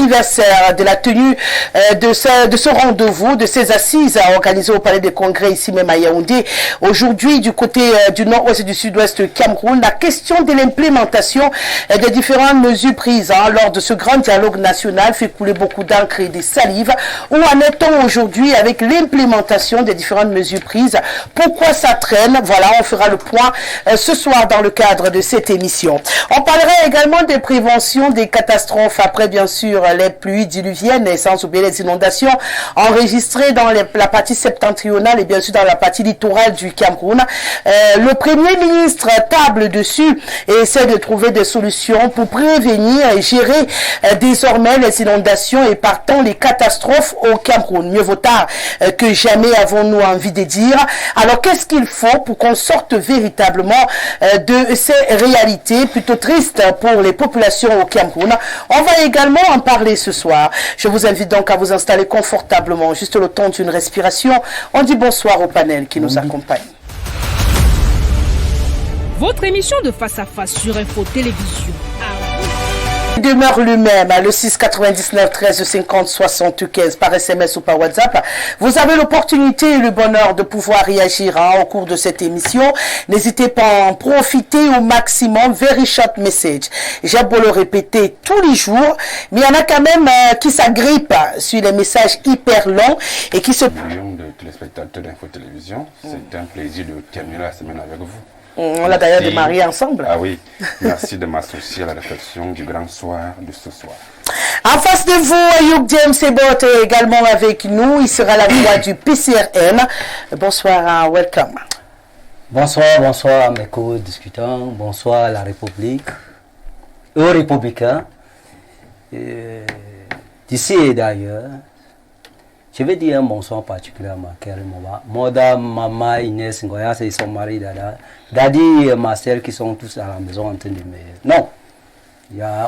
anniversaire de la tenue de ce rendez-vous, de ces assises organisées au Palais des Congrès ici même à Yaoundé. Aujourd'hui, du côté du nord-ouest et du sud-ouest du Cameroun, la question de l'implémentation des différentes mesures prises lors de ce grand dialogue national fait couler beaucoup d'encre et des salives. Où en est-on aujourd'hui avec l'implémentation des différentes mesures prises? Pourquoi ça traîne? Voilà, on fera le point ce soir dans le cadre de cette émission. On parlera également des préventions des catastrophes après bien sûr les pluies diluviennes et sans oublier les inondations enregistrées dans la partie septentrionale et bien sûr dans la partie littorale du Cameroun. Le Premier ministre table dessus et essaie de trouver des solutions pour prévenir et gérer désormais les inondations et partant les catastrophes au Cameroun. Mieux vaut tard que jamais, avons-nous envie de dire. Alors qu'est-ce qu'il faut pour qu'on sorte véritablement de ces réalités plutôt tristes pour les populations au Cameroun? On va également en parler ce soir. Je vous invite donc à vous installer confortablement, juste le temps d'une respiration. On dit bonsoir au panel qui nous accompagne. Votre émission de Face à Face sur Info Télévision. Il demeure lui-même, le 699 13 50 75 par SMS ou par WhatsApp. Vous avez l'opportunité et le bonheur de pouvoir réagir au cours de cette émission. N'hésitez pas à en profiter au maximum. Very short message. J'ai beau le répéter tous les jours, mais il y en a quand même qui s'agrippent sur les messages hyper longs et qui se... Millions de téléspectateurs d'Info Télévision, c'est un plaisir de terminer la semaine avec vous. On l'a d'ailleurs démarré ensemble. Ah oui, merci de m'associer à la réflexion du grand soir de ce soir. En face de vous, Ayoub James Sebot est également avec nous. Il sera la voix du PCRN. Bonsoir, welcome. Bonsoir mes co-discutants. Bonsoir à la République, aux républicains, d'ici et d'ailleurs. Je vais dire un bonsoir particulièrement à Moda, Maman, Inès, Ngoya, c'est son mari, Dadi et Marcel qui sont tous à la maison en train de me... Non,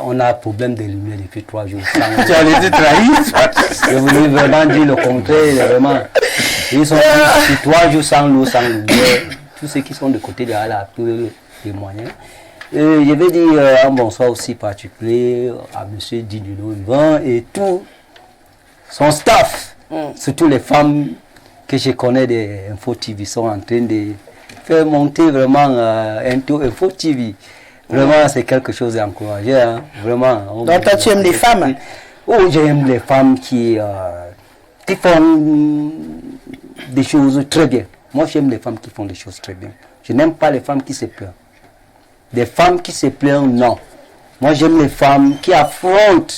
on a un problème de lumière depuis 3 jours. Tu as été trahi. Je voulais vraiment dire le contraire, vraiment. Ils sont depuis 3 jours sans l'eau, sans lumière. Tous ceux qui sont de côté de la peuvent témoigner. Je vais dire un bonsoir aussi particulier à M. Didulo Yvan et tout son staff. Surtout les femmes que je connais des Info TV sont en train de faire monter vraiment Info TV. Vraiment, c'est quelque chose d'encourageant. Hein? Vraiment. Donc, toi, tu aimes les femmes? Oh, j'aime les femmes qui font des choses très bien. Moi, j'aime les femmes qui font des choses très bien. Je n'aime pas les femmes qui se plaignent. Des femmes qui se plaignent, non. Moi, j'aime les femmes qui affrontent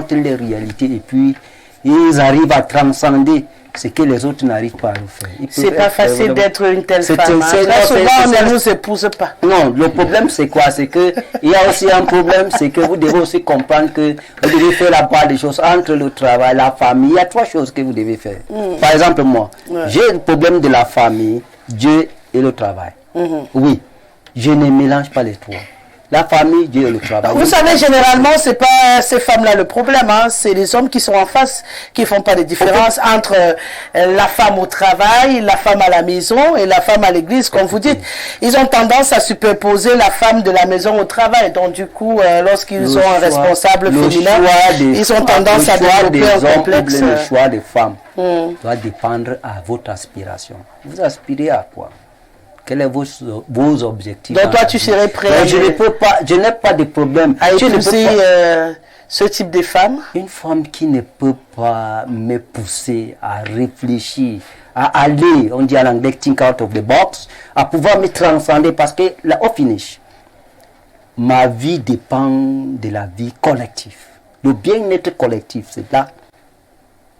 les réalités et puis ils arrivent à transcender ce que les autres n'arrivent pas à le faire. C'est pas facile d'être une telle femme. Très souvent, on ne nous épouse pas. Non, le problème c'est quoi? C'est que il y a aussi un problème, c'est que vous devez aussi comprendre que vous devez faire la part des choses entre le travail, la famille. Il y a 3 choses que vous devez faire. Par exemple, moi, j'ai le problème de la famille, Dieu et le travail. Oui, je ne mélange pas les 3. La famille, Dieu et le travail. Vous savez, généralement, c'est pas ces femmes-là le problème. C'est les hommes qui sont en face qui font pas de différence entre la femme au travail, la femme à la maison et la femme à l'église, comme vous dites. Ils ont tendance à superposer la femme de la maison au travail. Donc, du coup, lorsqu'ils ont un responsable féminin, ils ont tendance à développer un complexe. Le choix des femmes doit dépendre à votre aspiration. Vous aspirez à quoi? Quels sont vos objectifs? Donc toi, tu serais prêt? Je n'ai pas de problème. À épouser ce type de femme? Une femme qui ne peut pas me pousser à réfléchir, à aller, on dit à l'anglais, think out of the box, à pouvoir me transcender parce que là, au finish, ma vie dépend de la vie collective. Le bien-être collectif, c'est là.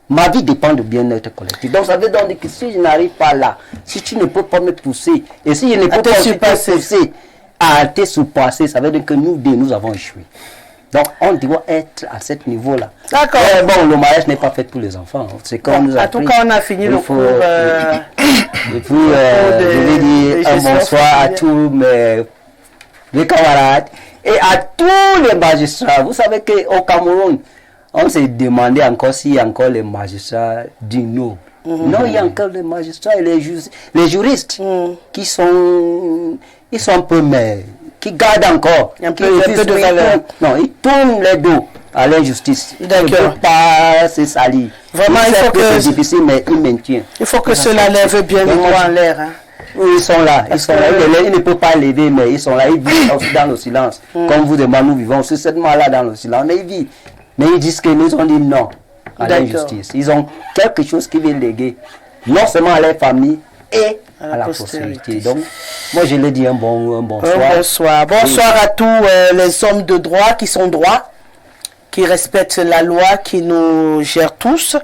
Ma vie dépend du bien-être collectif. Donc ça veut dire que si je n'arrive pas là, si tu ne peux pas me pousser, et si je ne peux pas te pousser à te surpasser, ça veut dire que nous avons échoué. Donc on doit être à ce niveau-là. D'accord. Bon, le mariage n'est pas fait pour les enfants. C'est comme nous en tout cas, on a fini le cours. Et puis, je vais dire un bonsoir à tous mes camarades et à tous les magistrats. Vous savez qu'au Cameroun, on s'est demandé encore s'il y a encore les magistrats du non. Non, il y a encore les magistrats et les juristes qui sont, ils sont un peu qui gardent encore. Un peu de valeur. Non, ils tournent les dos à l'injustice. Il ne D'accord. peut pas se salir. Vraiment, il faut que c'est difficile, mais il maintient. Il faut que cela lève bien les doigts en l'air. Hein. Oui, ils sont là. Ils sont là. Ils ne peuvent pas lever, mais ils sont là. Ils vivent aussi dans le silence. Comme vous et moi, nous vivons certainement là dans le silence. Mais ils vivent. Mais ils disent que nous ont dit non à l'injustice. Ils ont quelque chose qui vient léguer, non seulement à leur famille et à la postérité. Donc, moi, je leur dis un bonsoir. Bonsoir. Bonsoir à tous les hommes de droit qui sont droits, qui respectent la loi, qui nous gèrent tous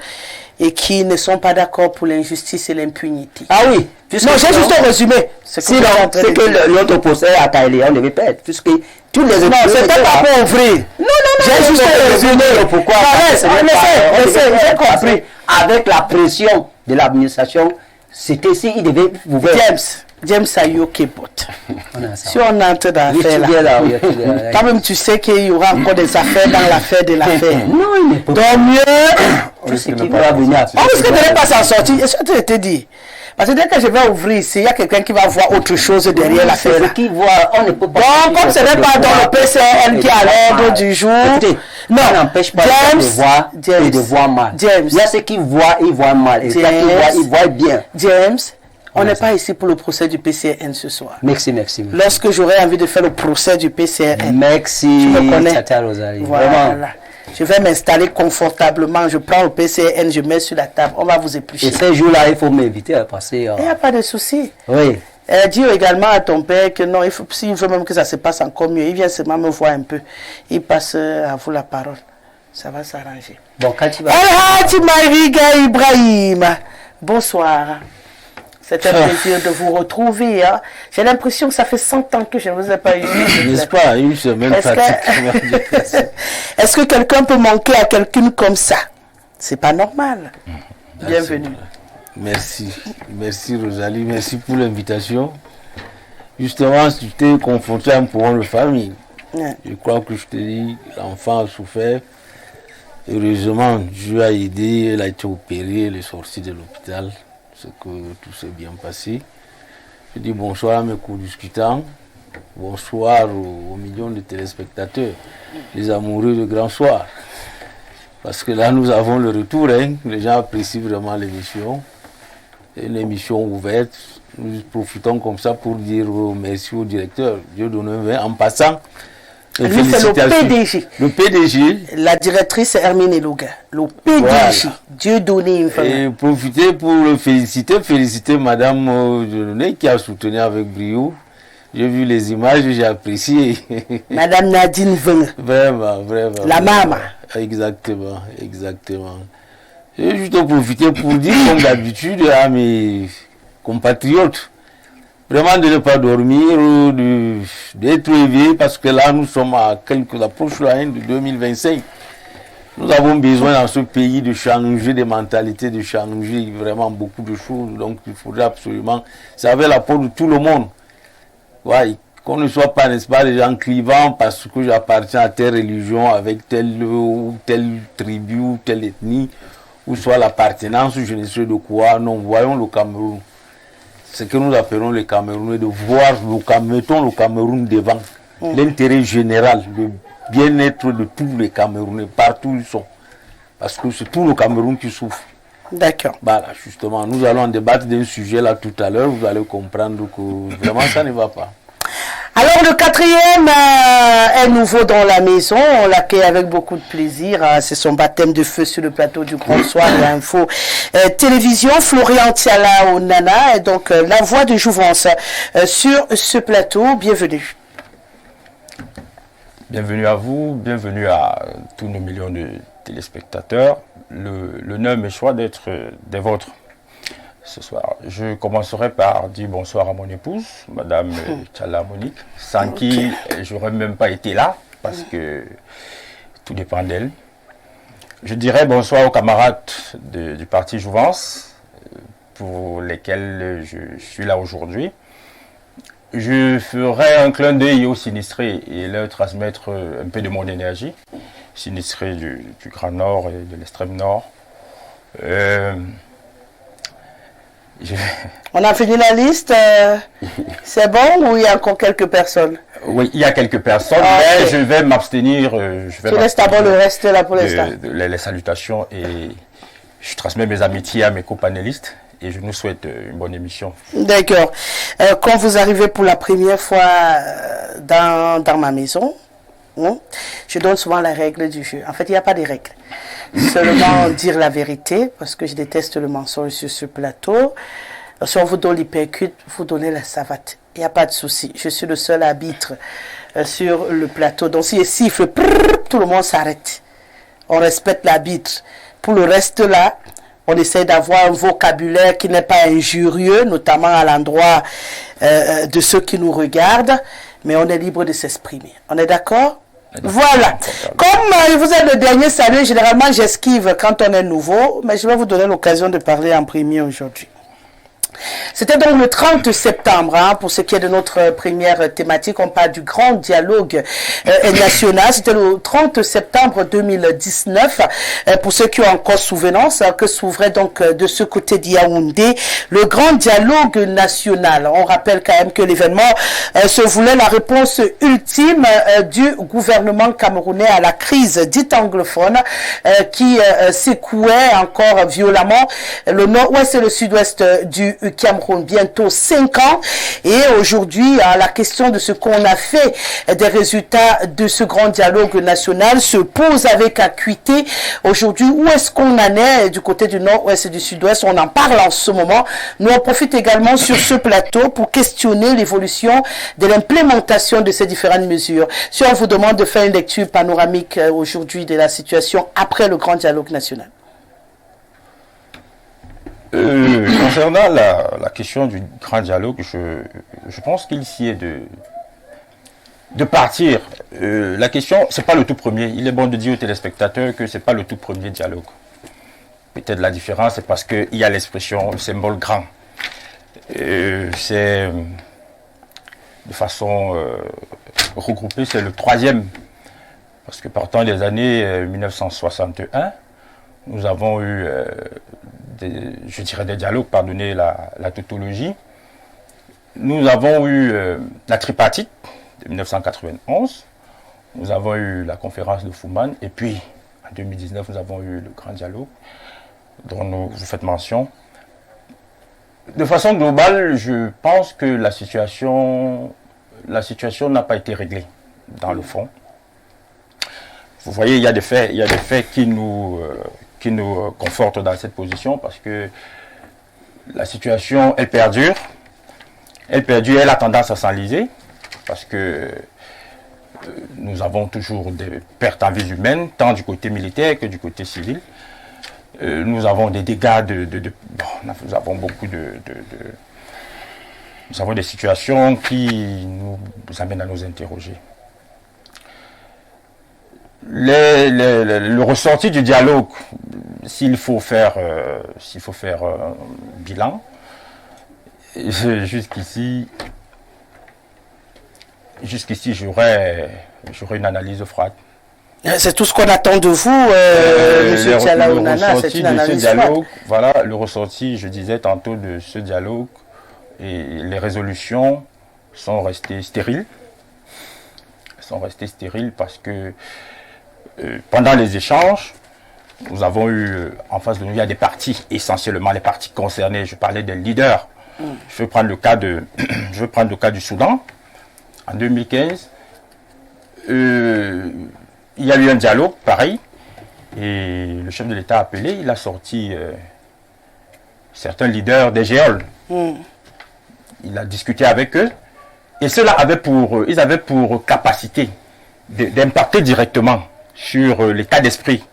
et qui ne sont pas d'accord pour l'injustice et l'impunité. Ah oui. Non, j'ai juste un résumé. C'est que l'autre procès à Kaélé, on devait perdre. Puisque tous les autres. Non, c'était pas pour ouvrir. Non. J'ai juste un résumé. Pourquoi? J'ai compris. Avec la pression de l'administration, c'était si il devait ouvrir. James Ayokebot. Si on entre dans l'affaire là, quand même tu sais qu'il y aura encore des affaires dans l'affaire de l'affaire. Non, il n'est pas. Donc mieux. Je sais qu'il va venir. On risque de ne pas s'en sortir. Je te dis. Parce que dès que je vais ouvrir ici, il y a quelqu'un qui va voir autre chose derrière l'affaire. Qui voit, on ne peut pas. Donc, comme ce n'est pas dans le PCN qui est à l'ordre du jour, non, ça n'empêche pas de voir et de voir mal. James, il y a ceux qui voient, ils voient mal. Et ceux qui voient, ils voient bien. James, on n'est pas ici pour le procès du PCN ce soir. Merci. Lorsque j'aurai envie de faire le procès du PCN, merci, tu me connais. Tata Rosalie. Voilà. Vraiment. Je vais m'installer confortablement. Je prends le PCN, je mets sur la table. On va vous éplucher. Et ces jours-là, il faut m'inviter à passer. Il n'y a pas de souci. Oui. Dis également à ton père que non, s'il veut même que ça se passe encore mieux, il vient seulement me voir un peu. Il passe à vous la parole. Ça va s'arranger. Bon, quand tu vas. Haji Mariga Ibrahim. Bonsoir. C'est un plaisir de vous retrouver. Hein. J'ai l'impression que ça fait 100 ans que je ne vous ai pas eu. N'est-ce pas? Une semaine Est-ce que quelqu'un peut manquer à quelqu'un comme ça? C'est pas normal. Bienvenue. Merci. Merci Rosalie. Merci pour l'invitation. Justement, tu t'es confronté à un problème de famille. Ouais. Je crois que je te dis, l'enfant a souffert. Heureusement, Dieu a aidé. Elle a été opérée. Elle est sortie de l'hôpital. Que tout s'est bien passé. Je dis bonsoir à mes co-discutants, bonsoir aux millions de téléspectateurs, les amoureux de Grand Soir. Parce que là, nous avons le retour, hein. Les gens apprécient vraiment l'émission. C'est une émission ouverte. Nous profitons comme ça pour dire merci au directeur. Dieu donne en passant. Lui, c'est le PDG. Le PDG. La directrice, c'est Hermine Eloga. Le PDG. Voilà. Dieu donné. Et profiter pour le féliciter Madame Dieudonné qui a soutenu avec brio. J'ai vu les images, j'ai apprécié. Madame Nadine Veng. Vraiment. La maman. Exactement. J'ai juste profité pour dire, comme d'habitude, à mes compatriotes, vraiment de ne pas dormir, d'être éveillé, parce que là, nous sommes à l'approche de 2025. Nous avons besoin dans ce pays de changer des mentalités, de changer vraiment beaucoup de choses. Donc, il faudrait absolument, c'est avec l'apport de tout le monde. Ouais, qu'on ne soit pas, n'est-ce pas, des gens clivants parce que j'appartiens à telle religion, avec telle ou telle tribu ou telle ethnie, ou soit l'appartenance, je ne sais de quoi. Non, voyons le Cameroun. Ce que nous appelons les Camerounais, de voir mettons le Cameroun devant l'intérêt général, le bien-être de tous les Camerounais, partout où ils sont. Parce que c'est tout le Cameroun qui souffre. D'accord. Voilà, justement, nous allons débattre d'un sujet là tout à l'heure, vous allez comprendre que vraiment ça ne va pas. Alors le quatrième est nouveau dans la maison, on l'accueille avec beaucoup de plaisir, c'est son baptême de feu sur le plateau du Grand Soir de l'Info Télévision, Florian Tiala Onana, donc la voix de Jouvence sur ce plateau, bienvenue. Bienvenue à vous, bienvenue à tous nos millions de téléspectateurs, l'honneur me choix d'être des vôtres. Ce soir, je commencerai par dire bonsoir à mon épouse, Madame Tchala Monique, sans qui j'aurais même pas été là, parce que tout dépend d'elle. Je dirais bonsoir aux camarades du parti Jouvence, pour lesquels je suis là aujourd'hui. Je ferai un clin d'œil aux sinistrés et leur transmettre un peu de mon énergie, sinistrés du Grand Nord et de l'extrême Nord. On a fini la liste. C'est bon ou il y a encore quelques personnes? Oui, il y a quelques personnes, mais je vais m'abstenir. Je laisse d'abord le reste là pour l'instant. Les salutations et je transmets mes amitiés à mes co-panélistes et je nous souhaite une bonne émission. D'accord. Quand vous arrivez pour la première fois dans ma maison, je donne souvent la règle du jeu. En fait, il n'y a pas de règles. Seulement dire la vérité, parce que je déteste le mensonge sur ce plateau. Si on vous donne l'hypercute, vous donnez la savate. Il n'y a pas de souci. Je suis le seul arbitre sur le plateau. Donc si il siffle, tout le monde s'arrête. On respecte l'arbitre. Pour le reste là, on essaie d'avoir un vocabulaire qui n'est pas injurieux, notamment à l'endroit de ceux qui nous regardent, mais on est libre de s'exprimer. On est d'accord? Voilà. Comme vous êtes le dernier salut, généralement j'esquive quand on est nouveau, mais je vais vous donner l'occasion de parler en premier aujourd'hui. C'était donc le 30 septembre, pour ce qui est de notre première thématique, on parle du grand dialogue national. C'était le 30 septembre 2019, pour ceux qui ont encore souvenance, que s'ouvrait donc de ce côté d'Yaoundé le grand dialogue national. On rappelle quand même que l'événement se voulait la réponse ultime du gouvernement camerounais à la crise dite anglophone qui secouait encore violemment le nord-ouest et le sud-ouest du Cameroun, bientôt 5 ans. Et aujourd'hui, la question de ce qu'on a fait des résultats de ce grand dialogue national se pose avec acuité. Aujourd'hui, où est-ce qu'on en est du côté du nord-ouest et du sud-ouest? On en parle en ce moment. Nous, on profite également sur ce plateau pour questionner l'évolution de l'implémentation de ces différentes mesures. Si on vous demande de faire une lecture panoramique aujourd'hui de la situation après le grand dialogue national. Concernant la question du grand dialogue, je pense qu'il s'y est de partir. La question, c'est pas le tout premier. Il est bon de dire aux téléspectateurs que c'est pas le tout premier dialogue. Peut-être la différence, c'est parce qu'il y a l'expression, le symbole grand. C'est de façon regroupée, c'est le troisième. Parce que partant des années 1961, nous avons eu je dirais des dialogues, pardonnez la tautologie. Nous avons eu la tripartite de 1991, nous avons eu la conférence de Fouman, et puis en 2019, nous avons eu le grand dialogue dont vous faites mention. De façon globale, je pense que la situation n'a pas été réglée dans le fond. Vous voyez, il y a des faits qui nous confortent dans cette position parce que la situation, elle perdure, elle a tendance à s'enliser parce que nous avons toujours des pertes en vie humaine, tant du côté militaire que du côté civil. Nous avons des dégâts nous avons beaucoup nous avons des situations qui nous amènent à nous interroger. Le ressorti du dialogue, s'il faut faire un bilan, jusqu'ici j'aurais une analyse froide. C'est tout ce qu'on attend de vous, M. Tiala Ounana, c'est une analyse froide. Voilà, le ressorti, je disais tantôt, de ce dialogue, et les résolutions sont restées stériles. Elles sont restées stériles parce que pendant les échanges, nous avons eu en face de nous, il y a des partis, essentiellement les partis concernés. Je parlais des leaders. Je veux prendre le cas du Soudan. En 2015, il y a eu un dialogue pareil. Et le chef de l'État appelé, il a sorti certains leaders des géoles. Il a discuté avec eux. Et ceux-là avaient pour capacité d'impacter directement sur l'état d'esprit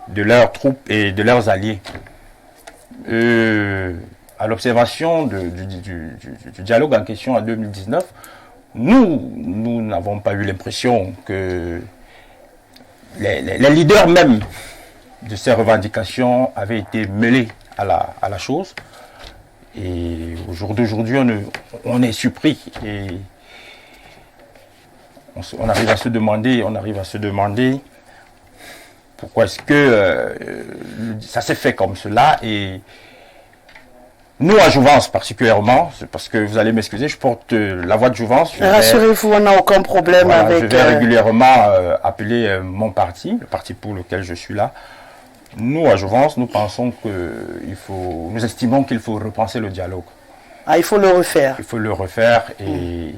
de leurs troupes et de leurs alliés. À l'observation du dialogue en question en 2019, nous n'avons pas eu l'impression que les leaders même de ces revendications avaient été mêlés à la chose. Et au jour d'aujourd'hui, on est surpris et on arrive à se demander pourquoi est-ce que ça s'est fait comme cela et Nous, à Jouvence particulièrement, c'est parce que vous allez m'excuser, je porte la voix de Jouvence. Rassurez-vous, on n'a aucun problème avec... Je vais régulièrement appeler mon parti, le parti pour lequel je suis là. Nous, à Jouvence, nous pensons nous estimons qu'il faut repenser le dialogue. Ah, il faut le refaire. Il faut le refaire et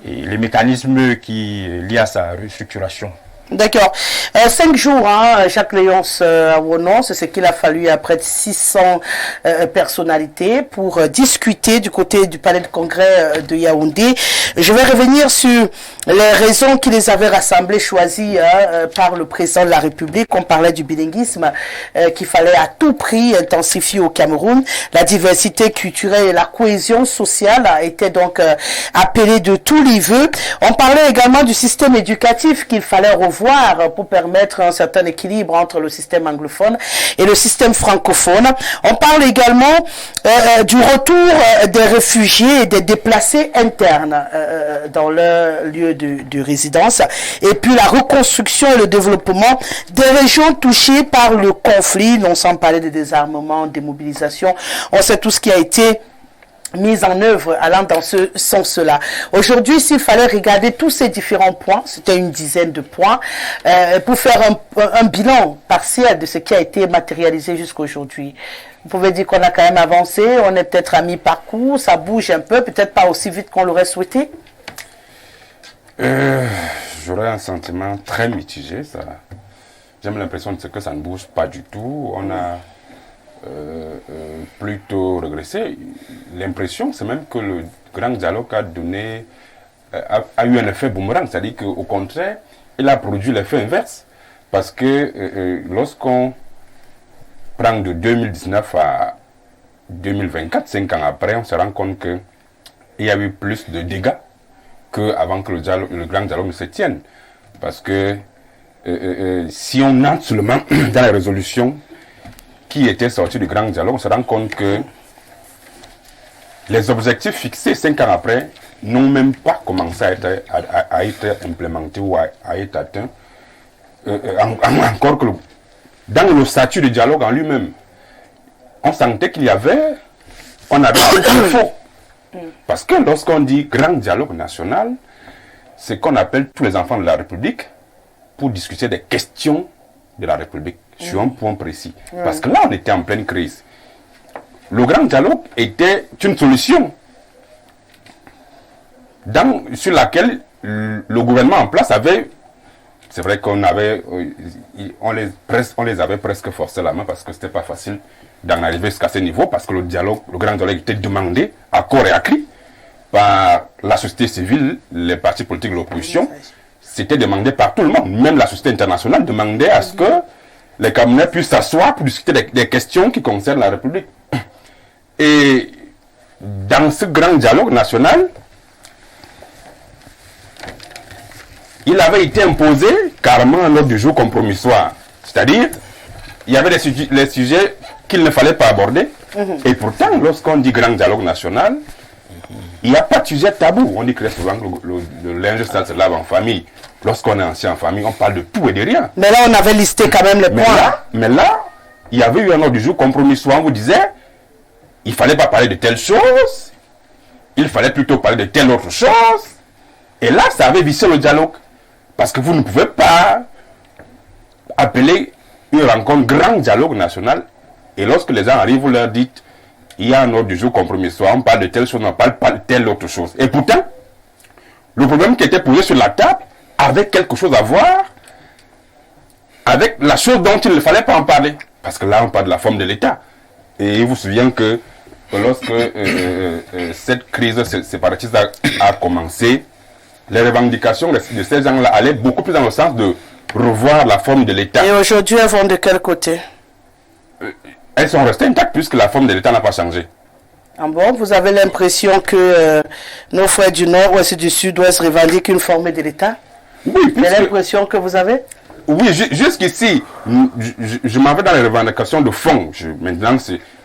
les mécanismes qui liés à sa restructuration. D'accord. 5 jours, hein, Jacques Léonce Awonon, c'est ce qu'il a fallu à près de 600 personnalités pour discuter du côté du palais de congrès de Yaoundé. Je vais revenir sur les raisons qui les avaient rassemblés, choisies par le président de la République. On parlait du bilinguisme qu'il fallait à tout prix intensifier au Cameroun. La diversité culturelle et la cohésion sociale étaient donc appelées de tous les vœux. On parlait également du système éducatif qu'il fallait revoir pour permettre un certain équilibre entre le système anglophone et le système francophone. On parle également du retour des réfugiés et des déplacés internes dans leur lieu de résidence, et puis la reconstruction et le développement des régions touchées par le conflit, non sans parler de désarmement, démobilisation. On sait tout ce qui a été mise en œuvre allant dans ce sens-là. Aujourd'hui, s'il fallait regarder tous ces différents points, c'était une dizaine de points, pour faire un bilan partiel de ce qui a été matérialisé jusqu'à aujourd'hui. Vous pouvez dire qu'on a quand même avancé, on est peut-être à mi-parcours, ça bouge un peu, peut-être pas aussi vite qu'on l'aurait souhaité. J'aurais un sentiment très mitigé. J'ai l'impression que ça ne bouge pas du tout. On a plutôt régressé. L'impression, c'est même que le grand dialogue a eu un effet boomerang, c'est-à-dire qu'au contraire, il a produit l'effet inverse. Parce que lorsqu'on prend de 2019 à 2024, 5 ans après, on se rend compte qu'il y a eu plus de dégâts qu'avant que le grand dialogue ne se tienne. Parce que si on entre seulement dans la résolution qui était sortie du grand dialogue, on se rend compte que les objectifs fixés 5 ans après n'ont même pas commencé à être implémentés ou à être atteints. Encore que dans le statut de dialogue en lui-même, on sentait qu'il y avait, on avait un défaut. Parce que lorsqu'on dit grand dialogue national, c'est qu'on appelle tous les enfants de la République pour discuter des questions de la République sur un point précis. Parce que là, on était en pleine crise. Le grand dialogue était une solution sur laquelle le gouvernement en place avait, c'est vrai qu'on avait, on les avait presque forcé la main parce que c'était pas facile d'en arriver jusqu'à ce niveau, parce que le grand dialogue était demandé à corps et à cri par la société civile, les partis politiques de l'opposition. C'était demandé par tout le monde, même la société internationale demandait à ce que les Camerounais puissent s'asseoir pour discuter des questions qui concernent la République. Et dans ce grand dialogue national, il avait été imposé carrément un ordre du jour compromissoire. C'est-à-dire, il y avait les sujets qu'il ne fallait pas aborder. Et pourtant, lorsqu'on dit grand dialogue national, il n'y a pas de sujet tabou. On dit très souvent que le linge sale se lave en famille. Lorsqu'on est ancien en famille, on parle de tout et de rien. Mais là, on avait listé quand même les points. Mais là, il y avait eu un ordre du jour compromissoire. On vous disait, il ne fallait pas parler de telle chose, il fallait plutôt parler de telle autre chose. Et là, ça avait vicié le dialogue. Parce que vous ne pouvez pas appeler une rencontre grand dialogue national. Et lorsque les gens arrivent, vous leur dites, il y a un ordre du jour compromissoire, on parle de telle chose, on ne parle pas de telle autre chose. Et pourtant, le problème qui était posé sur la table avait quelque chose à voir avec la chose dont il ne fallait pas en parler. Parce que là, on parle de la forme de l'État. Et il vous souvient que lorsque cette crise séparatiste a commencé, les revendications de ces gens-là allaient beaucoup plus dans le sens de revoir la forme de l'État. Et aujourd'hui, elles vont de quel côté? Elles sont restées intactes puisque la forme de l'État n'a pas changé. Ah bon, vous avez l'impression que nos frères du Nord-Ouest et du Sud-Ouest revendiquent une forme de l'État? Oui, c'est l'impression que vous avez? Oui, jusqu'ici, je m'en vais dans les revendications de fond. Maintenant,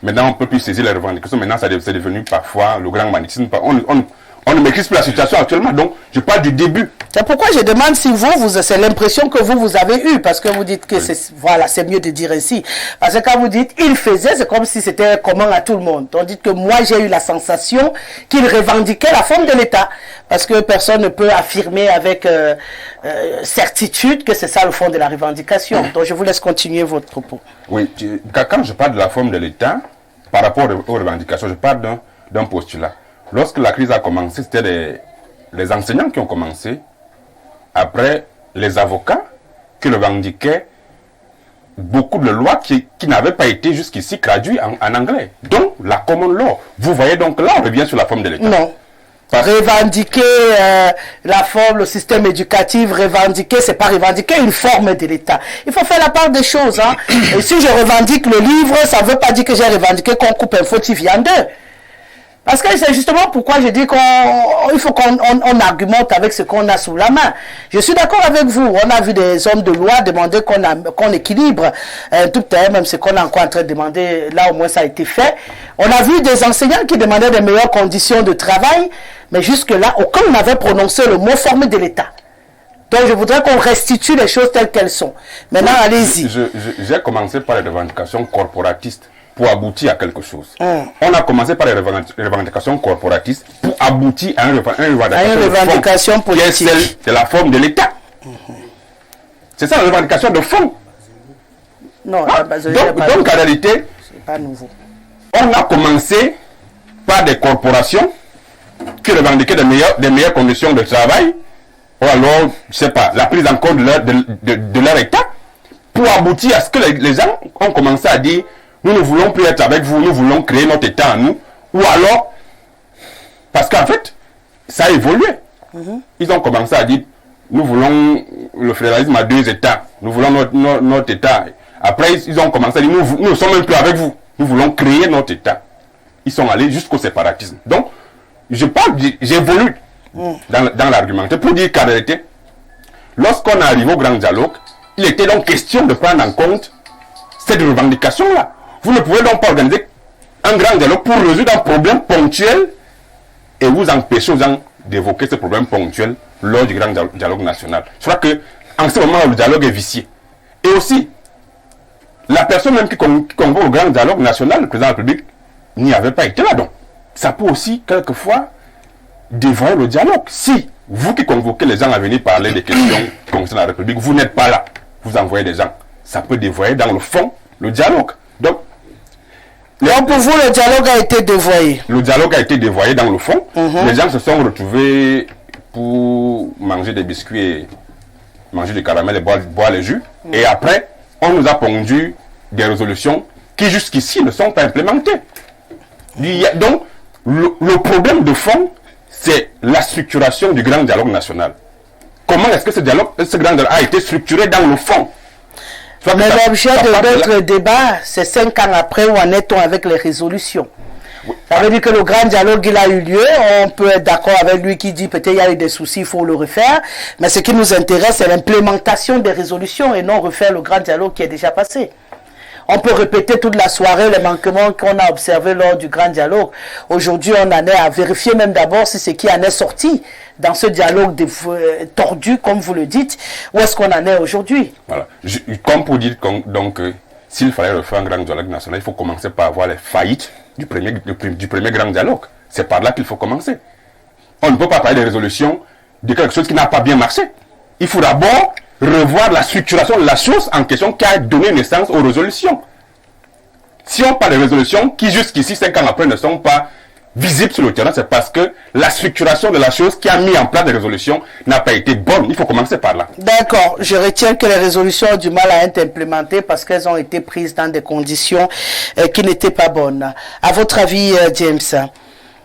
on ne peut plus saisir les revendications. Maintenant, c'est devenu parfois le grand magnétisme. On ne maîtrise plus la situation actuellement. Donc, je parle du début. C'est pourquoi je demande si c'est l'impression que vous avez eue, parce que vous dites que c'est mieux de dire ainsi. Parce que quand vous dites il faisait, c'est comme si c'était commun à tout le monde. Tandis que moi, j'ai eu la sensation qu'il revendiquait la forme de l'État. Parce que personne ne peut affirmer avec certitude que c'est ça le fond de la revendication. Donc, je vous laisse continuer votre propos. Oui, quand je parle de la forme de l'État, par rapport aux revendications, je parle d'un postulat. Lorsque la crise a commencé, c'était les enseignants qui ont commencé, après les avocats qui revendiquaient beaucoup de lois qui n'avaient pas été jusqu'ici traduites en anglais. Donc, la common law. Vous voyez donc là, on revient sur la forme de l'État. Non. Revendiquer la forme, le système éducatif, c'est pas revendiquer une forme de l'État. Il faut faire la part des choses. Hein. Et si je revendique le livre, ça ne veut pas dire que j'ai revendiqué qu'on coupe un fautif en deux. Parce que c'est justement pourquoi je dis qu'il faut qu'on argumente avec ce qu'on a sous la main. Je suis d'accord avec vous. On a vu des hommes de loi demander qu'on équilibre tout à l'heure, même ce qu'on est encore en train de demander. Là, au moins, ça a été fait. On a vu des enseignants qui demandaient de meilleures conditions de travail, mais jusque-là, aucun n'avait prononcé le mot forme de l'État. Donc, je voudrais qu'on restitue les choses telles qu'elles sont. Maintenant, allez-y. J'ai commencé par les revendications corporatistes pour aboutir à quelque chose. On a commencé par les revendications corporatistes pour aboutir à une revendication politique, qui est celle de la forme de l'État. C'est ça la revendication de fond. Non, donc en réalité, c'est pas nouveau. On a commencé par des corporations qui revendiquaient des meilleures conditions de travail, ou alors, je sais pas, la prise en compte de leur État, pour aboutir à ce que les gens ont commencé à dire nous ne voulons plus être avec vous, nous voulons créer notre État à nous. Ou alors, parce qu'en fait, ça a évolué. Ils ont commencé à dire, nous voulons le fédéralisme à 2 États. Nous voulons notre État. Après, ils ont commencé à dire, nous ne sommes même plus avec vous. Nous voulons créer notre État. Ils sont allés jusqu'au séparatisme. Donc, j'évolue dans l'argumentation pour dire qu'en réalité, lorsqu'on est arrivé au grand dialogue, il était donc question de prendre en compte cette revendication-là. Vous ne pouvez donc pas organiser un grand dialogue pour résoudre un problème ponctuel et vous empêcher aux gens d'évoquer ce problème ponctuel lors du grand dialogue national. Je crois qu'en ce moment, le dialogue est vicié. Et aussi, la personne même qui convoque au grand dialogue national, le président de la République, n'y avait pas été là. Donc, ça peut aussi, quelquefois, dévoyer le dialogue. Si vous qui convoquez les gens à venir parler des questions qui concernent la République, vous n'êtes pas là, vous envoyez des gens, ça peut dévoyer dans le fond le dialogue. Donc pour vous, le dialogue a été dévoyé. Le dialogue a été dévoyé dans le fond. Les gens se sont retrouvés pour manger des biscuits, et manger du caramel et boire les jus. Et après, on nous a pondu des résolutions qui jusqu'ici ne sont pas implémentées. Donc, le problème de fond, c'est la structuration du grand dialogue national. Comment est-ce que ce grand dialogue a été structuré dans le fond? Mais l'objet de notre débat, c'est 5 ans après, où en est-on avec les résolutions? Oui. Ça veut dire que le grand dialogue, il a eu lieu. On peut être d'accord avec lui qui dit peut-être il y a eu des soucis, il faut le refaire. Mais ce qui nous intéresse, c'est l'implémentation des résolutions et non refaire le grand dialogue qui est déjà passé. On peut répéter toute la soirée les manquements qu'on a observés lors du grand dialogue. Aujourd'hui, on en est à vérifier même d'abord si ce qui en est sorti dans ce dialogue tordu, comme vous le dites, où est-ce qu'on en est aujourd'hui. Voilà. Comme pour dire donc, s'il fallait refaire un grand dialogue national, il faut commencer par avoir les faillites du premier grand dialogue. C'est par là qu'il faut commencer. On ne peut pas parler de résolution de quelque chose qui n'a pas bien marché. Il faut d'abord revoir la structuration de la chose en question qui a donné naissance aux résolutions. Si on parle de résolutions qui jusqu'ici, 5 ans après, ne sont pas visibles sur le terrain, c'est parce que la structuration de la chose qui a mis en place des résolutions n'a pas été bonne. Il faut commencer par là. D'accord. Je retiens que les résolutions ont du mal à être implémentées parce qu'elles ont été prises dans des conditions qui n'étaient pas bonnes. À votre avis, James,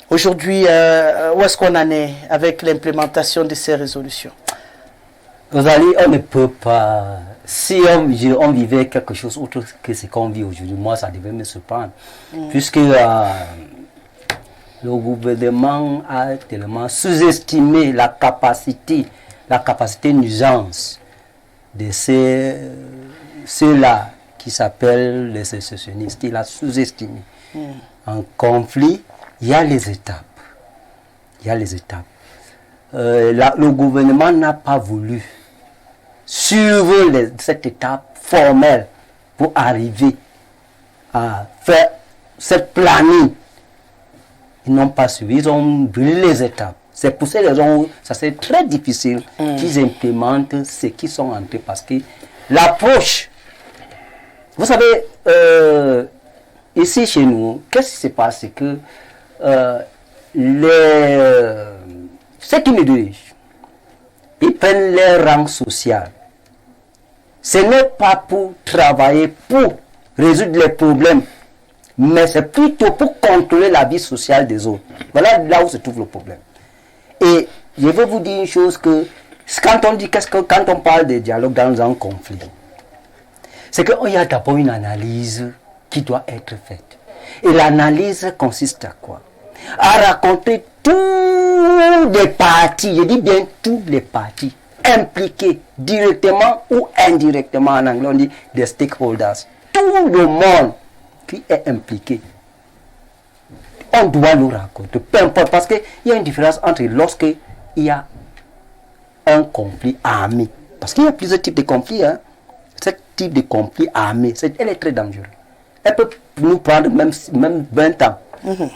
aujourd'hui, où est-ce qu'on en est avec l'implémentation de ces résolutions? Rosalie, on ne peut pas. Si on vivait quelque chose autre que ce qu'on vit aujourd'hui, moi ça devait me surprendre. Puisque le gouvernement a tellement sous-estimé la capacité nuisance de ceux-là qui s'appellent les sécessionnistes. Il a sous-estimé. En conflit, il y a les étapes. il y a les étapes. Le gouvernement n'a pas voulu suivre cette étape formelle pour arriver à faire cette planning. Ils n'ont pas suivi, ils ont brûlé les étapes. C'est pour ces raisons, ça c'est très difficile qu'ils implémentent ce qu'ils sont entrés parce que l'approche, vous savez, ici chez nous, qu'est-ce qui se passe? C'est que ceux qui me dirigent, ils prennent leur rang social. Ce n'est pas pour travailler, pour résoudre les problèmes, mais c'est plutôt pour contrôler la vie sociale des autres. Voilà là où se trouve le problème. Et je veux vous dire une chose que quand on parle de dialogue dans un conflit, c'est qu'il y a d'abord une analyse qui doit être faite. Et l'analyse consiste à quoi? À raconter tous les partis, je dis bien tous les partis impliqués directement ou indirectement, en anglais on dit des stakeholders. Tout le monde qui est impliqué, on doit le raconter, peu importe, parce qu'il y a une différence entre lorsqu'il y a un conflit armé, parce qu'il y a plusieurs types de conflits, hein. Ce type de conflit armé, elle est très dangereuse. Elle peut nous prendre même 20 ans.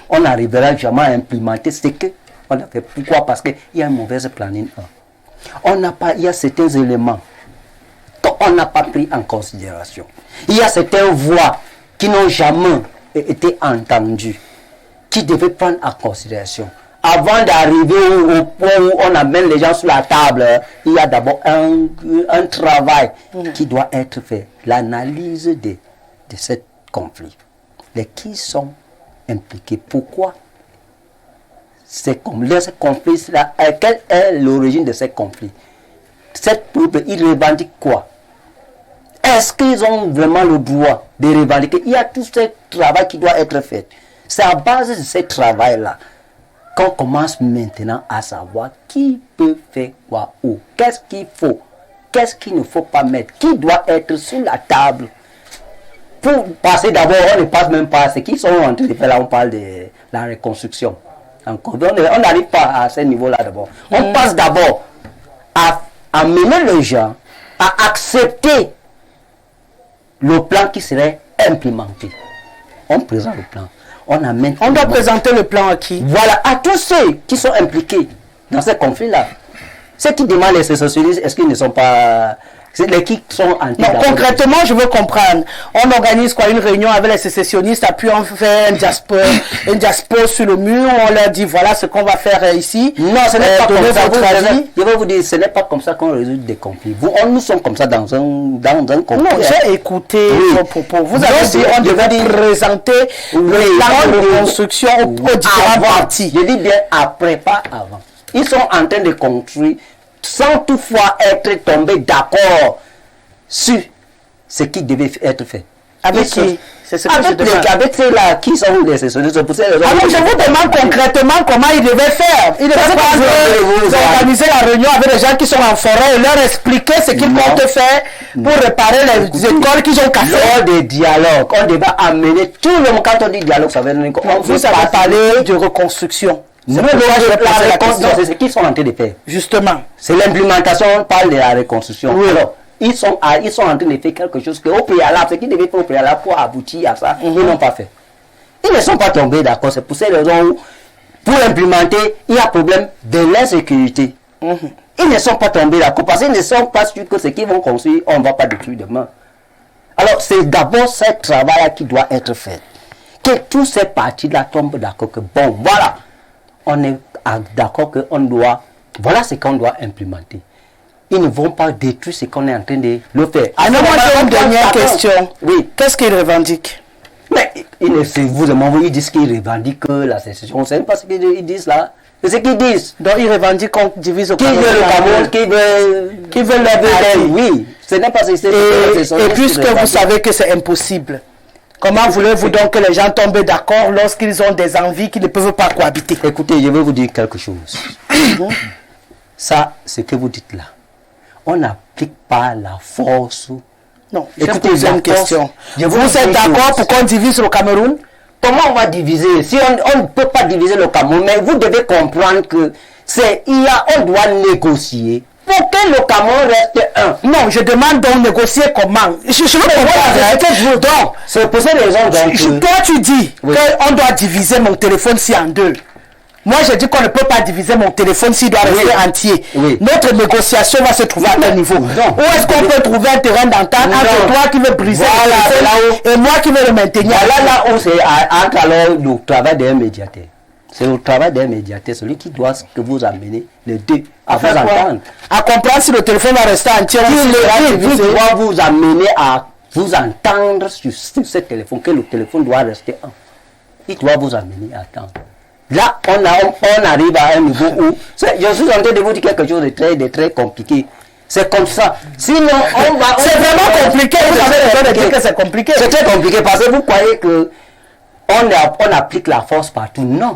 On n'arrivera jamais à implémenter ce qu'on a fait. Pourquoi? Parce qu'il y a un mauvais planning. Il y a certains éléments qu'on n'a pas pris en considération. Il y a certaines voix qui n'ont jamais été entendues, qui devaient prendre en considération. Avant d'arriver au point où on amène les gens sur la table, il y a d'abord un travail qui doit être fait. L'analyse de ce conflit. Qui sont impliqués. Pourquoi ces conflits-là, quelle est l'origine de ces conflits? Cette peuple, ils revendiquent quoi? Est-ce qu'ils ont vraiment le droit de revendiquer? Il y a tout ce travail qui doit être fait. C'est à base de ce travail-là qu'on commence maintenant à savoir qui peut faire quoi où. Qu'est-ce qu'il faut? Qu'est-ce qu'il ne faut pas mettre? Qui doit être sur la table? Pour passer d'abord, on ne passe même pas à ce qu'ils sont en train de faire là, on parle de la reconstruction. On n'arrive pas à ce niveau-là d'abord. On passe d'abord à amener les gens à accepter le plan qui serait implémenté. On présente le plan. On doit présenter le plan à qui? Voilà, à tous ceux qui sont impliqués dans ce conflit-là. Ceux qui demandent les sécessionnistes, est-ce qu'ils ne sont pas... C'est les qui sont anti. Non, concrètement, je veux comprendre. On organise quoi, une réunion avec les sécessionnistes, puis on fait un diaspora sur le mur, on leur dit voilà ce qu'on va faire ici. Non, ce n'est pas comme ça. Je vais vous dire, ce n'est pas comme ça qu'on résout des conflits. Nous sommes comme ça dans un conflit. Non, j'ai écouté vos propos. Vous avez dit on devait présenter le plan de construction aux différents partis. Je dis bien après, pas avant. Ils sont en train de construire sans toutefois être tombés d'accord sur ce qui devait être fait. Avec qui? C'est ce que avec ceux-là qui sont les sécessionnistes. Alors je vous demande concrètement comment ils devaient faire. Ils devaient organiser la réunion avec les gens qui sont en forêt et leur expliquer ce qu'ils comptent faire pour réparer les écoles qu'ils ont cassées. Lors des dialogues, on devait amener tout le monde. Quand on dit dialogue, ça veut dire qu'on vous avez parlé de reconstruction. C'est ce qu'ils sont en train de faire. Justement. C'est l'implémentation, on parle de la reconstruction. Oui. Alors, ils sont en train de faire quelque chose que au préalable, ce qu'ils devaient faire au préalable pour aboutir à ça, ils n'ont pas fait. Ils ne sont pas tombés d'accord. C'est pour ces raisons où, pour implémenter, il y a problème de l'insécurité. Ils ne sont pas tombés d'accord parce qu'ils ne sont pas sûrs que ce qu'ils vont construire, on ne va pas détruire demain. Alors, c'est d'abord ce travail qui doit être fait. Que tous ces partis-là tombent d'accord que, bon, voilà. On est d'accord qu'on doit, voilà ce qu'on doit implémenter. Ils ne vont pas détruire ce qu'on est en train de le faire. Alors moi j'ai une dernière question. Oui. Qu'est-ce qu'ils revendiquent? Mais ils disent qu'ils revendiquent la sécession. C'est pas ce qu'ils disent là. C'est ce qu'ils disent. Donc ils revendiquent qu'on divise au Cameroun. Qui veulent la vie. Oui. Ce n'est pas et puisque vous savez que c'est impossible, comment voulez-vous donc que les gens tombent d'accord lorsqu'ils ont des envies qui ne peuvent pas cohabiter? Écoutez, je vais vous dire quelque chose. Ça, ce que vous dites là, on n'applique pas la force. Non, écoutez, j'ai une question. Vous êtes d'accord pour qu'on divise le Cameroun? comment on va diviser? Si on ne peut pas diviser le Cameroun, mais vous devez comprendre que on doit négocier pour que le Cameroun reste un. Non, je demande donc négocier comment? Je veux comprendre. Donc, c'est pour cette raison. Donc, toi, tu dis qu'on doit diviser mon téléphone-ci en deux. Moi, je dis qu'on ne peut pas diviser mon téléphone s'il doit rester entier. Oui. Notre négociation va se trouver à quel niveau? Où est-ce qu'on peut trouver un terrain d'entente entre toi qui veux briser le téléphone et moi qui veux le maintenir? Là où c'est entre alors le travail d'un médiateur. C'est le travail d'un médiateur, celui qui doit vous amener les deux à vous entendre. À comprendre si le téléphone va rester entier. Il doit vous amener à vous entendre sur ce téléphone, que le téléphone doit rester un. Il doit vous amener à attendre. Là, on arrive à un niveau où... Je suis en train de vous dire quelque chose de très compliqué. C'est comme ça. Sinon, on va... C'est vraiment compliqué. Vous avez raison de dire que c'est compliqué. C'est très compliqué parce que vous croyez que on applique la force partout. Non.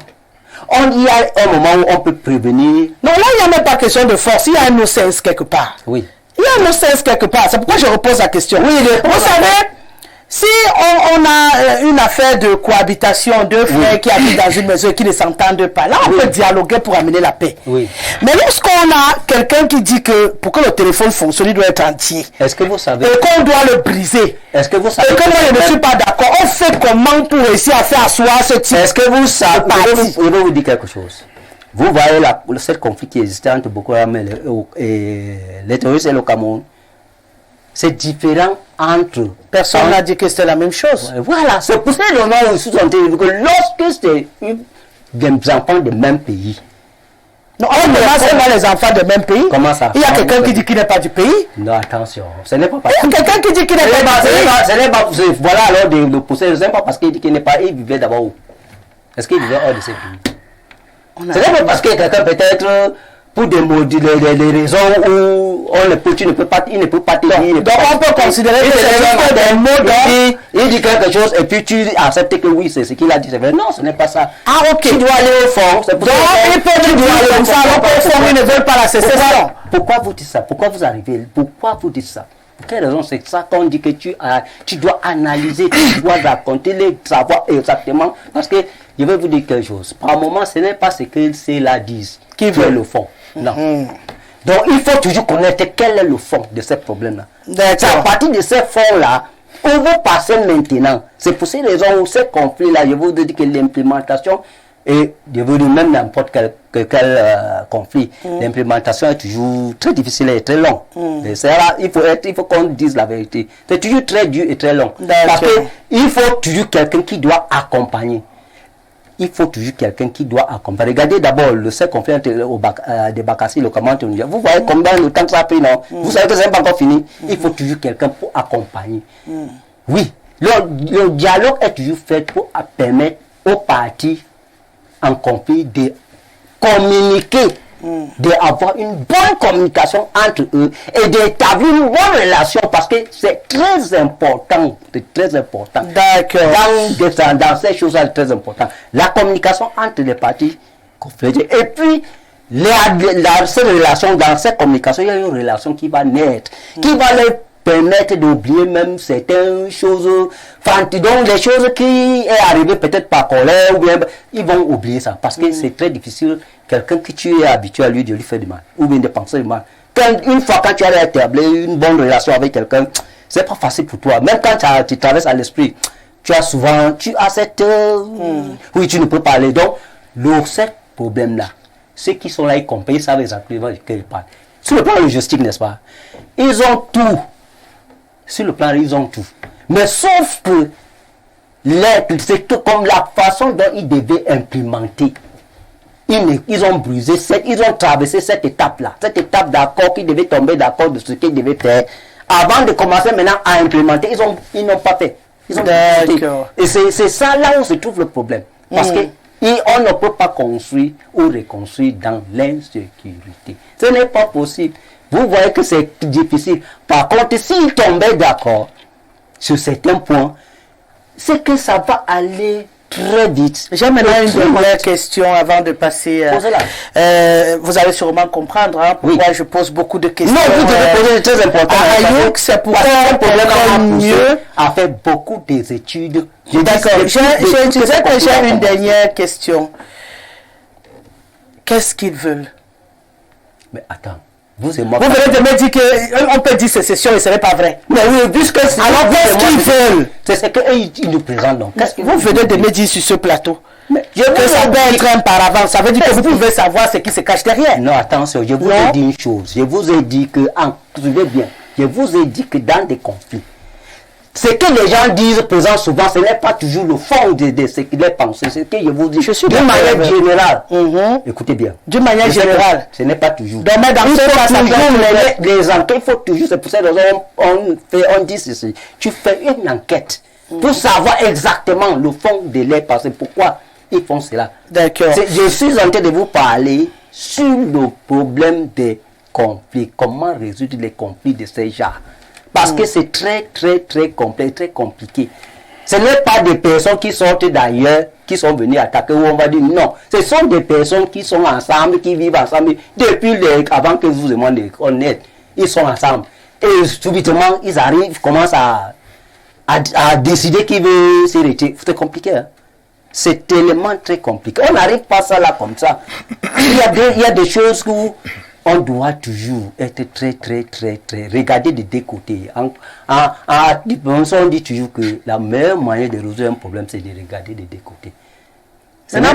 Il y a un moment où on peut prévenir. Non, là, il n'y a même pas question de force. Il y a un no-sense quelque part. Oui. Il y a un no-sense quelque part. C'est pourquoi je repose la question. Oui, vous savez... Si on a une affaire de cohabitation, deux frères qui habitent dans une maison et qui ne s'entendent pas, là on peut dialoguer pour amener la paix. Oui. Mais lorsqu'on a quelqu'un qui dit que pour que le téléphone fonctionne, il doit être entier. Est-ce que vous savez? Et qu'on doit le briser. Est-ce que vous savez? Et que moi je ne suis pas d'accord. On fait comment pour réussir à faire asseoir ce type? Est-ce que vous savez? Je vais vous dire quelque chose. Vous voyez ce conflit qui existait entre Boko Haram et les terroristes et le Cameroun. C'est différent entre... Personne n'a dit que c'était la même chose. Voilà, c'est pour ça que lorsque c'est des enfants du même pays... Non, on ne met pas les enfants du même pays. Comment ça? Il y a quelqu'un qui dit qu'il n'est pas du pays. Non, attention, ce n'est pas... Il y a quelqu'un qui dit qu'il n'est pas du pays. Ce n'est pas... Voilà alors de pousser, ce n'est pas parce qu'il dit qu'il n'est pas... Il vivait d'abord où? Est-ce qu'il vivait hors de ces pays? Ce n'est pas parce que quelqu'un peut-être... Pour des raisons où il ne peut pas tenir. Donc on peut considérer que c'est des mots. Il dit quelque chose et puis tu acceptes que oui, c'est ce qu'il a dit. C'est vrai. Non, ce n'est pas ça. Ah, ok. Tu dois aller au fond. Donc ils peuvent dire comme ça. Alors au fond, ils ne veulent pas la sécession. Pourquoi vous dites ça? Pourquoi vous arrivez? Pourquoi vous dites ça? Pour quelle raison? C'est ça qu'on dit que tu dois analyser, tu dois raconter, savoir exactement. Parce que je vais vous dire quelque chose. Par moment, ce n'est pas ce que ceux-là disent qui veut le fond. Non. Donc il faut toujours connaître quel est le fond de ce problème-là. C'est à partir de ce fond-là où vous passez maintenant. C'est pour ces raisons où ce conflit-là, je vous dis que l'implémentation, et je vous dis même n'importe quel conflit, l'implémentation est toujours très difficile et très long. Il faut qu'on dise la vérité. C'est toujours très dur et très long. Parce qu'il faut toujours quelqu'un qui doit accompagner. Il faut toujours quelqu'un qui doit accompagner. Regardez d'abord le seul conflit entre des Bakassi et le Cameroun. Vous voyez combien de temps que ça a pris, non? Vous savez que ce n'est pas encore fini. Il faut toujours quelqu'un pour accompagner. Oui, le dialogue est toujours fait pour permettre aux parties en conflit de communiquer, d'avoir une bonne communication entre eux et d'établir une bonne relation parce que c'est très important. C'est très important. D'accord. Dans ces choses-là, c'est très important. La communication entre les parties conflictuelles. Et puis, cette relation, dans cette communication, il y a une relation qui va naître, qui va les permettre d'oublier même certaines choses, donc les choses qui est arrivé peut-être par colère, ou bien ils vont oublier ça parce que c'est très difficile. Quelqu'un que tu es habitué à lui de lui faire du mal ou bien de penser du mal. Une fois quand tu as établi une bonne relation avec quelqu'un, c'est pas facile pour toi. Même quand tu traverses à l'esprit, tu as cette oui, tu ne peux pas aller. Donc ce problème là, ceux qui sont là y compris savent exactement de quel ils parlent. Sur le plan logistique, n'est-ce pas, ils ont tout. Sur le plan, ils ont tout. Mais sauf que c'est comme la façon dont ils devaient implémenter. Ils ont brisé, ils ont traversé cette étape-là. Cette étape d'accord, qui devait tomber d'accord de ce qu'ils devaient faire. Avant de commencer maintenant à implémenter, ils n'ont pas fait. Et c'est ça là où se trouve le problème. Parce que on ne peut pas construire ou reconstruire dans l'insécurité. Ce n'est pas possible. Vous voyez que c'est difficile. Par contre, s'ils tombaient d'accord sur certains points, c'est que ça va aller très vite. J'ai maintenant une dernière question avant de passer. Vous allez sûrement comprendre pourquoi je pose beaucoup de questions. Non, vous devez poser des très importantes. C'est pourquoi on peut mieux a fait beaucoup des études. D'accord. J'ai une dernière question. Qu'est-ce qu'ils veulent? Mais attends. Vous et moi. Vous venez de me dire qu'on peut dire sécession et ce n'est pas vrai. Mais oui, puisque c'est. Alors qu'est-ce qu'ils veulent? C'est ce qu'ils nous présentent donc. Vous venez de me dire sur ce plateau mais que ça doit être un paravent. Ça veut dire que vous pouvez savoir ce qui se cache derrière. Non, attention, je vous ai dit une chose. Je vous ai dit que, suivez bien, je vous ai dit que dans des conflits, ce que les gens disent présent souvent, ce n'est pas toujours le fond de ce qu'ils pensent. C'est ce que je vous dis. D'une manière générale. Écoutez bien. D'une manière générale. Ce n'est pas toujours. Donc, mais dans il faut toujours les enquêtes, il faut toujours, c'est pour ça qu'on dit ceci. Tu fais une enquête pour savoir exactement le fond de leur pensée. Pourquoi ils font cela. D'accord. Je suis en train de vous parler sur le problème des conflits. Comment résoudre les conflits de ces gens. Parce que c'est très complexe, très compliqué. Ce n'est pas des personnes qui sortent d'ailleurs, qui sont venues attaquer, où on va dire non. Ce sont des personnes qui sont ensemble, qui vivent ensemble depuis avant que vous et moi on est. Ils sont ensemble. Et subitement, ils arrivent, commencent à décider qui veut se retirer. C'est compliqué. Hein? C'est tellement très compliqué. On n'arrive pas ça là comme ça. Il y a des choses où on doit toujours être très regarder de deux côtés. On dit toujours que la meilleure manière de résoudre un problème, c'est de regarder de deux côtés. Maintenant,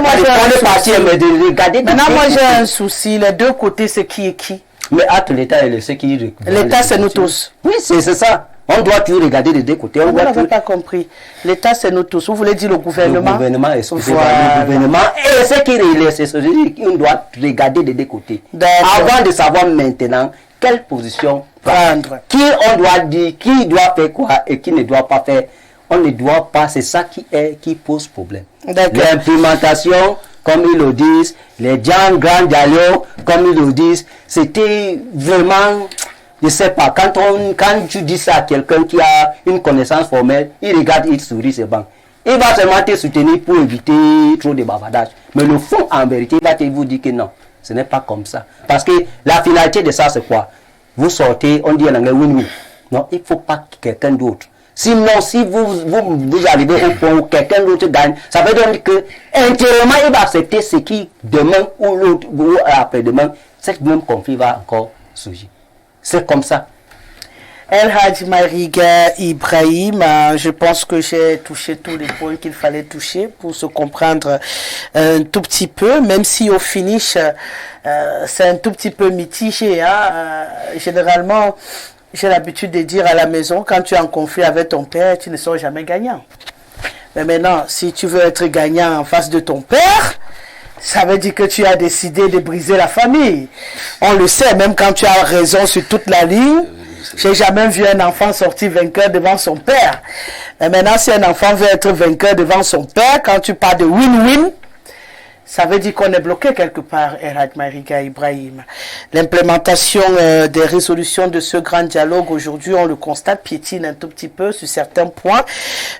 moi, j'ai un souci. Les deux côtés, c'est qui est qui? Mais entre l'État et ceux qui... L'État, c'est nous tous. Oui, c'est ça. On doit toujours regarder de deux côtés. Vous n'avez pas compris. L'État, c'est nous tous. Vous voulez dire le gouvernement? Le gouvernement et son gouvernement. Et ce qui est on doit regarder de deux côtés. Avant de savoir maintenant quelle position prendre. Qui on doit dire, qui doit faire quoi et qui ne doit pas faire. On ne doit pas, c'est ça qui pose problème. L'implémentation, comme ils le disent, les grands dialogues, comme ils le disent, c'était vraiment... Je ne sais pas, quand tu dis ça à quelqu'un qui a une connaissance formelle, il regarde, il sourit, c'est bon. Il va seulement te soutenir pour éviter trop de bavardage. Mais le fond, en vérité, il va vous dire que non, ce n'est pas comme ça. Parce que la finalité de ça, c'est quoi? Vous sortez, on dit en anglais win-win. Non, il ne faut pas que quelqu'un d'autre. Sinon, si vous arrivez au point où quelqu'un d'autre gagne, ça veut dire que intérieurement, il va accepter ce qui, demain ou l'autre, ou après-demain, ce même conflit va encore surgir. C'est comme ça. El Hadj Mariga Ibrahim, je pense que j'ai touché tous les points qu'il fallait toucher pour se comprendre un tout petit peu, même si au finish, c'est un tout petit peu mitigé. Généralement, j'ai l'habitude de dire à la maison, quand tu es en conflit avec ton père, tu ne seras jamais gagnant. Mais maintenant, si tu veux être gagnant en face de ton père, ça veut dire que tu as décidé de briser la famille. On le sait, même quand tu as raison sur toute la ligne. J'ai jamais vu un enfant sortir vainqueur devant son père. Mais maintenant, si un enfant veut être vainqueur devant son père, quand tu parles de win-win, ça veut dire qu'on est bloqué quelque part, El Hadj Mariga Ibrahim. L'implémentation des résolutions de ce grand dialogue, aujourd'hui, on le constate, piétine un tout petit peu sur certains points.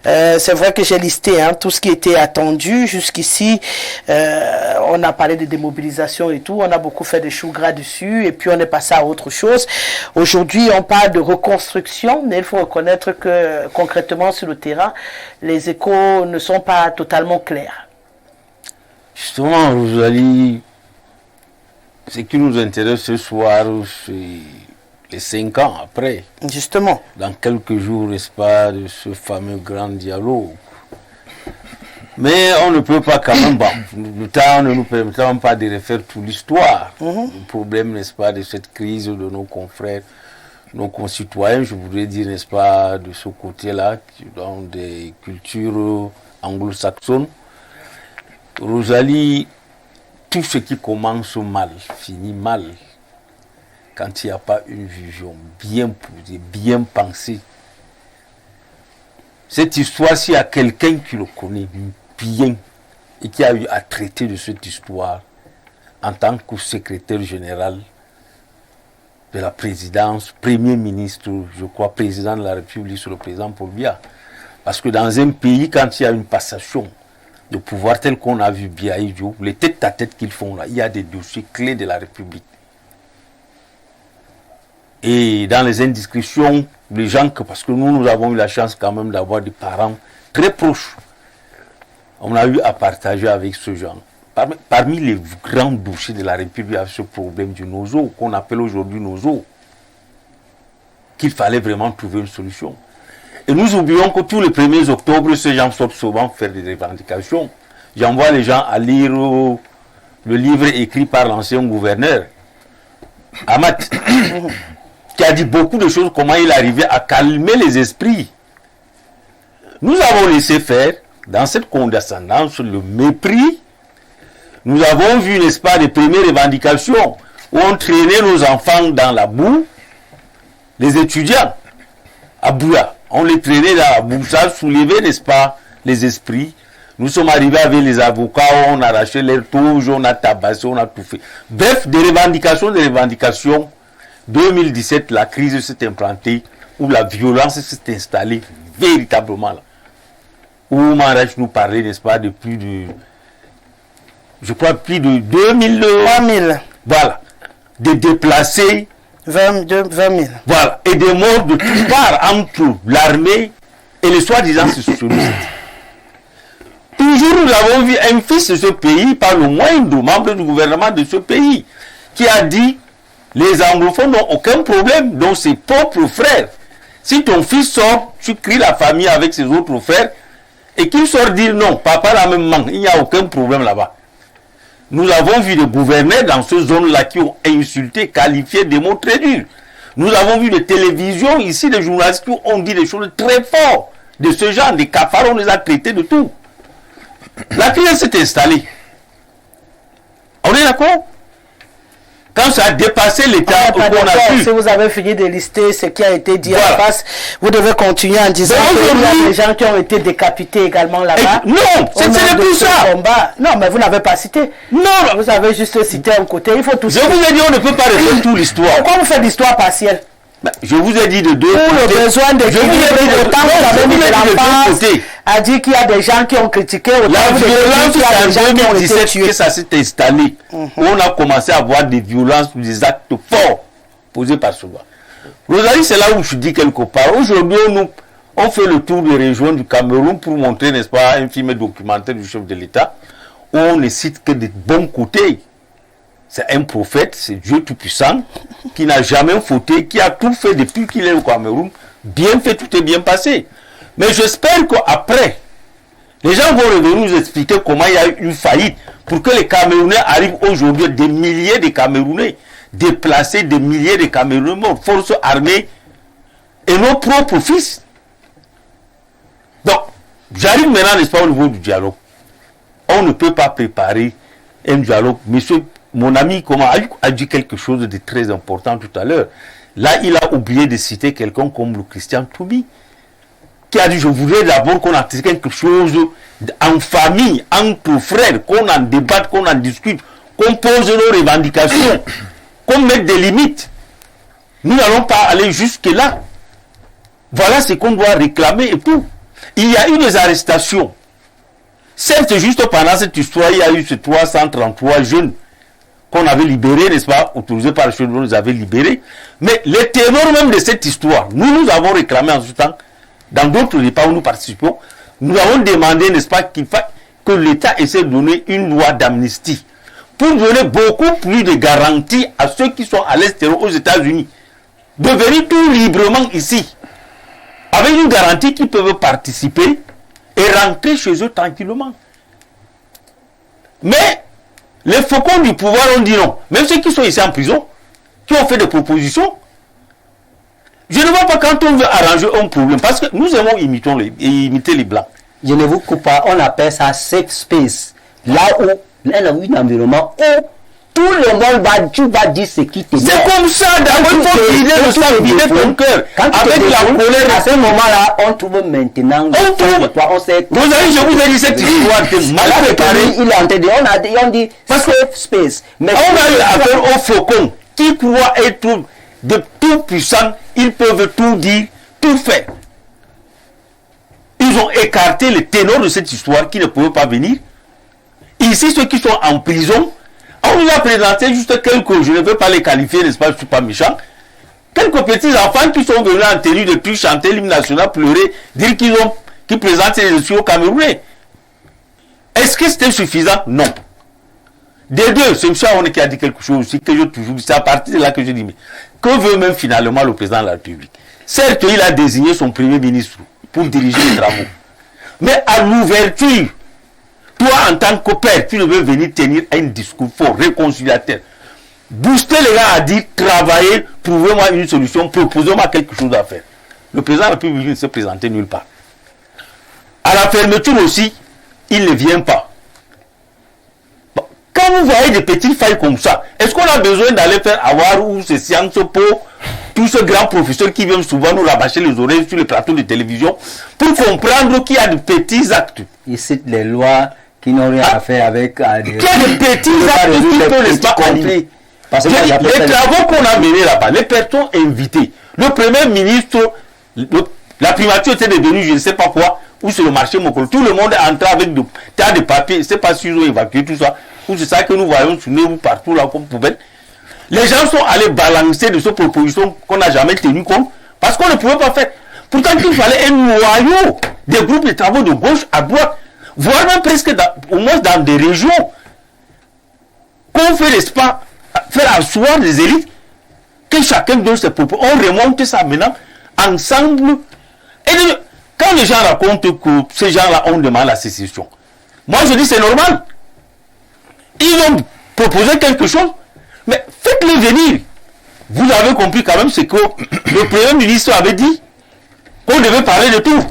C'est vrai que j'ai listé tout ce qui était attendu jusqu'ici. On a parlé de démobilisation et tout. On a beaucoup fait des choux gras dessus et puis on est passé à autre chose. Aujourd'hui, on parle de reconstruction, mais il faut reconnaître que concrètement sur le terrain, les échos ne sont pas totalement clairs. Justement, Rosalie, ce qui nous intéresse ce soir, c'est les 5 ans après. Justement. Dans quelques jours, n'est-ce pas, de ce fameux grand dialogue. Mais on ne peut pas quand même, le temps ne nous permet pas de refaire toute l'histoire. Le problème, n'est-ce pas, de cette crise de nos confrères, nos concitoyens, je voudrais dire, n'est-ce pas, de ce côté-là, dans des cultures anglo-saxonnes. Rosalie, tout ce qui commence mal finit mal quand il n'y a pas une vision bien posée, bien pensée. Cette histoire, s'il y a quelqu'un qui le connaît bien et qui a eu à traiter de cette histoire en tant que secrétaire général de la présidence, premier ministre, je crois, président de la République, sur le président Paul Biya. Parce que dans un pays, quand il y a une passation de pouvoir tel qu'on a vu Biaï Diop, les tête-à-tête qu'ils font là, il y a des dossiers clés de la République. Et dans les indiscrétions, les gens, parce que nous avons eu la chance quand même d'avoir des parents très proches, on a eu à partager avec ce genre. Parmi les grands dossiers de la République, il y a ce problème du nozo, qu'on appelle aujourd'hui nozo, qu'il fallait vraiment trouver une solution. Et nous oublions que tous les 1er octobre, ces gens sortent souvent faire des revendications. J'envoie les gens à lire le livre écrit par l'ancien gouverneur, Amat, qui a dit beaucoup de choses, comment il arrivait à calmer les esprits. Nous avons laissé faire, dans cette condescendance, le mépris. Nous avons vu, n'est-ce pas, les premières revendications où on traînait nos enfants dans la boue, les étudiants, à Bouya. On les traînait dans la boue, ça soulevait, n'est-ce pas, les esprits. Nous sommes arrivés avec les avocats, on a arraché leurs touches, on a tabassé, on a tout fait. Bref, des revendications. 2017, la crise s'est implantée, où la violence s'est installée véritablement là. Où Marach nous parlait, n'est-ce pas, de plus de, je crois, plus de 2000. 3000. Voilà. Des déplacés. 20 000. Voilà. Et des morts de toutes parts entre l'armée et les soi-disant socialistes. Toujours nous avons vu un fils de ce pays, par le moindre membre du gouvernement de ce pays, qui a dit les anglophones n'ont aucun problème, donc ses propres frères. Si ton fils sort, tu cries la famille avec ses autres frères, et qu'il sort dire non, papa la même manque, il n'y a aucun problème là-bas. Nous avons vu des gouverneurs dans ces zones-là qui ont insulté, qualifié des mots très durs. Nous avons vu des télévisions ici, des journalistes qui ont dit des choses très fortes de ce genre, des cafards, on les a traités de tout. La crise s'est installée. On est d'accord? Quand ça a dépassé l'état où on a pu. Si vous avez fini de lister ce qui a été dit en face, vous devez continuer en disant qu'il y a des gens qui ont été décapités également là-bas. Non, ce n'est plus ça. Non, mais vous n'avez pas cité. Non. Vous avez juste cité un côté. Il faut tout Je vous ai dit, on ne peut pas refaire toute l'histoire. Pourquoi vous faites l'histoire partielle? Je vous ai dit de deux côtés. Pour le besoin de je vous ai dit de deux côtés. A dit qu'il y a des gens qui ont critiqué. La violence, c'est en 2017 que ça s'est installé. On a commencé à voir des violences, des actes forts posés par ce gars. Rosalie, c'est là où je dis quelque part. Aujourd'hui, on fait le tour des régions du Cameroun pour montrer, n'est-ce pas, un film documentaire du chef de l'État où on ne cite que des bons côtés. C'est un prophète, c'est Dieu Tout-Puissant, qui n'a jamais fauté, qui a tout fait depuis qu'il est au Cameroun. Bien fait, tout est bien passé. Mais j'espère qu'après, les gens vont revenir nous expliquer comment il y a eu une faillite pour que les Camerounais arrivent aujourd'hui, des milliers de Camerounais déplacés, des milliers de Camerounais morts, forces armées et nos propres fils. Donc, j'arrive maintenant, n'est-ce pas, au niveau du dialogue. On ne peut pas préparer un dialogue. Monsieur, mon ami a dit quelque chose de très important tout à l'heure. Là, il a oublié de citer quelqu'un comme le Christian Toubi, qui a dit, je voudrais d'abord qu'on ait quelque chose en famille, entre frères, qu'on en débatte, qu'on en discute, qu'on pose nos revendications, qu'on mette des limites. Nous n'allons pas aller jusque-là. Voilà ce qu'on doit réclamer et tout. Il y a eu des arrestations. Certes, juste pendant cette histoire, il y a eu ces 333 jeunes qu'on avait libérés, n'est-ce pas, autorisés par le chef, on les avait libérés. Mais les ténors même de cette histoire, nous avons réclamé en ce temps, dans d'autres débats où nous participons, nous avons demandé, n'est-ce pas, que l'État essaie de donner une loi d'amnistie pour donner beaucoup plus de garanties à ceux qui sont à l'extérieur aux États-Unis de venir tout librement ici, avec une garantie qu'ils peuvent participer et rentrer chez eux tranquillement. Mais les faucons du pouvoir ont dit non. Même ceux qui sont ici en prison, qui ont fait des propositions, je ne vois pas quand on veut arranger un problème, parce que nous aimons imiter les Blancs. Je ne vous coupe pas, on appelle ça safe space. Là où, il y a un environnement où tout le monde va dire ce qui te dit. C'est comme ça, d'abord il faut vider le sang, vider ton cœur. Avec la colère. À ce moment-là, on trouve maintenant. On sait. Vous avez, je vous ai dit cette histoire de mal préparée. Il est en train de, on dit safe space. Mais on a eu affaire aux faucons qui croient être de tout puissants, ils peuvent tout dire, tout faire. Ils ils ont écarté les ténors de cette histoire qui ne pouvaient pas venir. Ici, ceux qui sont en prison, on nous a présenté juste quelques, je ne veux pas les qualifier, n'est-ce pas, je ne suis pas méchant, quelques petits enfants qui sont venus en tenue de pluie chanter l'hymne national, pleurer, dire qu'ils présentent les dossiers au Camerounais. Est-ce que c'était suffisant? Non. Des deux, c'est M. Aoune qui a dit quelque chose aussi, que je toujours, c'est à partir de là que je dis, mais que veut même finalement le président de la République? Certes, il a désigné son premier ministre pour diriger les travaux. Mais à l'ouverture, toi en tant que père, tu devais venir tenir un discours fort, réconciliateur. Booster les gars à dire, travaillez, trouvez-moi une solution, proposez-moi quelque chose à faire. Le président de la République ne s'est présenté nulle part. À la fermeture aussi, il ne vient pas. Bon, quand vous voyez des petites failles comme ça, est-ce qu'on a besoin d'aller faire avoir ou ces Sciences Po, tous ces grands professeurs qui viennent souvent nous rabâcher les oreilles sur les plateaux de télévision pour comprendre qu'il y a de petits actes? Ils citent les lois qui n'ont rien à faire avec... Qu'il y a de petits actes qui ne pas conflit. Parce que les travaux qu'on a menés là-bas, les personnes invitées, le premier ministre, la primature était devenue, je ne sais pas quoi, ou c'est le marché Mokolo. Tout le monde est entré avec des tas de papiers, je ne sais pas s'ils ont évacué tout ça, ou c'est ça que nous voyons sur nous partout là comme poubelle. Les gens sont allés balancer de ces propositions qu'on n'a jamais tenu compte, parce qu'on ne pouvait pas faire. Pourtant, il fallait un noyau des groupes de travaux de gauche à droite, voire même presque au moins dans des régions, qu'on fait, n'est-ce pas, faire asseoir les élites, que chacun donne ses propos. On remonte ça maintenant ensemble. Et quand les gens racontent que ces gens-là ont demandé la sécession, moi je dis c'est normal. Ils ont proposé quelque chose, mais faites-les venir. Vous avez compris quand même ce que le Premier ministre avait dit, qu'on devait parler de tout.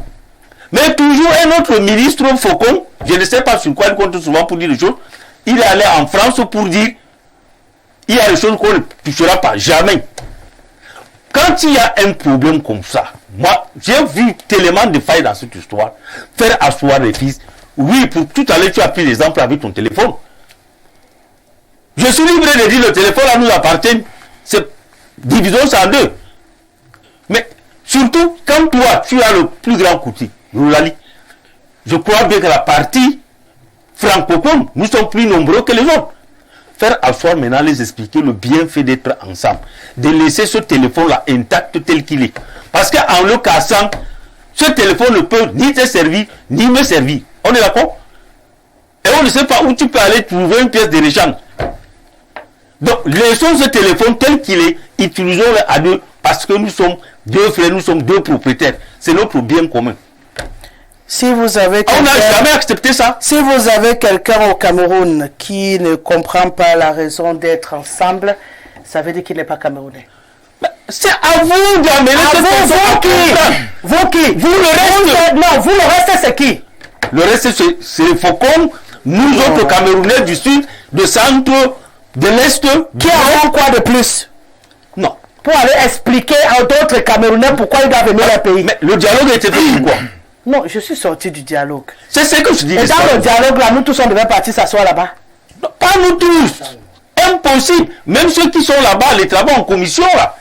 Mais toujours un autre ministre, Faucon, je ne sais pas sur quoi il compte souvent pour dire des choses, il est allé en France pour dire il y a des choses qu'on ne touchera pas, jamais. Quand il y a un problème comme ça, moi, j'ai vu tellement de failles dans cette histoire, faire asseoir les fils. Oui, pour tout à l'heure, tu as pris l'exemple avec ton téléphone. Je suis libre de dire le téléphone là nous appartient. C'est divisons ça en deux. Mais surtout, quand toi, tu as le plus grand outil, Roulali, je crois bien que la partie francophone, nous sommes plus nombreux que les autres. Faire asseoir maintenant, les expliquer le bienfait d'être ensemble. De laisser ce téléphone-là intact tel qu'il est. Parce qu'en le cassant, ce téléphone ne peut ni te servir, ni me servir. On est d'accord? Et on ne sait pas où tu peux aller trouver une pièce de rechange. Donc, laissons ce téléphone tel qu'il est, utilisons-le à deux, parce que nous sommes deux frères, nous sommes deux propriétaires. C'est notre bien commun. Si vous avez on n'a jamais accepté ça. Si vous avez quelqu'un au Cameroun qui ne comprend pas la raison d'être ensemble, ça veut dire qu'il n'est pas camerounais. C'est à vous d'amener vous qui vous le reste, non, vous le reste c'est qui? Le reste c'est les Faucons, nous autres Camerounais du sud, de centre, de l'est. Qui avons quoi de plus? Non. Pour aller expliquer à d'autres Camerounais pourquoi ils doivent venir au pays. Mais le dialogue était fait pourquoi? Non, je suis sorti du dialogue. C'est ce que je dis. Et dans le dialogue là, nous tous on devait partir s'asseoir là-bas. Pas nous tous. Impossible. Même ceux qui sont là-bas, les travaux en commission là.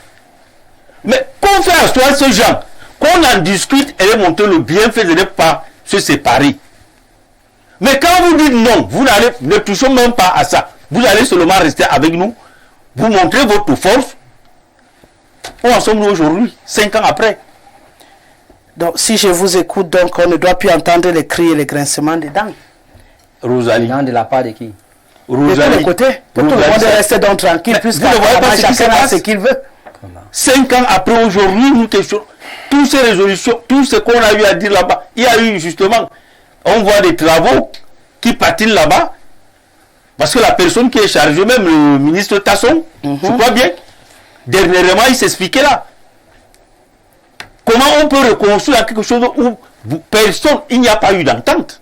Mais qu'on fait asseoir ces gens, qu'on en discute et montrer le bienfait de ne pas se séparer. Mais quand vous dites non, vous ne touchez même pas à ça. Vous allez seulement rester avec nous. Vous montrez votre force. Où en sommes-nous aujourd'hui, 5 ans après? Donc, si je vous écoute, donc, on ne doit plus entendre les cris et les grincements des dents. Rosalie. De la part de qui? Rosalie. De tous les côtés. Tout le monde reste donc tranquille, puisqu'on chacun a ce qu'il veut. 5 ans après aujourd'hui, nous questionnons toutes ces résolutions, tout ce qu'on a eu à dire là-bas. Il y a eu justement, on voit des travaux qui patinent là-bas, parce que la personne qui est chargée, même le ministre Tasson, je crois bien, dernièrement il s'expliquait là. Comment on peut reconstruire quelque chose où personne, il n'y a pas eu d'entente?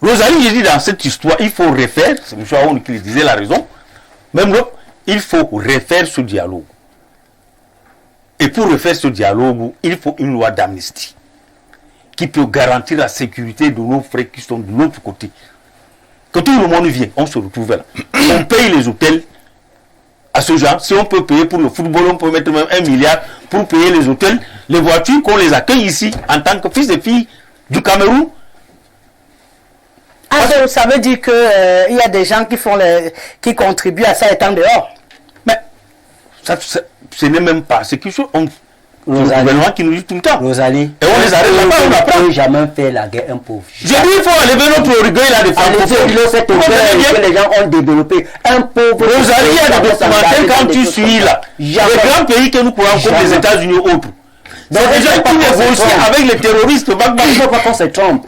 Rosalie, j'ai dit dans cette histoire, il faut refaire, c'est M. Aoun qui disait la raison, même l'autre, il faut refaire ce dialogue. Et pour refaire ce dialogue, il faut une loi d'amnistie qui peut garantir la sécurité de nos frères qui sont de l'autre côté. Que tout le monde vienne, on se retrouve là. On paye les hôtels à ce genre. Si on peut payer pour le football, on peut mettre même 1 milliard pour payer les hôtels. les voitures, qu'on les accueille ici en tant que fils et filles du Cameroun. Ah, donc ça veut dire que il y a des gens qui contribuent à ça étant dehors. Mais ce n'est même pas. C'est quelque chose. Le gouvernement qui nous dit tout le temps. Rosalie. Et on les arrête là-bas, on apprend. On n'a jamais fait la guerre un pauvre. J'ai dit il faut enlever notre orgueil là de francophones. Que les gens ont développé un pauvre. Rosalie, il y a des documentaires quand tu suis là. Les grands pays que nous croyons comme les États-Unis ou autres. C'est des gens qui négocient avec les terroristes. Il ne faut pas qu'on se trompe.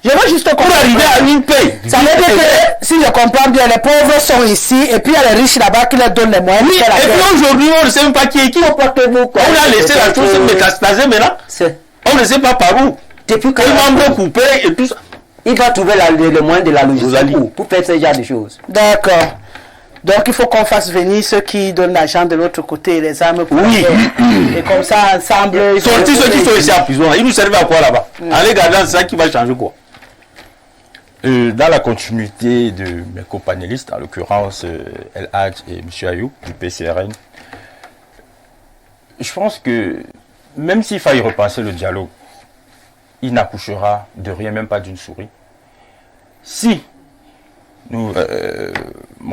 Je veux juste Pour arriver à une paix. Ça veut dire que, si je comprends bien, les pauvres sont ici et puis il y a les riches là-bas qui leur donnent les moyens. Oui, et puis aujourd'hui, on ne sait même pas qui est qui. On a laissé la chose se métastaser maintenant. On ne sait pas par où. Depuis que les membres coupés et tout ça. Il va trouver le moyen de la logistique pour faire ce genre de choses. D'accord. Donc il faut qu'on fasse venir ceux qui donnent l'argent de l'autre côté et les armes pour et comme ça, ensemble... Sortis ceux qui sont ici en prison, ils nous servent à quoi là-bas? Allez garder ça qui va changer quoi? Dans la continuité de mes copanélistes, en l'occurrence El Hadj et M. Ayou du PCRN, je pense que même s'il faille repenser le dialogue, il n'accouchera de rien, même pas d'une souris. Si mon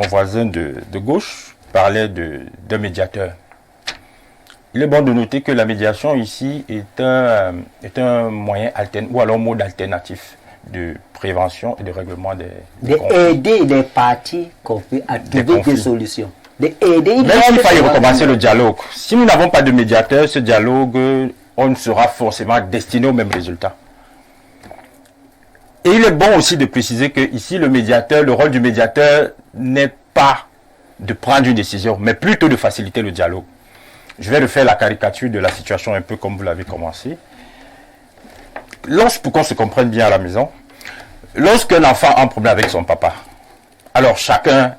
voisin de gauche parlait d'un médiateur, il est bon de noter que la médiation ici est un moyen ou alors mode alternatif de prévention et de règlement des conflits. Aider les partis conflits à trouver des solutions. Même s'il faille recommencer le dialogue, si nous n'avons pas de médiateur, ce dialogue, on ne sera forcément destiné au même résultat. Et il est bon aussi de préciser que ici, le rôle du médiateur n'est pas de prendre une décision, mais plutôt de faciliter le dialogue. Je vais refaire la caricature de la situation un peu comme vous l'avez commencé. Pour qu'on se comprenne bien à la maison, lorsqu'un enfant a un problème avec son papa, alors chacun,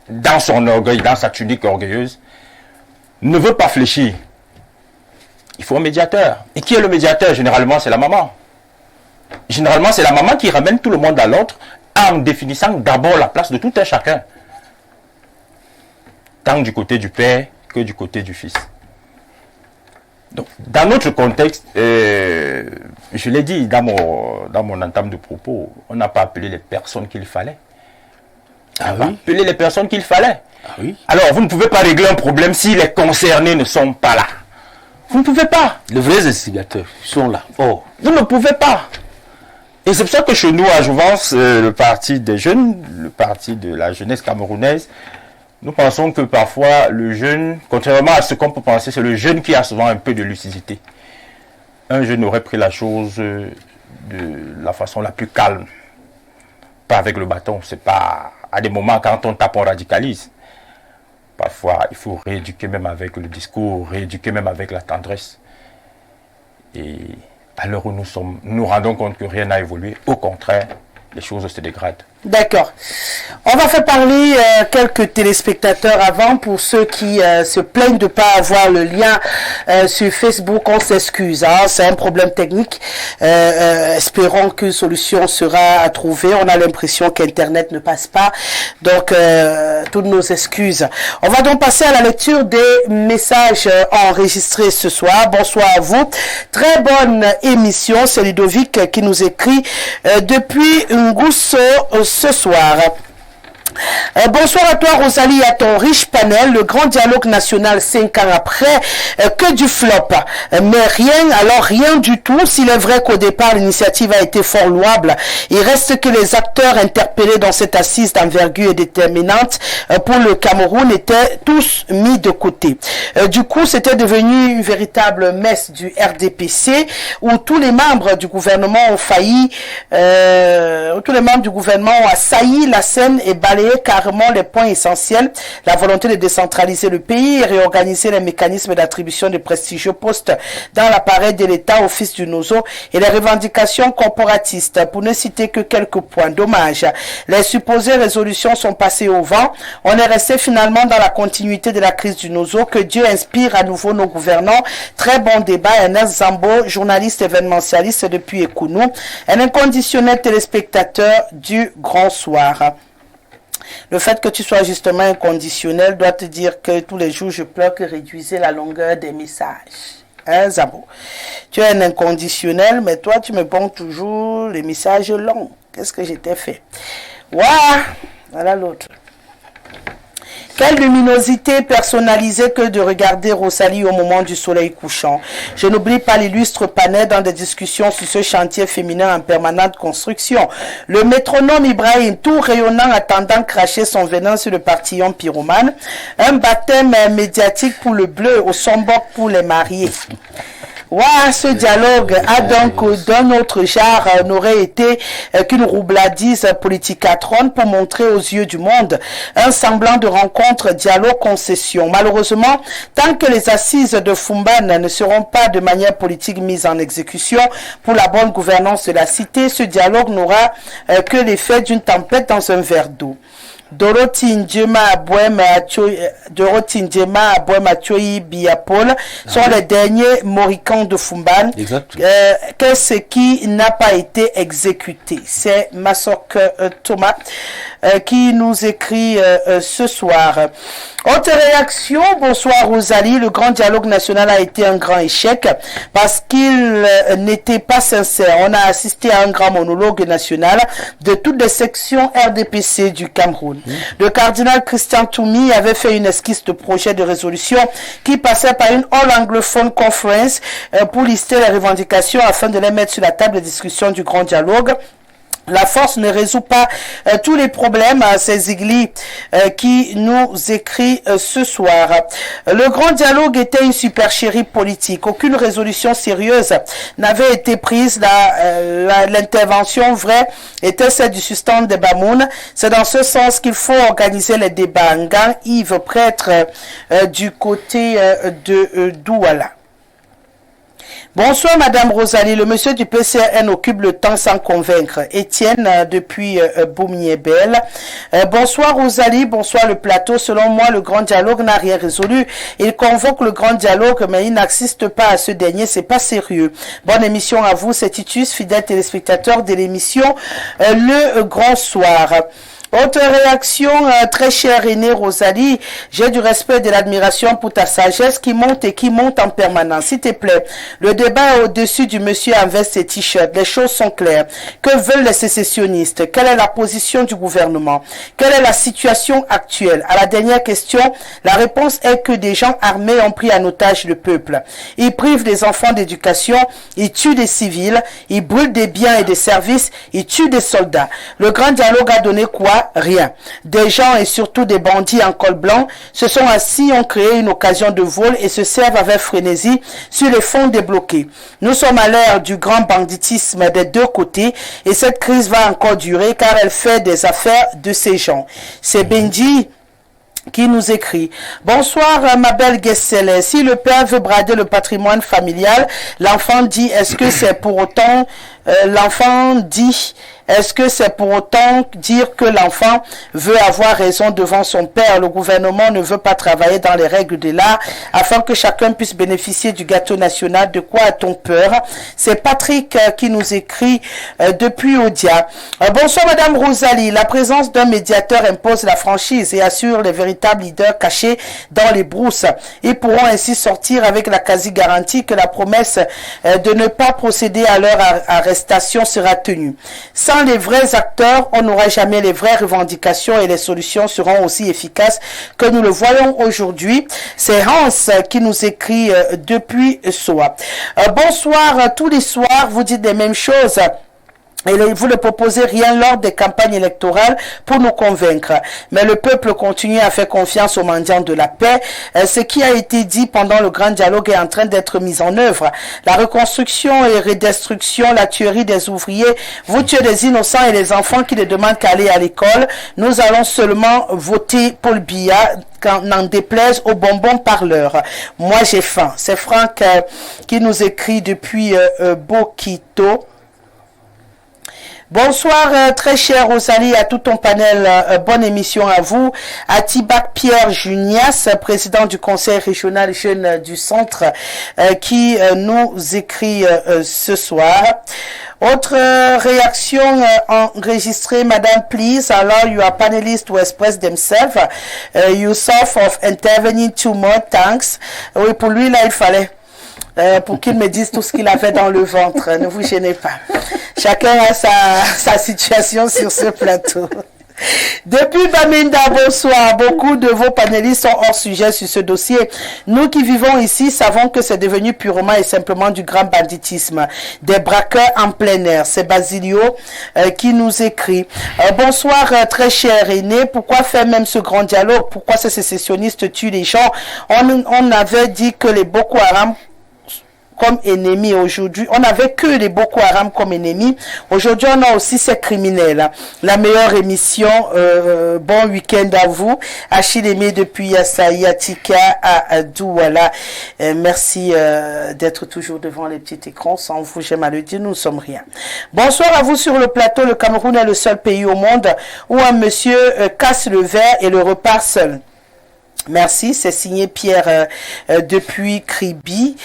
dans son orgueil, dans sa tunique orgueilleuse, ne veut pas fléchir. Il faut un médiateur. Et qui est le médiateur? Généralement, c'est la maman. Généralement, c'est la maman qui ramène tout le monde à l'autre en définissant d'abord la place de tout un chacun. Tant du côté du père que du côté du fils. Donc, dans notre contexte, je l'ai dit dans mon entame de propos, on n'a pas appelé les personnes qu'il fallait. On n'a pas appelé les personnes qu'il fallait. Alors, vous ne pouvez pas régler un problème si les concernés ne sont pas là. Vous ne pouvez pas. Les vrais instigateurs sont là. Oh, vous ne pouvez pas. Et c'est pour ça que chez nous, à Jouvence, le parti des jeunes, le parti de la jeunesse camerounaise, nous pensons que parfois le jeune, contrairement à ce qu'on peut penser, c'est le jeune qui a souvent un peu de lucidité. Un jeune aurait pris la chose de la façon la plus calme. Pas avec le bâton. C'est pas à des moments quand on tape, on radicalise. Parfois, il faut rééduquer même avec le discours, rééduquer même avec la tendresse. Et à l'heure où nous sommes, nous nous rendons compte que rien n'a évolué. Au contraire, les choses se dégradent. D'accord. On va faire parler quelques téléspectateurs avant. Pour ceux qui se plaignent de ne pas avoir le lien sur Facebook, on s'excuse. Hein, c'est un problème technique. Espérons qu'une solution sera à trouver. On a l'impression qu'Internet ne passe pas. Donc, toutes nos excuses. On va donc passer à la lecture des messages enregistrés ce soir. Bonsoir à vous. Très bonne émission. C'est Ludovic qui nous écrit depuis Ngusso ce soir. Bonsoir à toi Rosalie, à ton riche panel. Le grand dialogue national 5 ans après, que du flop, mais rien du tout. S'il est vrai qu'au départ l'initiative a été fort louable, il reste que les acteurs interpellés dans cette assise d'envergure et déterminante pour le Cameroun étaient tous mis de côté. Du coup, c'était devenu une véritable messe du RDPC où tous les membres du gouvernement ont failli, tous les membres du gouvernement ont assailli la scène et balayé carrément les points essentiels, la volonté de décentraliser le pays et réorganiser les mécanismes d'attribution de prestigieux postes dans l'appareil de l'État, office du NOZO et les revendications corporatistes, pour ne citer que quelques points. Dommage. Les supposées résolutions sont passées au vent. On est resté finalement dans la continuité de la crise du NOZO. Que Dieu inspire à nouveau nos gouvernants. Très bon débat. Ernest Zambo, journaliste événementialiste depuis Ekounou, un inconditionnel téléspectateur du Grand Soir. Le fait que tu sois justement inconditionnel doit te dire que tous les jours je pleure que réduisez la longueur des messages. Hein, Zabo? Tu es un inconditionnel, mais toi, tu me ponds toujours les messages longs. Qu'est-ce que je t'ai fait? Waouh! Voilà l'autre. Quelle luminosité personnalisée que de regarder Rosalie au moment du soleil couchant. Je n'oublie pas l'illustre Panay dans des discussions sur ce chantier féminin en permanente construction. Le métronome Ibrahim, tout rayonnant, attendant cracher son venin sur le partillon pyromane. Un baptême médiatique pour le bleu, au sombok pour les mariés. Wow, ce dialogue a donc d'un autre genre n'aurait été qu'une roubladise politicatronne pour montrer aux yeux du monde un semblant de rencontre, dialogue, concession. Malheureusement, tant que les assises de Fumban ne seront pas de manière politique mises en exécution pour la bonne gouvernance de la cité, ce dialogue n'aura que l'effet d'une tempête dans un verre d'eau. Dorothy Ndjema Atioyi Biapol sont les derniers Mohicans de Fumban. Qu'est-ce qui n'a pas été exécuté? C'est Masok Thomas qui nous écrit ce soir. Autre réaction, bonsoir Rosalie, le grand dialogue national a été un grand échec parce qu'il n'était pas sincère. On a assisté à un grand monologue national de toutes les sections RDPC du Cameroun. Le cardinal Christian Toumi avait fait une esquisse de projet de résolution qui passait par une all-anglophone conference pour lister les revendications afin de les mettre sur la table de discussion du grand dialogue. La force ne résout pas tous les problèmes, c'est Zigli qui nous écrit ce soir. Le grand dialogue était une supercherie politique. Aucune résolution sérieuse n'avait été prise. L'intervention vraie était celle du sultan de Bamoun. C'est dans ce sens qu'il faut organiser les débats. Ngan Yves, prêtre du côté de Douala. Bonsoir Madame Rosalie, le monsieur du PCRN occupe le temps sans convaincre. Étienne depuis Boumiébel. Bonsoir Rosalie, bonsoir le plateau. Selon moi, le grand dialogue n'a rien résolu. Il convoque le grand dialogue, mais il n'assiste pas à ce dernier. C'est pas sérieux. Bonne émission à vous, c'est Titus, fidèle téléspectateur de l'émission Le Grand Soir. Autre réaction, très chère René Rosalie, j'ai du respect et de l'admiration pour ta sagesse qui monte en permanence. S'il te plaît, le débat est au-dessus du monsieur en veste et t-shirt. Les choses sont claires. Que veulent les sécessionnistes? Quelle est la position du gouvernement? Quelle est la situation actuelle? À la dernière question, la réponse est que des gens armés ont pris en otage le peuple. Ils privent des enfants d'éducation, ils tuent des civils, ils brûlent des biens et des services, ils tuent des soldats. Le grand dialogue a donné quoi? Rien. Des gens et surtout des bandits en col blanc se sont assis, ont créé une occasion de vol et se servent avec frénésie sur les fonds débloqués. Nous sommes à l'ère du grand banditisme des deux côtés et cette crise va encore durer car elle fait des affaires de ces gens. C'est Benji qui nous écrit. Bonsoir ma belle Guessele. Si le père veut brader le patrimoine familial, l'enfant dit est-ce que c'est pour autant est-ce que c'est pour autant dire que l'enfant veut avoir raison devant son père? Le gouvernement ne veut pas travailler dans les règles de l'art afin que chacun puisse bénéficier du gâteau national. De quoi a-t-on peur? C'est Patrick qui nous écrit depuis Odia. Bonsoir Madame Rosalie. La présence d'un médiateur impose la franchise et assure les véritables leaders cachés dans les brousses. Ils pourront ainsi sortir avec la quasi-garantie que la promesse de ne pas procéder à leur arrestation sera tenue. Sans les vrais acteurs, on n'aura jamais les vraies revendications et les solutions seront aussi efficaces que nous le voyons aujourd'hui. C'est Hans qui nous écrit depuis Soa. Bonsoir, tous les soirs, vous dites les mêmes choses. Et vous ne proposez rien lors des campagnes électorales pour nous convaincre. Mais le peuple continue à faire confiance aux mendiants de la paix. Ce qui a été dit pendant le grand dialogue est en train d'être mis en œuvre. La reconstruction et redestruction, la tuerie des ouvriers, vous tuez des innocents et les enfants qui ne demandent qu'à aller à l'école. Nous allons seulement voter Paul Biya, n'en déplaise aux bonbons parleurs. Moi j'ai faim. C'est Franck qui nous écrit depuis Bokito. Bonsoir très cher Rosalie, à tout ton panel, bonne émission à vous. Atibac Pierre Junias, président du conseil régional jeune du centre, qui nous écrit ce soir. Autre réaction enregistrée, Madame, please allow your panelists to express themselves. You suffer of intervening too much, thanks. Oui, pour lui là, il fallait. pour qu'il me dise tout ce qu'il avait dans le ventre. Ne vous gênez pas. Chacun a sa situation sur ce plateau. Depuis Bamenda, bonsoir. Beaucoup de vos panélistes sont hors sujet sur ce dossier. Nous qui vivons ici savons que c'est devenu purement et simplement du grand banditisme. Des braqueurs en plein air. C'est Basilio qui nous écrit. Bonsoir, très cher aîné. Pourquoi faire même ce grand dialogue? Pourquoi ces sécessionnistes tuent les gens? On avait dit que les Boko Haram comme ennemis aujourd'hui. On n'avait que les Boko Haram comme ennemis. Aujourd'hui, on a aussi ces criminels. La meilleure émission. Bon week-end à vous. Achille Aimé depuis Sayatika à Douala. Merci d'être toujours devant les petits écrans. Sans vous, j'aime à le dire, nous ne sommes rien. Bonsoir à vous sur le plateau. Le Cameroun est le seul pays au monde où un monsieur casse le verre et le repart seul. Merci, c'est signé Pierre depuis Kribi.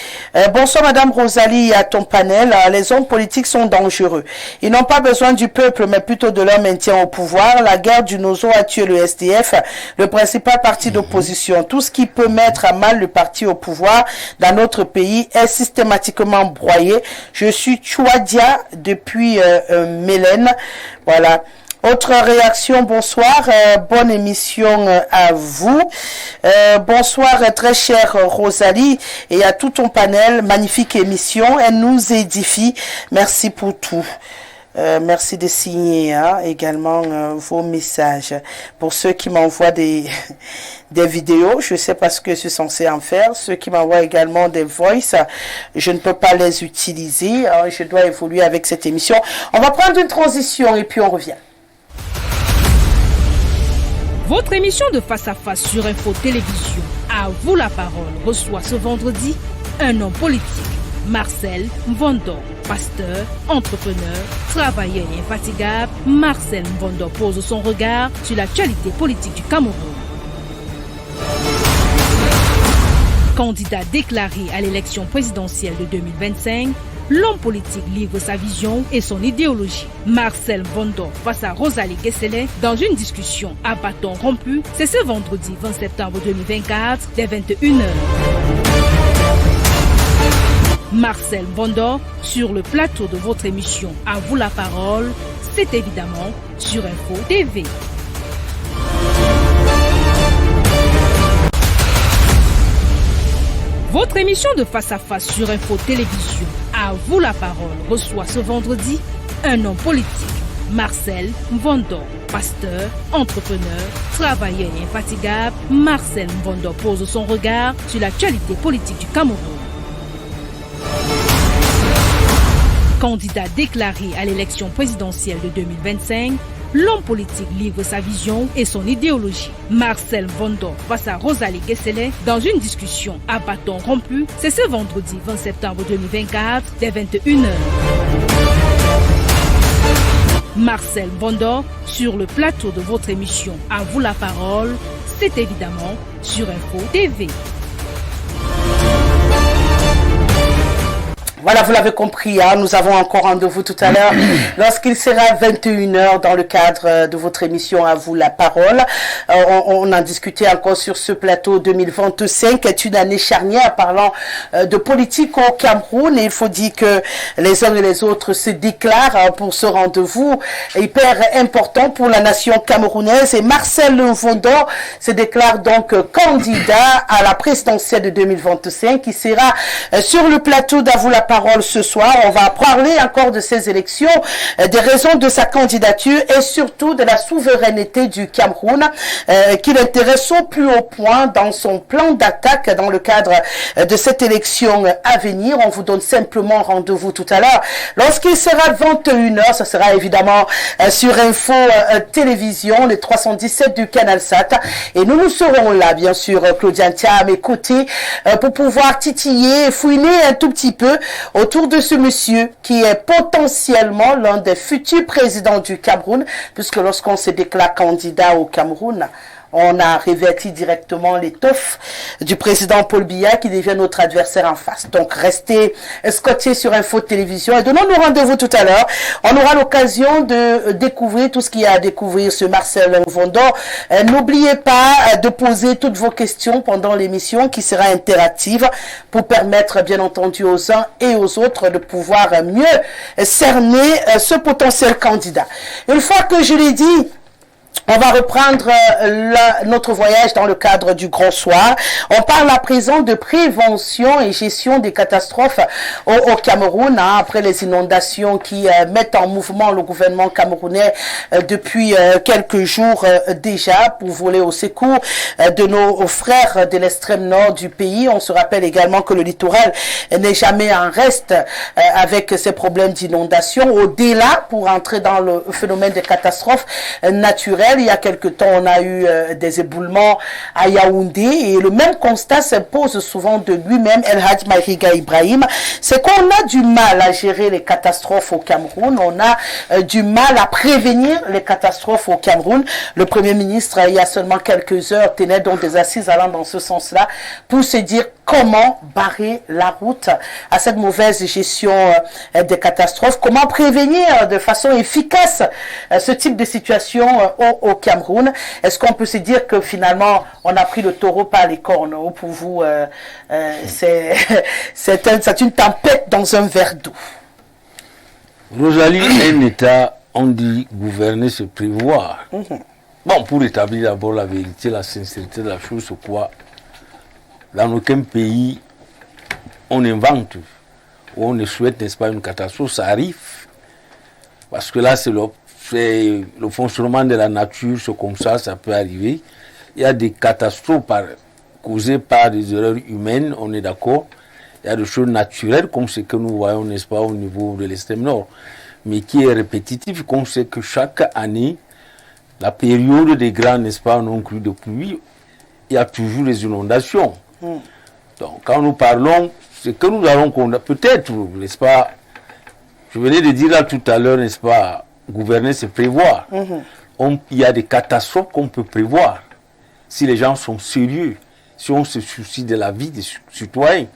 Bonsoir Madame Rosalie et à ton panel. Les hommes politiques sont dangereux. Ils n'ont pas besoin du peuple, mais plutôt de leur maintien au pouvoir. La guerre du Nozo a tué le SDF, le principal parti d'opposition. Tout ce qui peut mettre à mal le parti au pouvoir dans notre pays est systématiquement broyé. Je suis Chouadia depuis Mélène. Voilà. Autre réaction, bonsoir, bonne émission à vous. Bonsoir très chère Rosalie et à tout ton panel, magnifique émission, elle nous édifie, merci pour tout. Merci de signer également vos messages. Pour ceux qui m'envoient des vidéos, je sais pas ce que je suis censé en faire. Ceux qui m'envoient également des voices, je ne peux pas les utiliser. Je dois évoluer avec cette émission. On va prendre une transition et puis on revient. Votre émission de Face à Face sur Info Télévision, à vous la parole, reçoit ce vendredi un homme politique, Marcel Mvondo. Pasteur, entrepreneur, travailleur et infatigable, Marcel Mvondo pose son regard sur l'actualité politique du Cameroun. Candidat déclaré à l'élection présidentielle de 2025, l'homme politique livre sa vision et son idéologie. Marcel Mvondo face à Rosalie Guesselet dans une discussion à bâton rompu. C'est ce vendredi 20 septembre 2024 dès 21h. Marcel Mvondo sur le plateau de votre émission À vous la parole. C'est évidemment sur Info TV. Votre émission de Face à Face sur Info Télévision, À vous la parole, reçoit ce vendredi un homme politique, Marcel Mvondo. Pasteur, entrepreneur, travailleur et infatigable, Marcel Mvondo pose son regard sur l'actualité politique du Cameroun. Candidat déclaré à l'élection présidentielle de 2025, l'homme politique livre sa vision et son idéologie. Marcel Mvondo face à Rosalie Guesselet dans une discussion à bâton rompu. C'est ce vendredi 20 septembre 2024 dès 21h. Marcel Mvondo sur le plateau de votre émission À vous la parole. C'est évidemment sur Info TV. Voilà, vous l'avez compris, nous avons encore rendez-vous tout à l'heure lorsqu'il sera 21h dans le cadre de votre émission À vous la parole. On a discuté encore sur ce plateau. 2025 est une année charnière parlant de politique au Cameroun et il faut dire que les uns et les autres se déclarent pour ce rendez-vous hyper important pour la nation camerounaise et Marcel Mvondo se déclare donc candidat à la présidentielle de 2025 qui sera sur le plateau d'À vous la parole ce soir. On va parler encore de ces élections, des raisons de sa candidature et surtout de la souveraineté du Cameroun qui l'intéresse au plus haut point dans son plan d'attaque dans le cadre de cette élection à venir. On vous donne simplement rendez-vous tout à l'heure. Lorsqu'il sera 21h, ce sera évidemment sur Info Télévision, les 317 du Canal Sat. Et nous serons là, bien sûr, Claudia Ntia à mes côtés, pour pouvoir titiller, fouiner un tout petit peu autour de ce monsieur qui est potentiellement l'un des futurs présidents du Cameroun, puisque lorsqu'on se déclare candidat au Cameroun, On a réverti directement l'étoffe du président Paul Biya qui devient notre adversaire en face. Donc restez scotchés sur Info Télévision et donnons-nous rendez-vous tout à l'heure. On aura l'occasion de découvrir tout ce qu'il y a à découvrir sur Marcel Mvondo. N'oubliez pas de poser toutes vos questions pendant l'émission qui sera interactive pour permettre bien entendu aux uns et aux autres de pouvoir mieux cerner ce potentiel candidat. Une fois que je l'ai dit, on va reprendre notre voyage dans le cadre du Grand Soir. On parle à présent de prévention et gestion des catastrophes au Cameroun, après les inondations qui mettent en mouvement le gouvernement camerounais depuis quelques jours déjà pour voler au secours de nos frères de l'extrême nord du pays. On se rappelle également que le littoral n'est jamais en reste avec ces problèmes d'inondation. Au-delà, pour entrer dans le phénomène des catastrophes naturelles, il y a quelque temps, on a eu des éboulements à Yaoundé et le même constat s'impose souvent de lui-même, El Hadj Maïga Ibrahim. C'est qu'on a du mal à gérer les catastrophes au Cameroun. On a du mal à prévenir les catastrophes au Cameroun. Le Premier ministre, il y a seulement quelques heures, tenait donc des assises allant dans ce sens-là pour se dire comment barrer la route à cette mauvaise gestion des catastrophes, comment prévenir de façon efficace ce type de situation au Cameroun. Est-ce qu'on peut se dire que finalement on a pris le taureau par les cornes, ou pour vous c'est une tempête dans un verre d'eau? Rosalie, un État, on dit gouverner, c'est prévoir. Bon, pour établir d'abord la vérité, la sincérité de la chose, c'est quoi? Dans aucun pays, on invente ou on ne souhaite, n'est-ce pas, une catastrophe, ça arrive. Parce que là, c'est le fonctionnement de la nature, c'est comme ça peut arriver. Il y a des catastrophes causées par des erreurs humaines, on est d'accord. Il y a des choses naturelles, comme ce que nous voyons, n'est-ce pas, au niveau de l'extrême nord. Mais qui est répétitif, comme c'est que chaque année, la période des grands, n'est-ce pas, non crues de pluie, il y a toujours des inondations. Donc, quand nous parlons, c'est que nous allons peut-être, n'est-ce pas, je venais de dire là tout à l'heure, n'est-ce pas, gouverner, c'est prévoir. Il y a des catastrophes qu'on peut prévoir si les gens sont sérieux, si on se soucie de la vie des citoyens.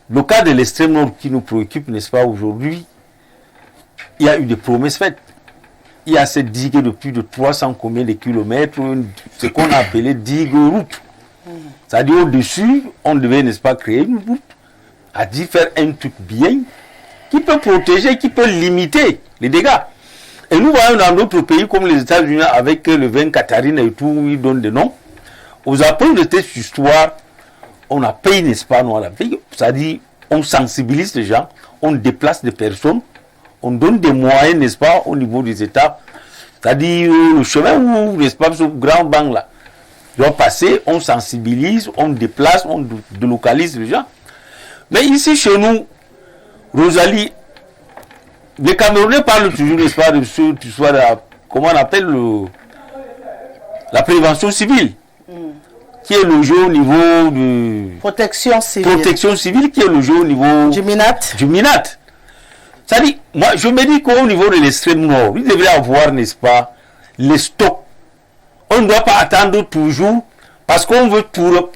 Le cas de l'extrême nord qui nous préoccupe, n'est-ce pas, aujourd'hui, il y a eu des promesses faites. Il y a cette digue de plus de 300 combien de kilomètres, ce qu'on a appelé digue route. C'est-à-dire au-dessus, on devait, n'est-ce pas, créer une route, à dire faire un truc bien, qui peut protéger, qui peut limiter les dégâts. Et nous voyons dans d'autres pays comme les États-Unis avec le vin Catarine et tout, où ils donnent des noms. Aux apprendre de cette histoire, on a payé, n'est-ce pas, nous, à la paye. C'est-à-dire, on sensibilise les gens, on déplace des personnes, on donne des moyens, n'est-ce pas, au niveau des États. C'est-à-dire, le chemin où, n'est-ce pas, ce grand banc là, doit passer, on sensibilise, on déplace, on délocalise les gens. Mais ici, chez nous, Rosalie, les Camerounais parlent toujours, n'est-ce pas, de ce, comment on appelle la prévention civile, qui est logée au niveau de protection civile, qui est logée au niveau du MINAT. C'est-à-dire, moi, je me dis qu'au niveau de l'extrême nord, il devrait avoir, n'est-ce pas, les stocks. On ne doit pas attendre toujours, parce qu'on veut tout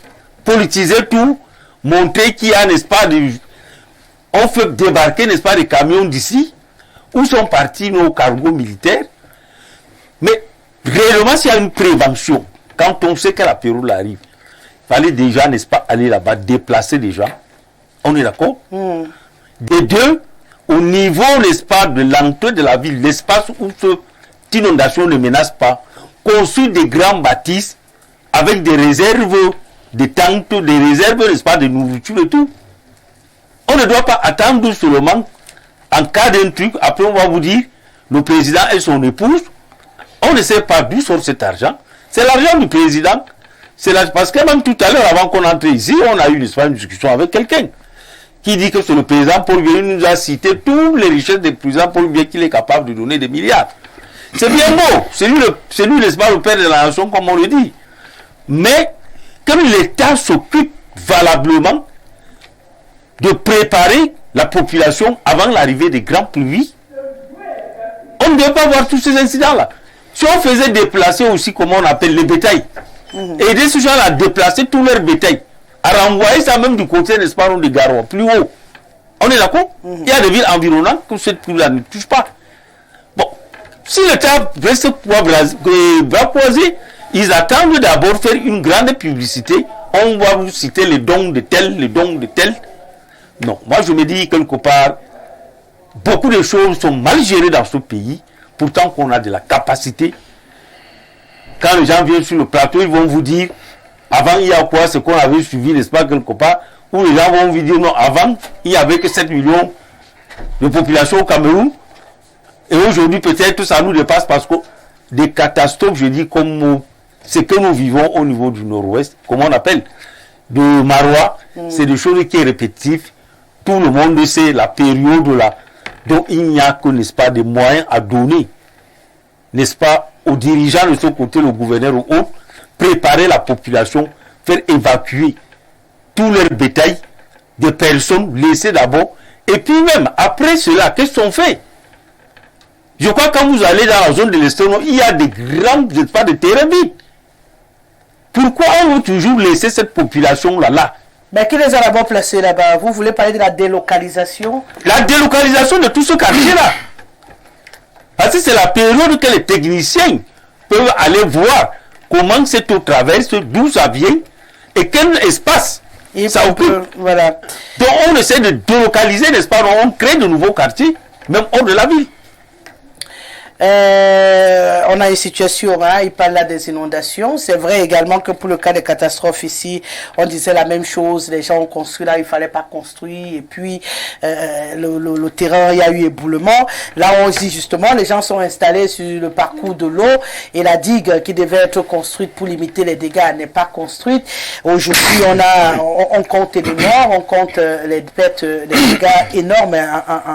politiser tout, montrer qu'il y a, n'est-ce pas, on fait débarquer, n'est-ce pas, des camions d'ici, où sont partis nos cargos militaires. Mais réellement, s'il y a une prévention, quand on sait que la période arrive, il fallait déjà, n'est-ce pas, aller là-bas, déplacer des gens. On est d'accord? Des deux, au niveau, n'est-ce pas, de l'entrée de la ville, l'espace où cette inondation ne menace pas, construire des grands bâtisses avec des réserves, des tentes, des réserves, n'est-ce pas, de nourriture et tout. On ne doit pas attendre seulement en cas d'un truc, après on va vous dire, le président et son épouse, on ne sait pas d'où sort cet argent. C'est l'argent du président. Parce que même tout à l'heure, avant qu'on entre ici, on a eu une discussion avec quelqu'un qui dit que c'est le président Paul Biya, nous a cité toutes les richesses du président Paul Biya qu'il est capable de donner des milliards. C'est bien beau, c'est lui, n'est-ce pas, le père de la nation, comme on le dit. Mais, comme l'État s'occupe valablement de préparer la population avant l'arrivée des grandes pluies, on ne doit pas voir tous ces incidents-là. Si on faisait déplacer aussi, comment on appelle, les bétails, aider ces gens à déplacer tout leur bétail, à renvoyer ça même du côté, n'est-ce pas, de Garoua, plus haut. On est d'accord? Il y a des villes environnantes que cette pluie-là ne touche pas. Bon, si l'État reste bras croisés, ils attendent d'abord faire une grande publicité. On va vous citer les dons de tel, les dons de tel. Non, moi je me dis quelque part, beaucoup de choses sont mal gérées dans ce pays, pourtant qu'on a de la capacité. Quand les gens viennent sur le plateau, ils vont vous dire, avant il y a quoi, ce qu'on avait suivi, n'est-ce pas, quelque part, où les gens vont vous dire, non, avant, il n'y avait que 7 millions de population au Cameroun, et aujourd'hui peut-être ça nous dépasse parce que des catastrophes, je dis, comme ce que nous vivons au niveau du nord-ouest, comment on appelle, de Marois, c'est des choses qui sont répétitives. Tout le monde sait la période là, dont il n'y a que, n'est-ce pas, des moyens à donner, n'est-ce pas, aux dirigeants de ce côté, le gouverneur ou autre, préparer la population, faire évacuer tout leur bétail, des personnes laissées d'abord, et puis même après cela, qu'est-ce qu'on fait? Je crois que quand vous allez dans la zone de l'Estonie, il y a des grands, n'est-ce pas, de terrains vides. Pourquoi on veut toujours laisser cette population-là là? Mais qui les a d'abord placés là-bas? Vous voulez parler de la délocalisation? La délocalisation de tout ce quartier-là. Parce que c'est la période que les techniciens peuvent aller voir comment cette eau traverse, d'où ça vient et quel espace ça occupe. Voilà. Donc on essaie de délocaliser, n'est-ce pas? On crée de nouveaux quartiers, même hors de la ville. On a une situation, hein, il parle là des inondations. C'est vrai également que pour le cas des catastrophes ici, on disait la même chose. Les gens ont construit là, il fallait pas construire. Et puis, le terrain, il y a eu éboulement. Là, on dit justement, les gens sont installés sur le parcours de l'eau et la digue qui devait être construite pour limiter les dégâts n'est pas construite. Aujourd'hui, on compte les morts, on compte les pertes, les dégâts énormes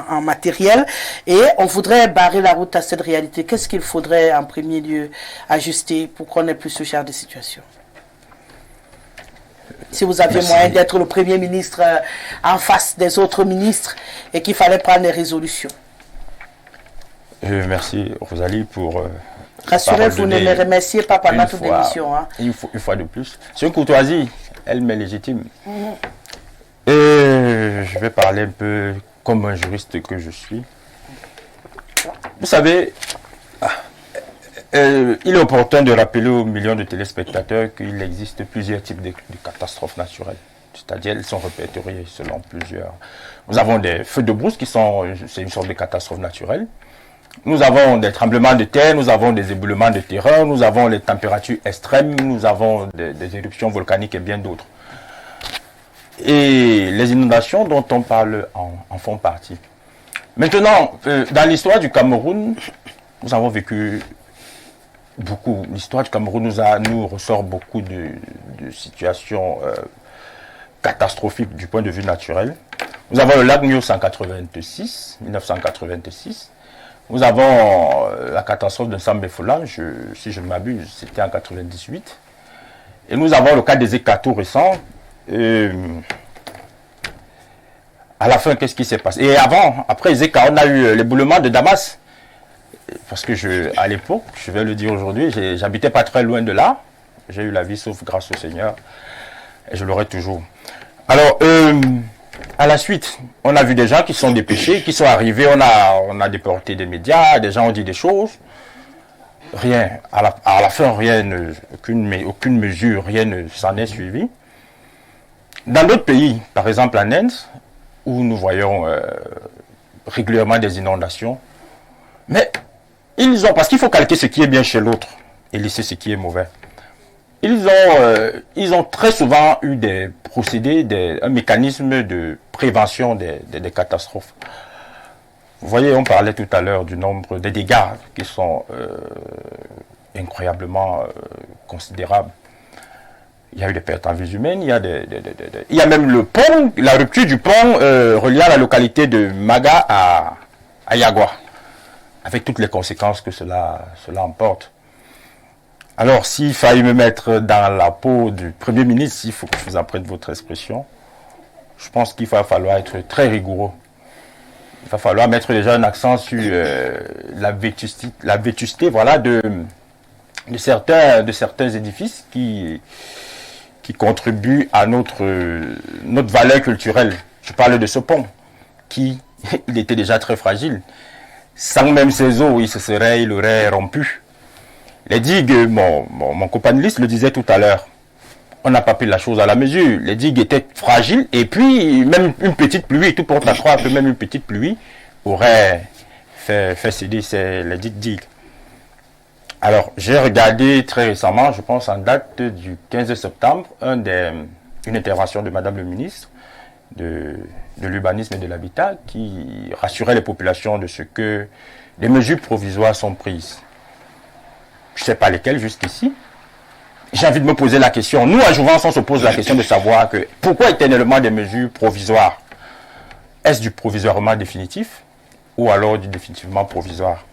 en matériel. Et on voudrait barrer la route à cette réalité. Qu'est-ce qu'il faudrait en premier lieu ajuster pour qu'on ait plus ce genre de situation? Si vous aviez moyen d'être le Premier ministre en face des autres ministres et qu'il fallait prendre des résolutions. Merci Rosalie pour... Rassurez-vous, ne me remerciez pas pendant toute l'émission. Hein. Une fois de plus. C'est une courtoisie, elle m'est légitime. Et je vais parler un peu comme un juriste que je suis. Vous savez, il est opportun de rappeler aux millions de téléspectateurs qu'il existe plusieurs types de catastrophes naturelles. C'est-à-dire, elles sont répertoriées selon plusieurs. Nous avons des feux de brousse c'est une sorte de catastrophe naturelle. Nous avons des tremblements de terre, nous avons des éboulements de terrain, nous avons les températures extrêmes, nous avons des éruptions volcaniques et bien d'autres. Et les inondations dont on parle en font partie. Maintenant, dans l'histoire du Cameroun, nous avons vécu beaucoup. L'histoire du Cameroun nous ressort beaucoup de situations catastrophiques du point de vue naturel. Nous avons le lac 1986. Nous avons la catastrophe de Sambé-Folan, si je ne m'abuse, c'était en 98. Et nous avons le cas des hécatombes récents. À la fin, qu'est-ce qui s'est passé? Et après Zeka, on a eu l'éboulement de Damas. Parce que à l'époque, je vais le dire aujourd'hui, j'habitais pas très loin de là. J'ai eu la vie sauf grâce au Seigneur. Et je l'aurai toujours. Alors, à la suite, on a vu des gens qui sont dépêchés, qui sont arrivés, on a déporté des médias, des gens ont dit des choses. Rien. À la fin, aucune mesure, rien ne s'en est suivi. Dans d'autres pays, par exemple en Inde, où nous voyons régulièrement des inondations. Mais parce qu'il faut calquer ce qui est bien chez l'autre et laisser ce qui est mauvais. Ils ont très souvent eu des procédés, un mécanisme de prévention des catastrophes. Vous voyez, on parlait tout à l'heure du nombre de dégâts qui sont incroyablement considérables. Il y a eu des pertes en vies humaines, il y a même le pont, la rupture du pont reliant la localité de Maga à Yagua, avec toutes les conséquences que cela emporte. Alors, s'il fallait me mettre dans la peau du Premier ministre, s'il faut que je vous emprunte votre expression, je pense qu'il va falloir être très rigoureux il va falloir mettre déjà un accent sur la vétusté voilà, de certains édifices qui contribuent à notre valeur culturelle. Je parle de ce pont, qui il était déjà très fragile. Sans même ses eaux, il aurait rompu. Les digues, mon copanéliste le disait tout à l'heure, on n'a pas pris la chose à la mesure. Les digues étaient fragiles et puis même une petite pluie, tout porte à croire que même une petite pluie aurait fait céder les dites digues. Alors, j'ai regardé très récemment, je pense en date du 15 septembre, une intervention de Madame le ministre de l'urbanisme et de l'habitat qui rassurait les populations de ce que des mesures provisoires sont prises. Je ne sais pas lesquelles jusqu'ici. J'ai envie de me poser la question. Nous, à Jouvence, on se pose la question de savoir que pourquoi éternellement des mesures provisoires? Est-ce du provisoirement définitif ou alors du définitivement provisoire?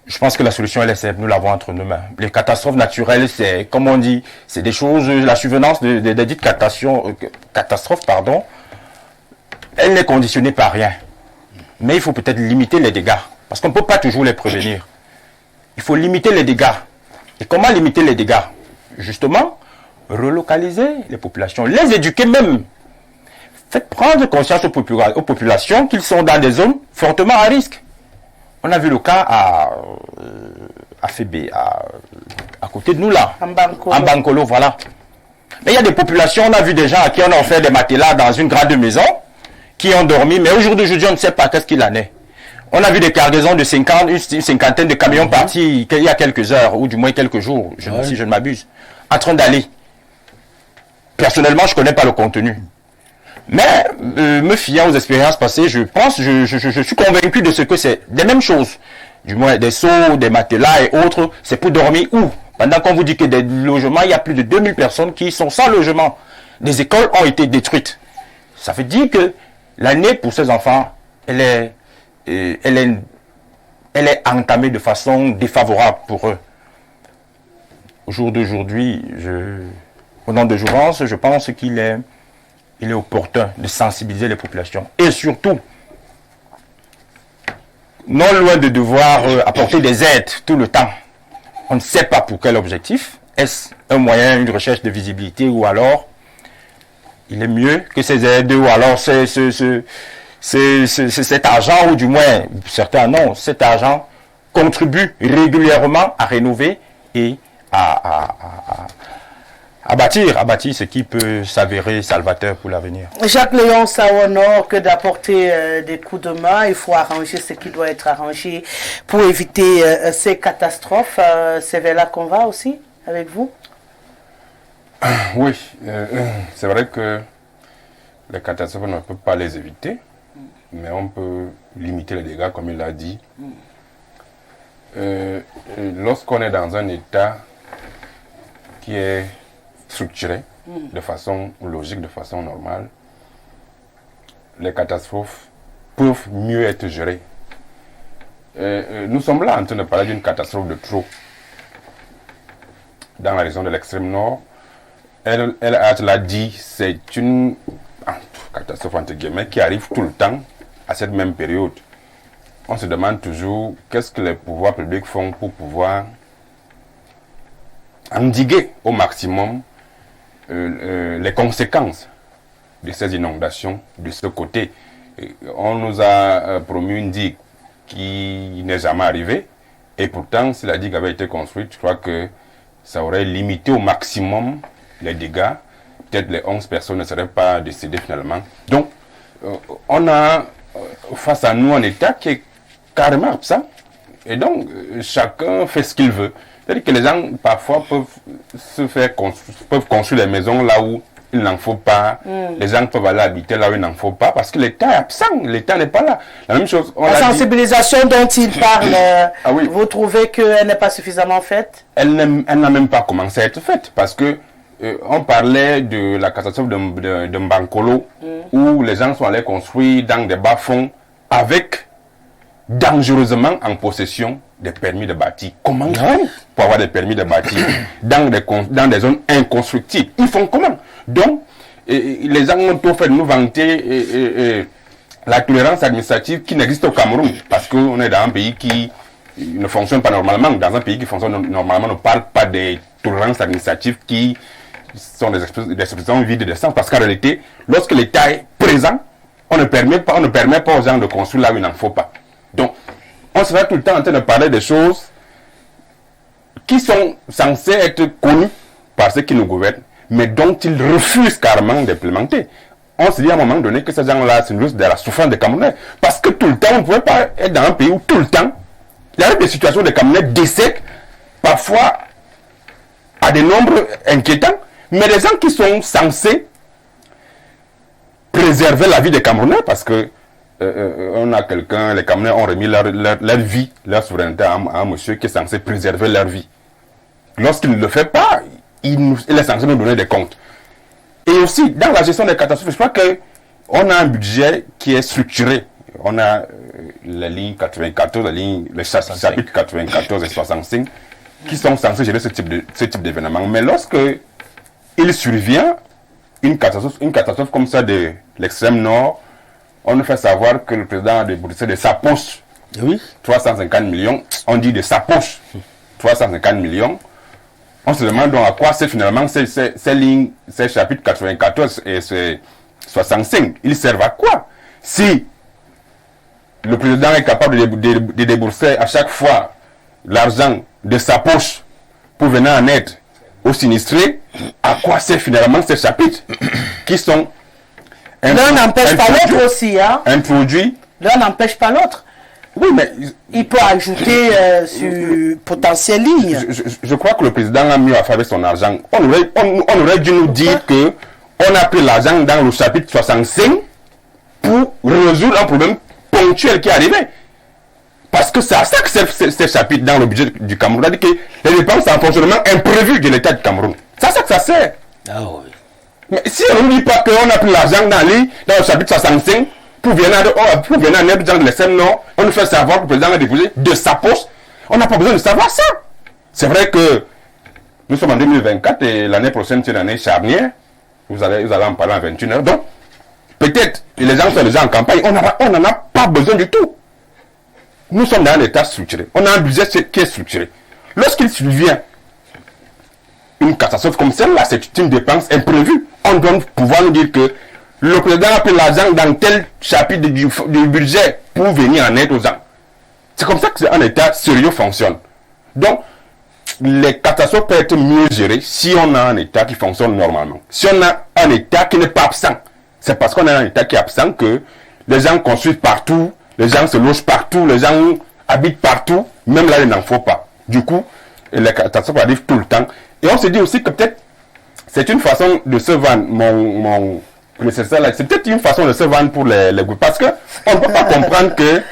Je pense que la solution, elle est simple, nous l'avons entre nos mains. Les catastrophes naturelles, c'est, comme on dit, c'est des choses, la survenance des dites catastrophes, elle n'est conditionnée par rien. Mais il faut peut-être limiter les dégâts, parce qu'on ne peut pas toujours les prévenir. Il faut limiter les dégâts. Et comment limiter les dégâts? Justement, relocaliser les populations, les éduquer même. Faites prendre conscience aux populations qu'ils sont dans des zones fortement à risque. On a vu le cas à Fébé, à côté de nous là, en Bankolo, voilà. Mais il y a des populations, on a vu des gens à qui on a offert des matelas dans une grande maison, qui ont dormi, mais aujourd'hui, on ne sait pas qu'est-ce qu'il en est. On a vu des cargaisons de une cinquantaine de camions partis il y a quelques heures, ou du moins quelques jours, si je ne m'abuse, en train d'aller. Personnellement, je ne connais pas le contenu. Mais, me fiant aux expériences passées, je suis convaincu de ce que c'est des mêmes choses. Du moins, des seaux, des matelas et autres, c'est pour dormir où? Pendant qu'on vous dit que des logements, il y a plus de 2000 personnes qui sont sans logement. Des écoles ont été détruites. Ça veut dire que l'année pour ces enfants, elle est entamée de façon défavorable pour eux. Au jour d'aujourd'hui, au nom de Jouvence, je pense qu'il est opportun de sensibiliser les populations. Et surtout, non loin de devoir apporter des aides tout le temps. On ne sait pas pour quel objectif. Est-ce un moyen, une recherche de visibilité, ou alors il est mieux que ces aides, ou alors cet argent, ou du moins, certains non, cet argent contribue régulièrement à rénover et à bâtir ce qui peut s'avérer salvateur pour l'avenir. Jacques Léon, ça honore que d'apporter des coups de main. Il faut arranger ce qui doit être arrangé pour éviter ces catastrophes. C'est vers là qu'on va aussi, avec vous? Oui, c'est vrai que les catastrophes, on ne peut pas les éviter, mais on peut limiter les dégâts, comme il l'a dit. Lorsqu'on est dans un état qui est structuré de façon logique, de façon normale, les catastrophes peuvent mieux être gérées. Nous sommes là en train de parler d'une catastrophe de trop. Dans la région de l'extrême nord, elle l'a dit, c'est une catastrophe entre guillemets qui arrive tout le temps à cette même période. On se demande toujours qu'est-ce que les pouvoirs publics font pour pouvoir endiguer au maximum les conséquences de ces inondations de ce côté. On nous a promis une digue qui n'est jamais arrivée, et pourtant, si la digue avait été construite, je crois que ça aurait limité au maximum les dégâts. Peut-être les 11 personnes ne seraient pas décédées finalement. Donc, on a face à nous un État qui est carrément absent, et donc chacun fait ce qu'il veut. C'est-à-dire que les gens parfois peuvent construire des maisons là où il n'en faut pas. Les gens peuvent aller habiter là où il n'en faut pas, parce que l'État est absent, l'État n'est pas là. La même chose. La sensibilisation dont il parle, vous trouvez qu'elle n'est pas suffisamment faite? Elle n'a même pas commencé à être faite, parce que on parlait de la catastrophe de Mbankolo, où les gens sont allés construire dans des bas-fonds avec dangereusement en possession des permis de bâtir. Comment pour avoir des permis de bâtir dans des zones inconstructibles? Ils font comment? Donc, les gens ont tout fait de nous vanter la tolérance administrative qui n'existe au Cameroun, parce qu'on est dans un pays qui ne fonctionne pas normalement. Dans un pays qui fonctionne normalement, on ne parle pas des tolérances administratives qui sont des expressions vides de sens, parce qu'en réalité, lorsque l'État est présent, on ne permet pas aux gens de construire là où il n'en faut pas. Donc, on sera tout le temps en train de parler des choses qui sont censées être connues par ceux qui nous gouvernent, mais dont ils refusent carrément d'implémenter. On se dit à un moment donné que ces gens-là se nourrissent de la souffrance des Camerounais. Parce que tout le temps, on ne pouvait pas être dans un pays où tout le temps, il y avait des situations de Camerounais décèdent, parfois à des nombres inquiétants, mais des gens qui sont censés préserver la vie des Camerounais, parce que on a quelqu'un, les Camerounais ont remis leur vie, leur souveraineté à un monsieur qui est censé préserver leur vie. Lorsqu'il ne le fait pas, il est censé nous donner des comptes. Et aussi, dans la gestion des catastrophes, je crois qu'on a un budget qui est structuré. On a la ligne 94, les chapitres 94 et 65 qui sont censés gérer ce type d'événement. Mais lorsque il survient une catastrophe comme ça de l'extrême nord, on nous fait savoir que le président a déboursé de sa poche 350 millions. On dit de sa poche 350 millions. On se demande donc à quoi c'est finalement ces lignes, ces chapitres 94 et 65. Ils servent à quoi? Si le président est capable de débourser à chaque fois l'argent de sa poche pour venir en aide aux sinistrés, à quoi c'est finalement ces chapitres qui sont l'un n'empêche pas l'autre aussi, hein? Introduits. L'un n'empêche pas l'autre. Oui, mais il peut ajouter sur potentielle ligne. Je crois que le président a mieux à faire avec son argent. On aurait dû nous dire que on a pris l'argent dans le chapitre 65 pour résoudre un problème ponctuel qui est arrivé. Parce que c'est à ça que ces chapitres dans le budget du Cameroun. C'est-à-dire que les dépenses en fonctionnement imprévu de l'État du Cameroun. C'est à ça que ça sert. Ah oui. Mais si on ne dit pas qu'on a pris l'argent dans le chapitre 65 pour venir en aide dans les SEM Nord, on nous fait savoir que le président a déposé de sa poche. On n'a pas besoin de savoir ça. C'est vrai que nous sommes en 2024 et l'année prochaine c'est une année charnière. Vous allez en parler en 21 heures. Donc, peut-être, les gens sont déjà en campagne, on n'en a pas besoin du tout. Nous sommes dans un état structuré. On a un budget qui est structuré. Lorsqu'il survient une catastrophe comme celle-là, c'est une dépense imprévue. On doit pouvoir nous dire que le président a pris l'argent dans tel chapitre du budget pour venir en aide aux gens. C'est comme ça qu'un état sérieux fonctionne. Donc, les catastrophes peuvent être mieux gérées si on a un état qui fonctionne normalement. Si on a un état qui n'est pas absent, c'est parce qu'on a un état qui est absent que les gens construisent partout, les gens se logent partout, les gens habitent partout, même là il n'en faut pas. Du coup, les catastrophes arrivent tout le temps. Et on se dit aussi que peut-être c'est une façon de se vendre, mon prédécesseur là, c'est peut-être une façon de se vendre pour les groupes. Parce qu'on ne peut pas comprendre que.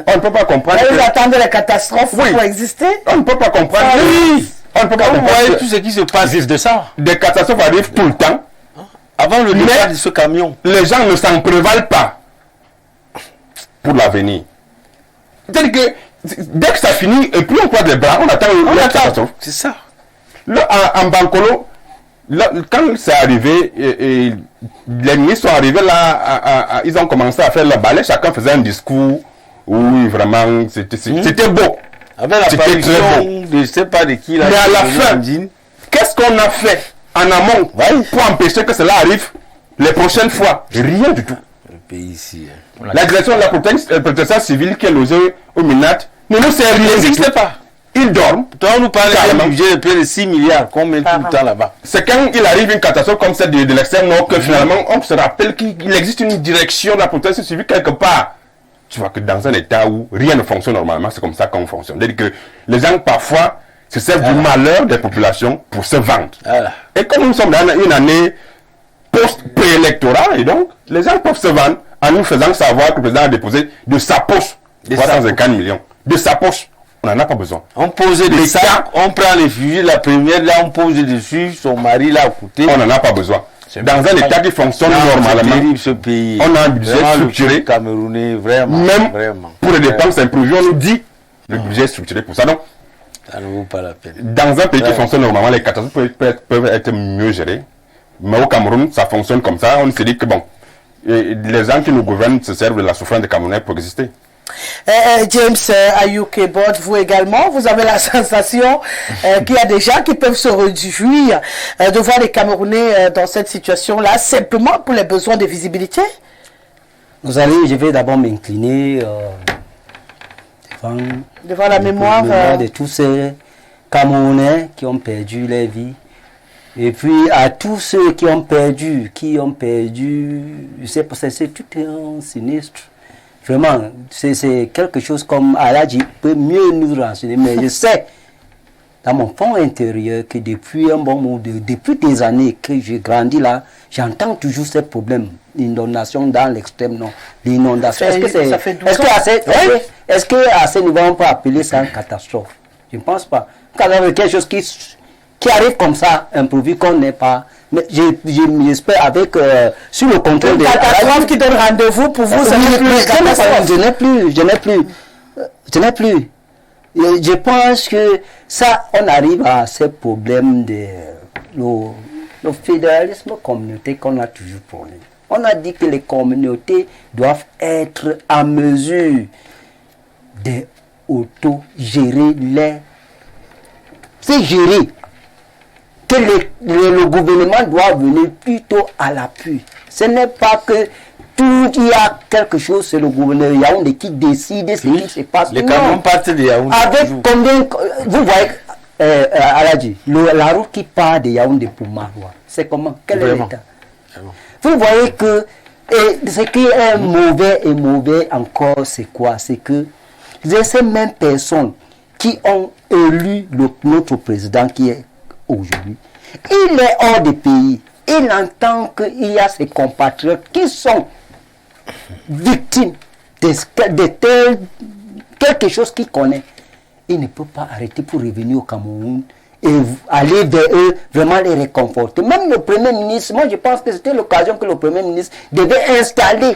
On ne peut pas comprendre. Vous attendez la catastrophe pour exister? On ne peut pas comprendre. On ne peut pas comprendre tout ce qui se passe de ça. Des catastrophes arrivent tout le temps. Avant le départ de ce camion. Les gens ne s'en prévalent pas pour l'avenir. C'est-à-dire que dès que ça finit, et puis on croise les bras, on attend la catastrophe. C'est ça. Là, en Bankolo, là, quand c'est arrivé, et les ministres sont arrivés là, ils ont commencé à faire le balai, chacun faisait un discours. Oui, vraiment, c'était beau. Avec la parution de je ne sais pas de qui là. Mais à la fin, qu'est-ce qu'on a fait en amont pour empêcher que cela arrive les prochaines fois? Rien du tout. Le pays ici. La direction de la protection civile qui est logée au Minat ne nous sert rien. n'existe pas. Ils dorment. Toi, on nous parle d'un budget de près de 6 milliards qu'on met tout le temps là-bas. C'est quand il arrive une catastrophe comme celle de l'extrême nord que finalement on se rappelle qu'il existe une direction de la protection civile quelque part. Tu vois que dans un état où rien ne fonctionne normalement, c'est comme ça qu'on fonctionne. C'est-à-dire que les gens parfois se servent du malheur des populations pour se vendre. Et comme nous sommes dans une année post-préélectorale, et donc les gens peuvent se vendre en nous faisant savoir que le président a déposé de sa poche 350 millions. De sa poche. On n'en a pas besoin. On posait des sacs, on prend les fusils, la première là, on pose dessus, son mari là à côté. On n'en a pas besoin. Dans un état qui fonctionne normalement, c'est terrible, ce pays. On a un budget structuré. Camerounais, vraiment. Même vraiment, pour les dépenses imprévues, on nous dit le budget est structuré pour ça. Donc, ça ne vaut pas la peine. Dans un pays qui fonctionne normalement, les catastrophes peuvent être mieux gérées. Mais au Cameroun, ça fonctionne comme ça. On se dit que bon, les gens qui nous gouvernent se servent de la souffrance des Camerounais pour exister. James Ayuk-Ebot, vous également, vous avez la sensation qu'il y a des gens qui peuvent se réjouir de voir les Camerounais dans cette situation-là, simplement pour les besoins de visibilité? Je vais d'abord m'incliner devant la mémoire de tous ces Camerounais qui ont perdu leur vie. Et puis à tous ceux qui ont perdu, c'est tout un sinistre. Vraiment, c'est quelque chose comme Aladji peut mieux nous renseigner, mais je sais dans mon fond intérieur que depuis un bon moment, depuis des années que j'ai grandi là, j'entends toujours ces problèmes d'inondation dans l'extrême nord. L'inondation. Est-ce qu'à ce niveau on peut appeler ça une catastrophe? Je ne pense pas. Quand il y a quelque chose qui arrive comme ça, imprévu, qu'on n'est pas. Mais j'espère avec sur le contrôle des catastrophes qui donne rendez-vous pour vous. Je n'ai plus. Je pense que ça, on arrive à ces problèmes de le fédéralisme communautaire qu'on a toujours prôné. On a dit que les communautés doivent être en mesure d'auto-gérer c'est gérer. Que le gouvernement doit venir plutôt à l'appui. Ce n'est pas que tout il y a quelque chose, c'est le gouverneur Yaoundé qui décide ce qui se passe. Les Camerounais partent de Yaoundé. Avec combien, vous voyez, Aladji, la route qui part de Yaoundé pour Maroua, c'est comment? Quel est l'état? Vous voyez que ce qui est mauvais encore, c'est quoi? C'est que ces mêmes personnes qui ont élu notre président qui est aujourd'hui, il est hors du pays. Il entend qu'il y a ses compatriotes qui sont victimes de quelque chose qu'il connaît. Il ne peut pas arrêter pour revenir au Cameroun et aller vers eux, vraiment les réconforter. Même le Premier ministre, moi je pense que c'était l'occasion que le Premier ministre devait installer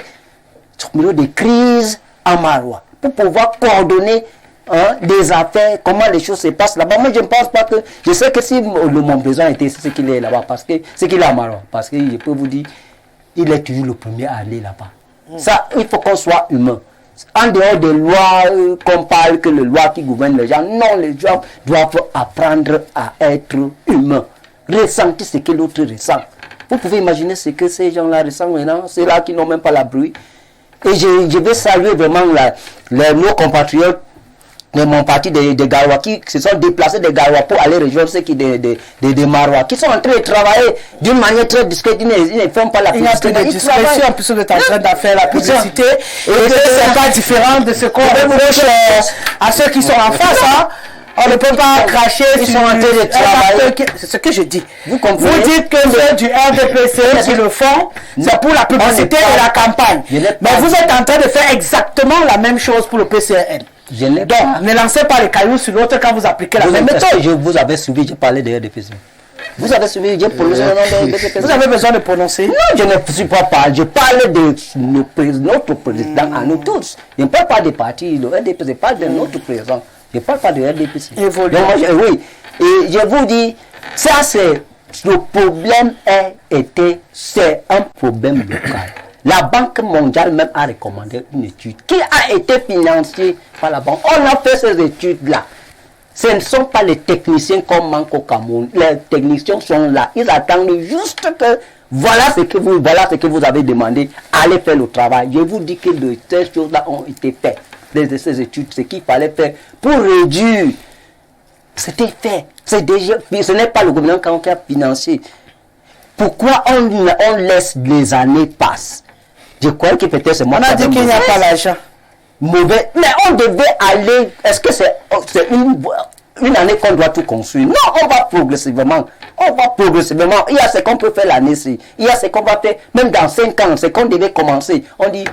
son bureau de crise à Maroua pour pouvoir coordonner des affaires, comment les choses se passent là-bas. Moi je ne pense pas que, je sais que si mon président était ce qu'il est là-bas, parce que c'est qu'il est à Maroua, parce que je peux vous dire, il est toujours le premier à aller là-bas. Ça, il faut qu'on soit humain. En dehors des lois qu'on parle, que les lois qui gouvernent les gens, non, les gens doivent apprendre à être humains. Ressentir ce que l'autre ressent. Vous pouvez imaginer ce que ces gens-là ressentent maintenant, c'est là qui n'ont même pas la bruit. Et je vais saluer vraiment nos compatriotes de mon parti des Garoua qui se sont déplacés des Garoua pour aller rejoindre ceux qui des Marois, qui sont en train de travailler d'une manière très discrète, ils ne font pas la publicité. Il y a de discrétion, en plus vous êtes en train de faire la publicité, et que c'est pas différent de ce qu'on reproche à ceux qui sont en face. On ne peut pas cracher sur un travail. C'est ce que je dis. Vous dites que ceux du RDPC qui le font, c'est pour la publicité et la campagne. Mais vous êtes en train de faire exactement la même chose pour le PCRN. Donc, ne lancez pas les cailloux sur l'autre quand vous appliquez la même méthode. Vous avez suivi, j'ai parlé de RDPC. Vous avez suivi, j'ai prononcé le nom de RDPC. Vous avez besoin de prononcer? Non, je ne suis pas parlé. Je parle de notre président à nous tous. Je ne parle pas des partis. Le RDPC, je parle de notre président. Je ne parle pas de RDPC. Donc, oui. Et je vous dis, ça c'est le problème c'est un problème local. La Banque mondiale même a recommandé une étude qui a été financée par la banque. On a fait ces études-là. Ce ne sont pas les techniciens qu'on manque au Cameroun. Les techniciens sont là. Ils attendent juste que voilà ce que vous avez demandé. Allez faire le travail. Je vous dis que ces choses-là ont été faites. Ces études, ce qu'il fallait faire pour réduire. C'était fait. Ce n'est pas le gouvernement qui a financé. Pourquoi on laisse les années passer? Je crois que peut-être c'est moi. On a dit qu'il n'y a pas l'argent. Mauvais. Mais on devait aller. Est-ce que c'est une année qu'on doit tout construire? Non, on va progressivement. Il y a ce qu'on peut faire l'année-ci. Il y a ce qu'on va faire même dans 5 ans. Ce qu'on devait commencer. On dit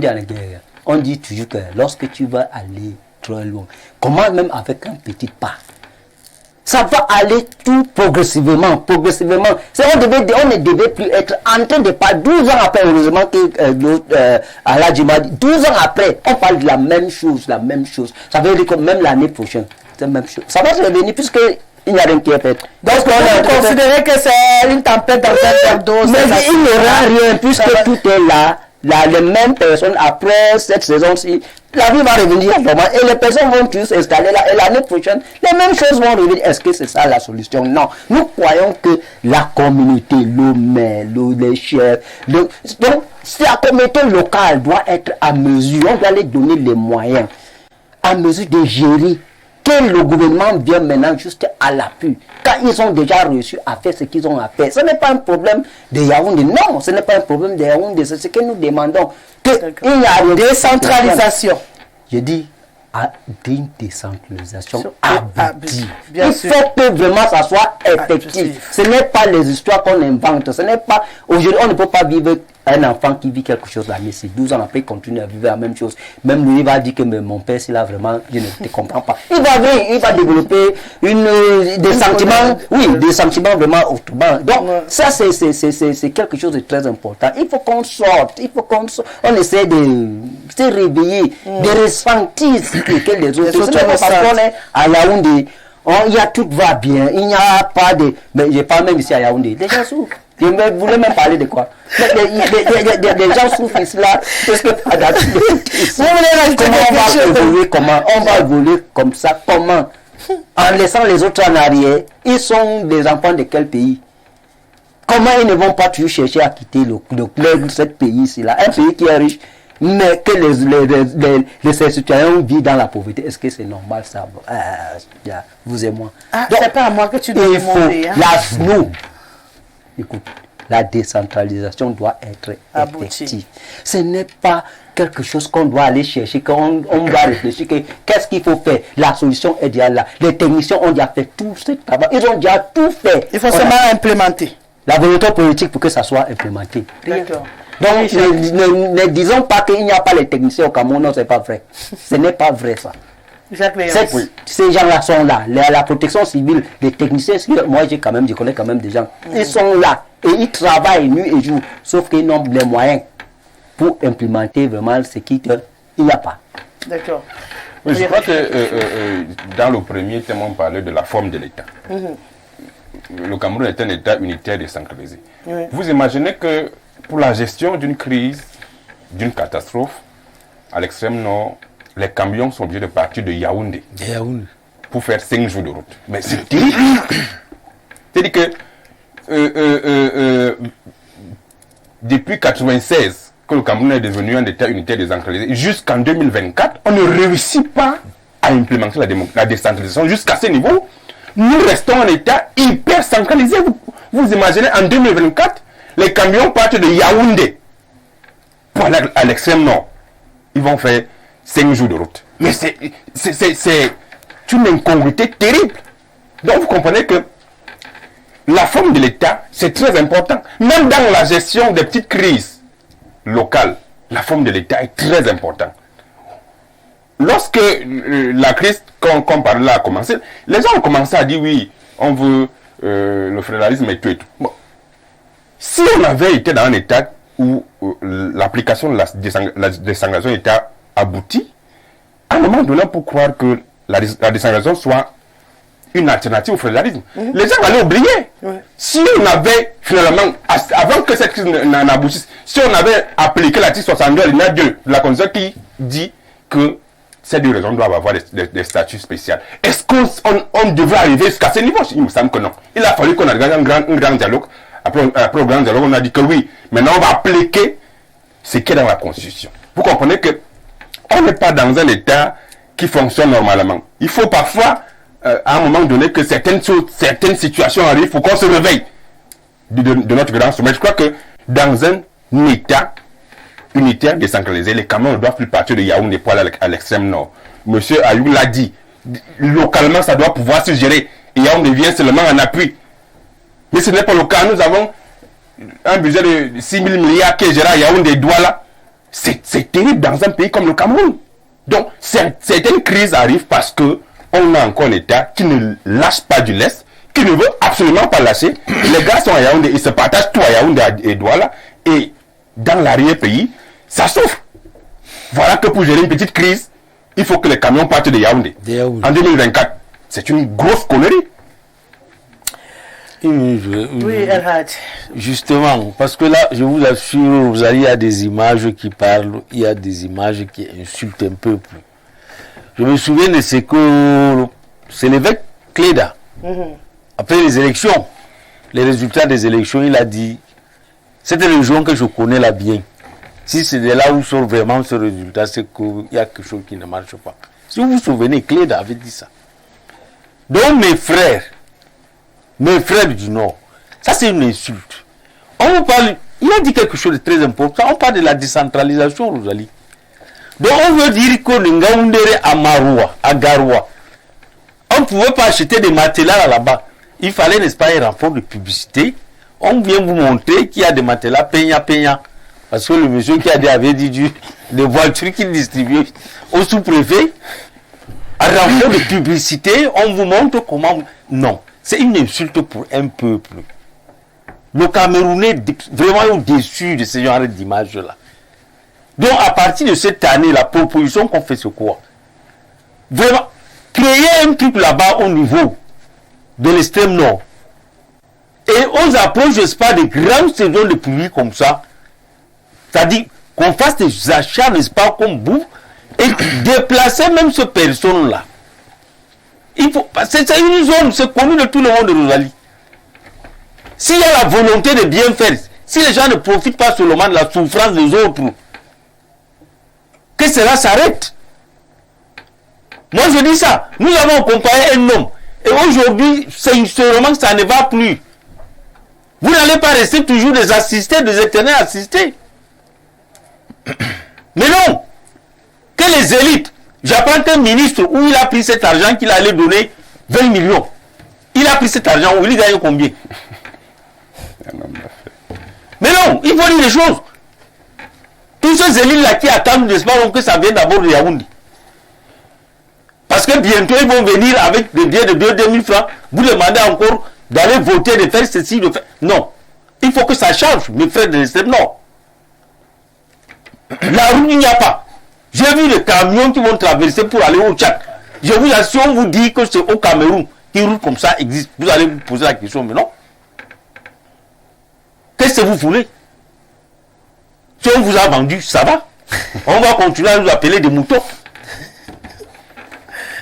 à la guerre. On dit toujours que lorsque tu vas aller trop loin, comment même avec un petit pas, ça va aller tout progressivement. On ne devait plus être en train de parler 12 ans après, heureusement que Aladji m'a dit, 12 ans après, on parle de la même chose. Ça veut dire que même l'année prochaine, c'est la même chose. Ça va se revenir puisque Il n'y a rien qui est fait. Donc, on considérer que c'est une tempête dans un verre d'eau. Mais il n'y aura rien, puisque tout est là. Les mêmes personnes, après cette saison-ci, la vie va revenir vraiment. Et les personnes vont tous s'installer là. Et l'année prochaine, les mêmes choses vont revenir. Est-ce que c'est ça la solution? Non. Nous croyons que la communauté, le maire, les chefs, donc, la communauté locale doit être à mesure. On doit les donner les moyens, à mesure de gérer. Que le gouvernement vient maintenant juste à l'appui. Quand ils ont déjà réussi à faire ce qu'ils ont à faire, ce n'est pas un problème de Yaoundé. Non, ce n'est pas un problème de Yaoundé. C'est ce que nous demandons. Il y a une décentralisation. Je dis une décentralisation aboutie. Il faut que vraiment ça soit effectif. Ce n'est pas les histoires qu'on invente. Ce n'est pas. Aujourd'hui, on ne peut pas vivre un enfant qui vit quelque chose à Messi. 12 ans après, il continue à vivre la même chose. Même lui, il va dire que mon père, s'il a vraiment, je ne te comprends pas. Il va développer des sentiments, des sentiments vraiment autrement. Donc, ça, c'est quelque chose de très important. Il faut qu'on sorte, on essaie de se réveiller, de ressentir ce que les autres parce qu'on est à Yaoundé. Il y a tout va bien, il n'y a pas de. Mais je parle même ici à Yaoundé. Les gens souffrent. Je voulais même parler de quoi? Des gens souffrent ici là. Parce que comment on va évoluer comme ça? Comment? En laissant les autres en arrière. Ils sont des enfants de quel pays? Comment ils ne vont pas toujours chercher à quitter ce pays ici là? Un pays qui est riche, mais que les citoyens vivent dans la pauvreté. Est-ce que c'est normal ça? Vous et moi. C'est pas à moi que tu dois demander. Écoute, la décentralisation doit être effective. Ce n'est pas quelque chose qu'on doit aller chercher, qu'on doit réfléchir, qu'est-ce qu'il faut faire. La solution est déjà là. Les techniciens ont déjà fait tout ce travail. Ils ont déjà tout fait. Il faut seulement implémenter. La volonté politique pour que ça soit implémenté. D'accord. Donc, ne disons pas qu'il n'y a pas les techniciens au Cameroun. Non, ce n'est pas vrai. Ce n'est pas vrai ça. Ces gens-là sont là. La protection civile, les techniciens, moi je connais quand même des gens. Ils sont là et ils travaillent nuit et jour. Sauf qu'ils n'ont les moyens pour implémenter vraiment ce qu'il n'y a pas. D'accord. Oui, je crois que dans le premier thème, on parlait de la forme de l'État. Le Cameroun est un État unitaire décentralisé. Vous imaginez que pour la gestion d'une crise, d'une catastrophe, à l'extrême nord, les camions sont obligés de partir de Yaoundé pour faire 5 jours de route. Mais c'est terrible. C'est-à-dire que depuis 1996, que le Cameroun est devenu un État unitaire décentralisé, jusqu'en 2024, on ne réussit pas à implémenter la décentralisation jusqu'à ce niveau. Nous restons un État hyper centralisé. Vous imaginez, en 2024, les camions partent de Yaoundé pour aller à l'extrême nord. Ils vont faire 5 jours de route. Mais c'est une incongruité terrible. Donc vous comprenez que la forme de l'État, c'est très important. Même dans la gestion des petites crises locales, la forme de l'État est très importante. Lorsque la crise qu'on parlait là a commencé, les gens ont commencé à dire oui, on veut le fédéralisme et tout et tout. Bon. Si on avait été dans un État où l'application de la décentralisation était aboutie, à un moment donné, pour croire que la décentralisation soit une alternative au fédéralisme, les gens allaient oublier. Si on avait finalement, avant que cette crise n'aboutisse, si on avait appliqué l'article 62 alinéa 2 de la Constitution qui dit que ces deux raisons doivent avoir des statuts spéciaux, est-ce qu'on devrait arriver jusqu'à ce niveau? Il me semble que non. Il a fallu qu'on ait un grand dialogue. Après le grand dialogue, on a dit que oui, maintenant on va appliquer ce qui est dans la Constitution. Vous comprenez que on n'est pas dans un État qui fonctionne normalement. Il faut parfois, à un moment donné, que certaines situations arrivent pour qu'on se réveille de notre grand sommeil. Je crois que dans un État unitaire décentralisé, les camions ne doivent plus partir de Yaoundé pour aller à l'extrême nord. Monsieur Ayou l'a dit, localement ça doit pouvoir se gérer. Et Yaoundé vient seulement en appui. Mais ce n'est pas le cas. Nous avons un budget de 6 000 milliards qui est géré à Yaoundé et Douala. C'est terrible dans un pays comme le Cameroun. Donc, certaines crises arrivent parce qu'on a encore un État qui ne lâche pas du lest, qui ne veut absolument pas lâcher. Les gars sont à Yaoundé, ils se partagent tout à Yaoundé et Douala. Et dans l'arrière-pays, ça souffre. Voilà que pour gérer une petite crise, il faut que les camions partent de Yaoundé. En 2024, c'est une grosse connerie. Oui, Elhad. Justement, parce que là, je vous assure, vous allez, il y a des images qui parlent, il y a des images qui insultent un peuple. Je me souviens de ce que c'est l'évêque Cléda, après les élections, les résultats des élections, il a dit, cette région que je connais là bien, si c'est de là où sort vraiment ce résultat, c'est qu'il y a quelque chose qui ne marche pas. Si vous vous souvenez, Cléda avait dit ça. Donc mes frères du Nord, ça c'est une insulte. On vous parle, il a dit quelque chose de très important, on parle de la décentralisation, Rosalie. Donc on veut dire que Ngaoundere à Maroua, à Garoua, on ne pouvait pas acheter des matelas là-bas. Il fallait, n'est-ce pas, un rapport de publicité. On vient vous montrer qu'il y a des matelas peña. Parce que le monsieur qui avait dit des voitures qu'il distribuait au sous-préfet, un rapport de publicité, on vous montre comment... Non, c'est une insulte pour un peuple. Le Camerounais vraiment déçu de ce genre d'image-là. Donc à partir de cette année, la proposition qu'on fait, c'est quoi? Vraiment, créer un truc là-bas au niveau de l'extrême nord. Et on approche, je sais pas, des grandes saisons de pluie comme ça. C'est-à-dire qu'on fasse des achats, n'est-ce pas, comme bouffe, et déplacer même ces personnes-là. C'est une zone, c'est connu de tout le monde de Rosalie. S'il y a la volonté de bien faire, si les gens ne profitent pas seulement de la souffrance des autres, que cela s'arrête. Moi je dis ça, nous avons accompagné un homme, et aujourd'hui, sincèrement, ça ne va plus. Vous n'allez pas rester toujours des assistés, des éternels assistés. Mais non, que les élites, j'apprends qu'un ministre où il a pris cet argent qu'il allait donner 20 millions. Il a pris cet argent où il gagne combien? Mais non, il faut dire les choses. Tous ces élites-là qui attendent, n'est-ce pas, que ça vienne d'abord de Yaoundé. Parce que bientôt ils vont venir avec des billets de 2 000 francs. Vous demandez encore d'aller voter, de faire ceci, de faire... Non. Il faut que ça change, mes frères de l'extrême nord. La route, il n'y a pas. J'ai vu les camions qui vont traverser pour aller au Tchad. Je vous assure, on vous dit que c'est au Cameroun qui roule comme ça existe. Vous allez vous poser la question, mais non. Qu'est-ce que vous voulez? Si on vous a vendu, ça va. On va continuer à nous appeler des moutons.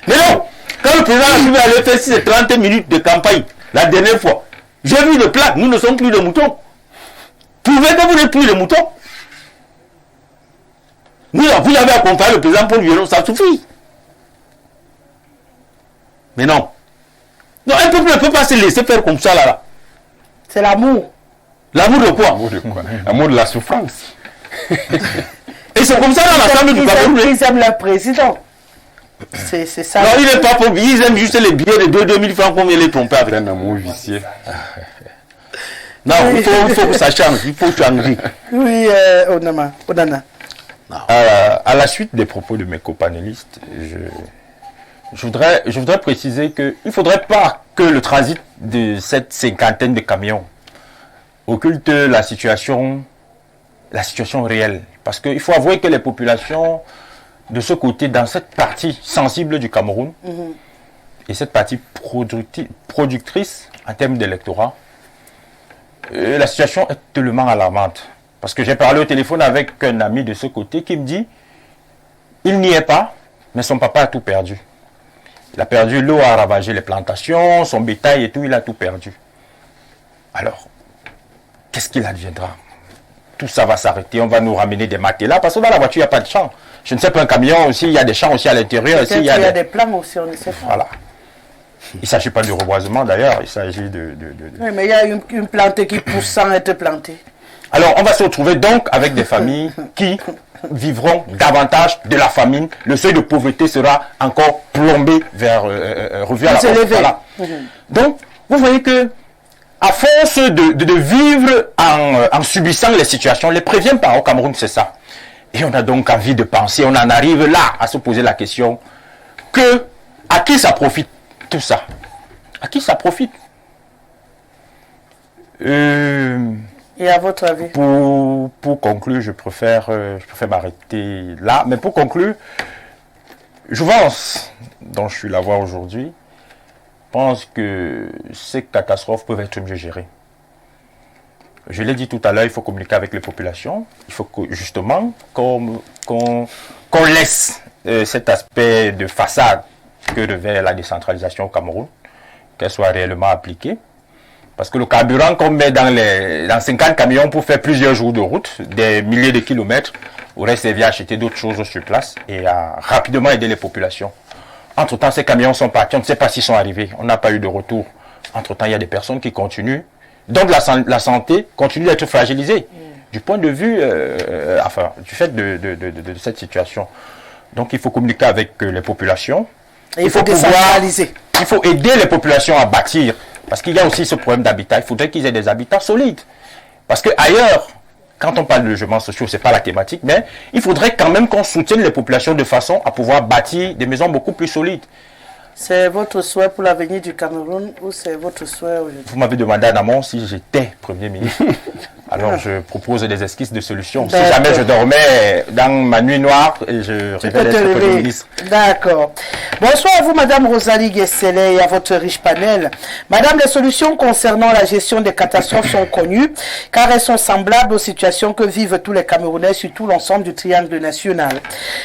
Mais non, quand le président a suivi aller faire ces 30 minutes de campagne, la dernière fois, j'ai vu le plat, nous ne sommes plus des moutons. Pouvez que vous n'êtes plus des moutons? Vous avez accompagné le président Paul Biya, ça suffit. Mais non. Non, un peuple ne peut pas se laisser faire comme ça là. C'est l'amour. L'amour de quoi? L'amour de la souffrance. Et c'est comme ça dans l'ensemble du Cameroun. Ils aiment leur président. C'est ça. Non, il n'est pas pour ils aiment juste les billets de 2 000 francs qu'on vient les tromper avec. Un amour vicieux. Non, il faut que ça change, il faut changer. Oui, Onana. À la suite des propos de mes copanélistes, je voudrais préciser qu'il ne faudrait pas que le transit de cette cinquantaine de camions occulte la situation réelle. Parce qu'il faut avouer que les populations de ce côté, dans cette partie sensible du Cameroun, et cette partie productrice en termes d'électorat, la situation est tellement alarmante. Parce que j'ai parlé au téléphone avec un ami de ce côté qui me dit, il n'y est pas, mais son papa a tout perdu. Il a perdu, l'eau a ravagé les plantations, son bétail et tout, il a tout perdu. Alors, qu'est-ce qu'il adviendra? Tout ça va s'arrêter, on va nous ramener des matelas, parce que dans la voiture, il n'y a pas de champ. Je ne sais pas, un camion aussi, il y a des champs aussi à l'intérieur. Il y a des plans aussi, on ne sait pas. Voilà. Il ne s'agit pas de reboisement d'ailleurs, il s'agit de... Oui, mais il y a une plante qui pousse sans être plantée. Alors, on va se retrouver donc avec des familles qui vivront davantage de la famine. Le seuil de pauvreté sera encore plombé vers revu à la hausse. Voilà. Donc, vous voyez que à force de vivre en subissant les situations, les préviennent pas au Cameroun, c'est ça. Et on a donc envie de penser, on en arrive là à se poser la question que à qui ça profite tout ça? À qui ça profite? Et à votre avis? Pour conclure, je préfère m'arrêter là. Mais pour conclure, Jouvence, dont je suis la voix aujourd'hui, pense que ces catastrophes peuvent être mieux gérées. Je l'ai dit tout à l'heure, il faut communiquer avec les populations. Il faut que, justement qu'on laisse cet aspect de façade que devait la décentralisation au Cameroun, qu'elle soit réellement appliquée. Parce que le carburant qu'on met dans 50 camions pour faire plusieurs jours de route, des milliers de kilomètres, aurait servi à acheter d'autres choses sur place et à rapidement aider les populations. Entre-temps, ces camions sont partis, on ne sait pas s'ils sont arrivés, on n'a pas eu de retour. Entre-temps, il y a des personnes qui continuent. Donc la santé continue d'être fragilisée du point de vue, du fait de cette situation. Donc il faut communiquer avec les populations. Et il faut décentraliser. Il faut aider les populations à bâtir. Parce qu'il y a aussi ce problème d'habitat. Il faudrait qu'ils aient des habitats solides. Parce qu'ailleurs, quand on parle de logements sociaux, ce n'est pas la thématique, mais il faudrait quand même qu'on soutienne les populations de façon à pouvoir bâtir des maisons beaucoup plus solides. C'est votre souhait pour l'avenir du Cameroun ou c'est votre souhait aujourd'hui? Vous m'avez demandé en amont si j'étais Premier ministre. Alors je propose des esquisses de solutions. Si jamais je dormais dans ma nuit noire, et je rêvais d'être Premier ministre. D'accord. Bonsoir à vous, Madame Rosalie Guesselet, et à votre riche panel. Madame, les solutions concernant la gestion des catastrophes sont connues, car elles sont semblables aux situations que vivent tous les Camerounais sur tout l'ensemble du triangle national.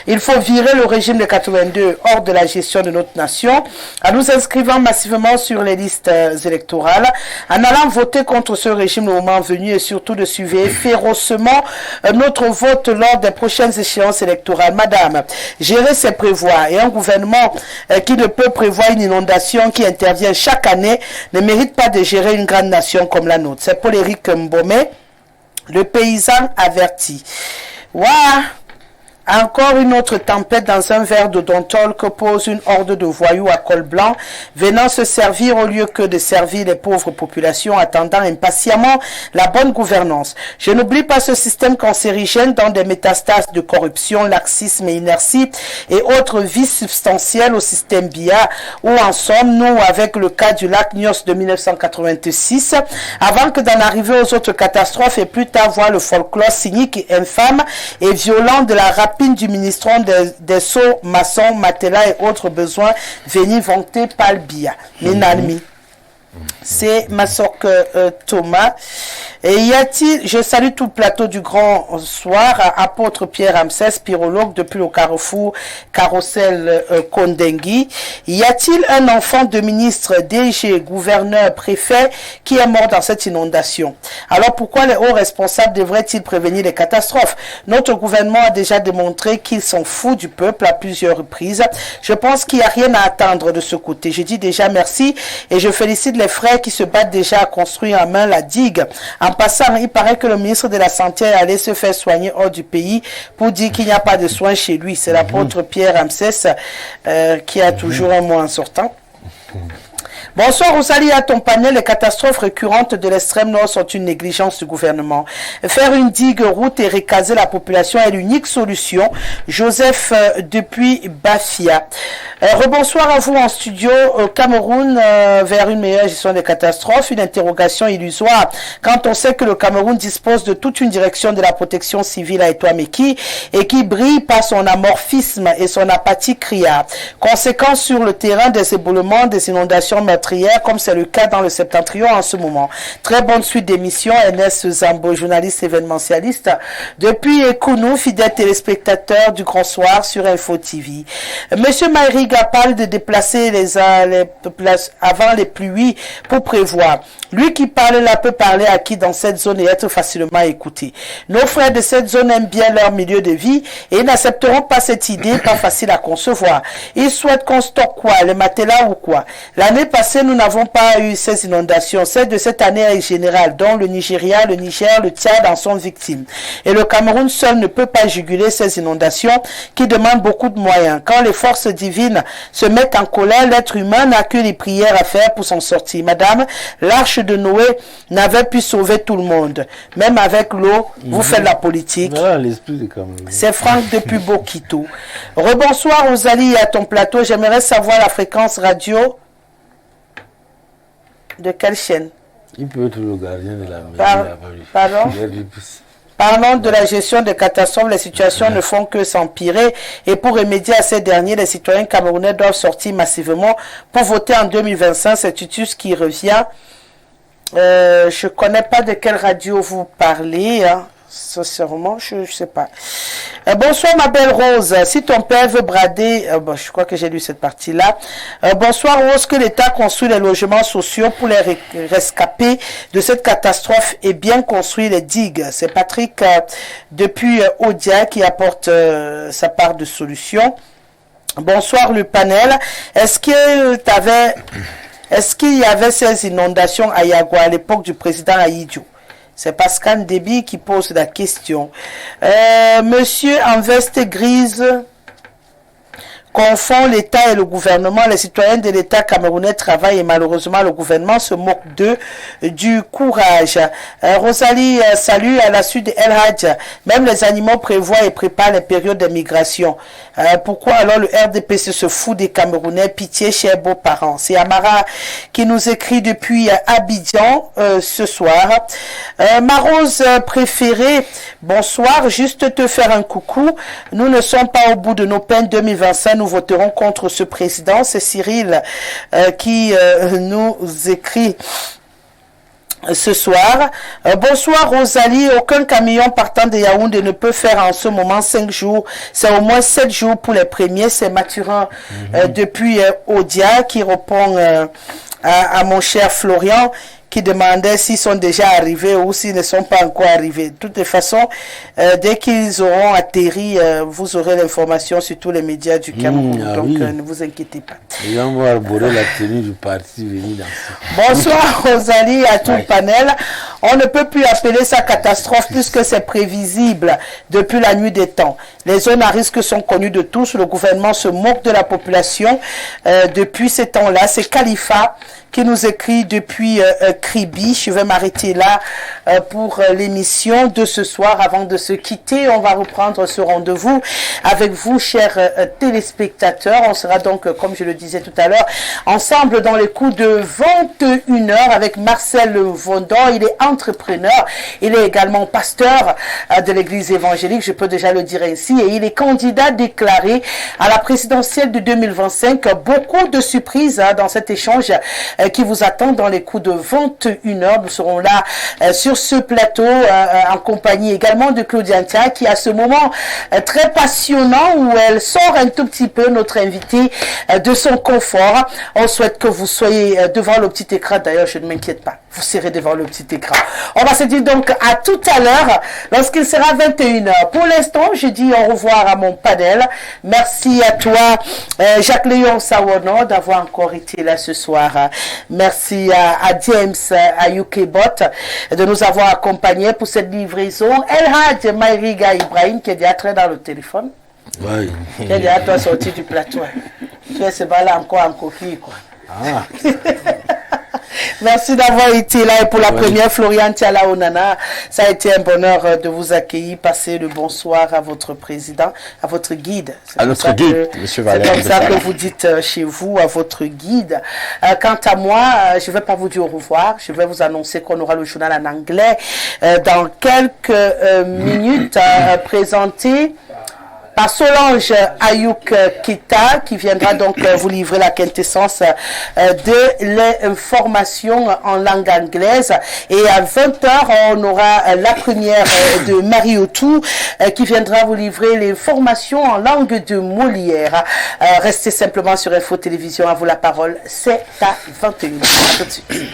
Il faut virer le régime de 82 hors de la gestion de notre nation, en nous inscrivant massivement sur les listes électorales, en allant voter contre ce régime le moment venu et surtout de surveiller férocement notre vote lors des prochaines échéances électorales. Madame, gérer c'est prévoir, et un gouvernement qui ne peut prévoir une inondation qui intervient chaque année ne mérite pas de gérer une grande nation comme la nôtre. C'est Paul-Éric Mbomé, le paysan averti. Waouh! Encore une autre tempête dans un verre de Dontol que pose une horde de voyous à col blanc venant se servir au lieu que de servir les pauvres populations attendant impatiemment la bonne gouvernance. Je n'oublie pas ce système cancérigène dans des métastases de corruption, laxisme et inertie et autres vices substantiels au système BIA où en sommes-nous avec le cas du lac Nyos de 1986 avant que d'en arriver aux autres catastrophes et plus tard voir le folklore cynique et infâme et violent de la rapide du ministron des Sceaux, maçons, matelas et autres besoins venus vanter par le BIA. Minalmi. C'est Massok Thomas. Et y a-t-il, je salue tout le plateau du grand soir, apôtre Pierre Ramsès, pyrologue depuis le carrefour Carrousel Kondengui. Y a-t-il un enfant de ministre, DG, gouverneur, préfet qui est mort dans cette inondation? Alors pourquoi les hauts responsables devraient-ils prévenir les catastrophes? Notre gouvernement a déjà démontré qu'ils s'en fout du peuple à plusieurs reprises. Je pense qu'il n'y a rien à attendre de ce côté. Je dis déjà merci et je félicite les frères qui se battent déjà à construire en main la digue. En passant, il paraît que le ministre de la Santé est allé se faire soigner hors du pays pour dire qu'il n'y a pas de soins chez lui. C'est l'apôtre Pierre Ramsès qui a toujours un mot en sortant. Bonsoir Rosalie, à ton panel, les catastrophes récurrentes de l'extrême nord sont une négligence du gouvernement. Faire une digue route et recaser la population est l'unique solution. Joseph depuis Bafia. Rebonsoir à vous en studio. Cameroun vers une meilleure gestion des catastrophes, une interrogation illusoire quand on sait que le Cameroun dispose de toute une direction de la protection civile à Etoameki et qui brille par son amorphisme et son apathie criarde. Conséquence sur le terrain des éboulements, des inondations meurtrières, comme c'est le cas dans le septentrion en ce moment. Très bonne suite d'émission. Ernest Zambo, journaliste événementialiste depuis Kounou, fidèle téléspectateur du Grand Soir sur Info TV. Monsieur Maïriga parle de déplacer avant les pluies pour prévoir. Lui qui parle là peut parler à qui dans cette zone et être facilement écouté. Nos frères de cette zone aiment bien leur milieu de vie et ils n'accepteront pas cette idée, pas facile à concevoir. Ils souhaitent qu'on stocke quoi, les matelas ou quoi. L'année passée, nous n'avons pas eu ces inondations. Celle de cette année est générale, dont le Nigeria, le Niger, le Tchad en sont victimes. Et le Cameroun seul ne peut pas juguler ces inondations qui demandent beaucoup de moyens. Quand les forces divines se mettent en colère, l'être humain n'a que les prières à faire pour s'en sortir. Madame, l'arche de Noé n'avait pu sauver tout le monde. Même avec l'eau, vous faites la politique. Voilà l'esprit du Cameroun. C'est Franck depuis Bokito. Rebonsoir Rosalie à ton plateau. J'aimerais savoir la fréquence radio de quelle chaîne? Il peut être le gardien de la maison. Pardon? Parlant de la gestion des catastrophes, les situations ne font que s'empirer. Et pour remédier à ces derniers, les citoyens camerounais doivent sortir massivement pour voter en 2025. C'est Tutus qui revient. Je ne connais pas de quelle radio vous parlez. Hein. Sincèrement, je ne sais pas. Bonsoir ma belle Rose. Si ton père veut brader, bon, je crois que j'ai lu cette partie-là. Bonsoir Rose, que l'État construit les logements sociaux pour les rescapés de cette catastrophe et bien construire les digues. C'est Patrick depuis Odia qui apporte sa part de solution. Bonsoir le panel. Est-ce qu'il y avait ces inondations à Yagua à l'époque du président Aïdjo? C'est Pascal Déby qui pose la question. Monsieur en veste grise confond l'État et le gouvernement. Les citoyens de l'État camerounais travaillent et malheureusement le gouvernement se moque d'eux du courage. Rosalie, salut à la suite de El Hadj. Même les animaux prévoient et préparent les périodes de migration. Pourquoi alors le RDPC se fout des Camerounais? Pitié, chers beaux-parents. C'est Amara qui nous écrit depuis Abidjan ce soir. Ma Rose préférée, bonsoir. Juste te faire un coucou. Nous ne sommes pas au bout de nos peines 2025. Nous voterons contre ce président. C'est Cyril qui nous écrit ce soir. Bonsoir Rosalie. Aucun camion partant de Yaoundé ne peut faire en ce moment 5 jours. C'est au moins 7 jours pour les premiers. C'est Mathurin depuis Odia qui répond à mon cher Florian qui demandait s'ils sont déjà arrivés ou s'ils ne sont pas encore arrivés. De toutes les façons, dès qu'ils auront atterri, vous aurez l'information sur tous les médias du Cameroun. Donc, ne vous inquiétez pas. Et on va arborer la tenue du parti venu dans ça. Bonsoir Rosalie à tout le panel. On ne peut plus appeler ça catastrophe puisque c'est prévisible depuis la nuit des temps. Les zones à risque sont connues de tous. Le gouvernement se moque de la population depuis ces temps-là. C'est Khalifa qui nous écrit depuis Kribi. Je vais m'arrêter là pour l'émission de ce soir. Avant de se quitter, on va reprendre ce rendez-vous avec vous, chers téléspectateurs. On sera donc, comme je le disais tout à l'heure, ensemble dans les coups de 21h avec Marcel Vondor. Il est entrepreneur. Il est également pasteur de l'église évangélique, je peux déjà le dire ainsi, et il est candidat déclaré à la présidentielle de 2025. Beaucoup de surprises dans cet échange qui vous attend dans les coups de 21h. Nous serons là sur ce plateau en compagnie également de Claudia Ntia qui a ce moment très passionnant où elle sort un tout petit peu notre invité de son confort. On souhaite que vous soyez devant le petit écran. D'ailleurs, je ne m'inquiète pas. Vous serez devant le petit écran. On va se dire donc à tout à l'heure lorsqu'il sera 21h. Pour l'instant, je dis au revoir à mon panel. Merci à toi, Jacques-Léon Sawono, d'avoir encore été là ce soir. Merci à James, à UKBot, de nous avoir accompagnés pour cette livraison. El Hadj Maïriga Ibrahim, qui est déjà très dans le téléphone. Oui. Qui est déjà toi sorti du plateau. Qui est ce là encore en coquille, quoi. Ah. Merci d'avoir été là et pour la première, Florian Tiala Onana, ça a été un bonheur de vous accueillir. Passez le bonsoir à votre président, à votre guide. À notre guide, monsieur Valère. C'est comme ça que vous dites chez vous, à votre guide. Quant à moi, je ne vais pas vous dire au revoir. Je vais vous annoncer qu'on aura le journal en anglais dans quelques minutes présenté par Solange Ayouk Kita, qui viendra donc vous livrer la quintessence de l'information en langue anglaise. Et à 20h, on aura la première de Marie Otou, qui viendra vous livrer les formations en langue de Molière. Restez simplement sur Info Télévision, à vous la parole, c'est à 21h. À tout de suite.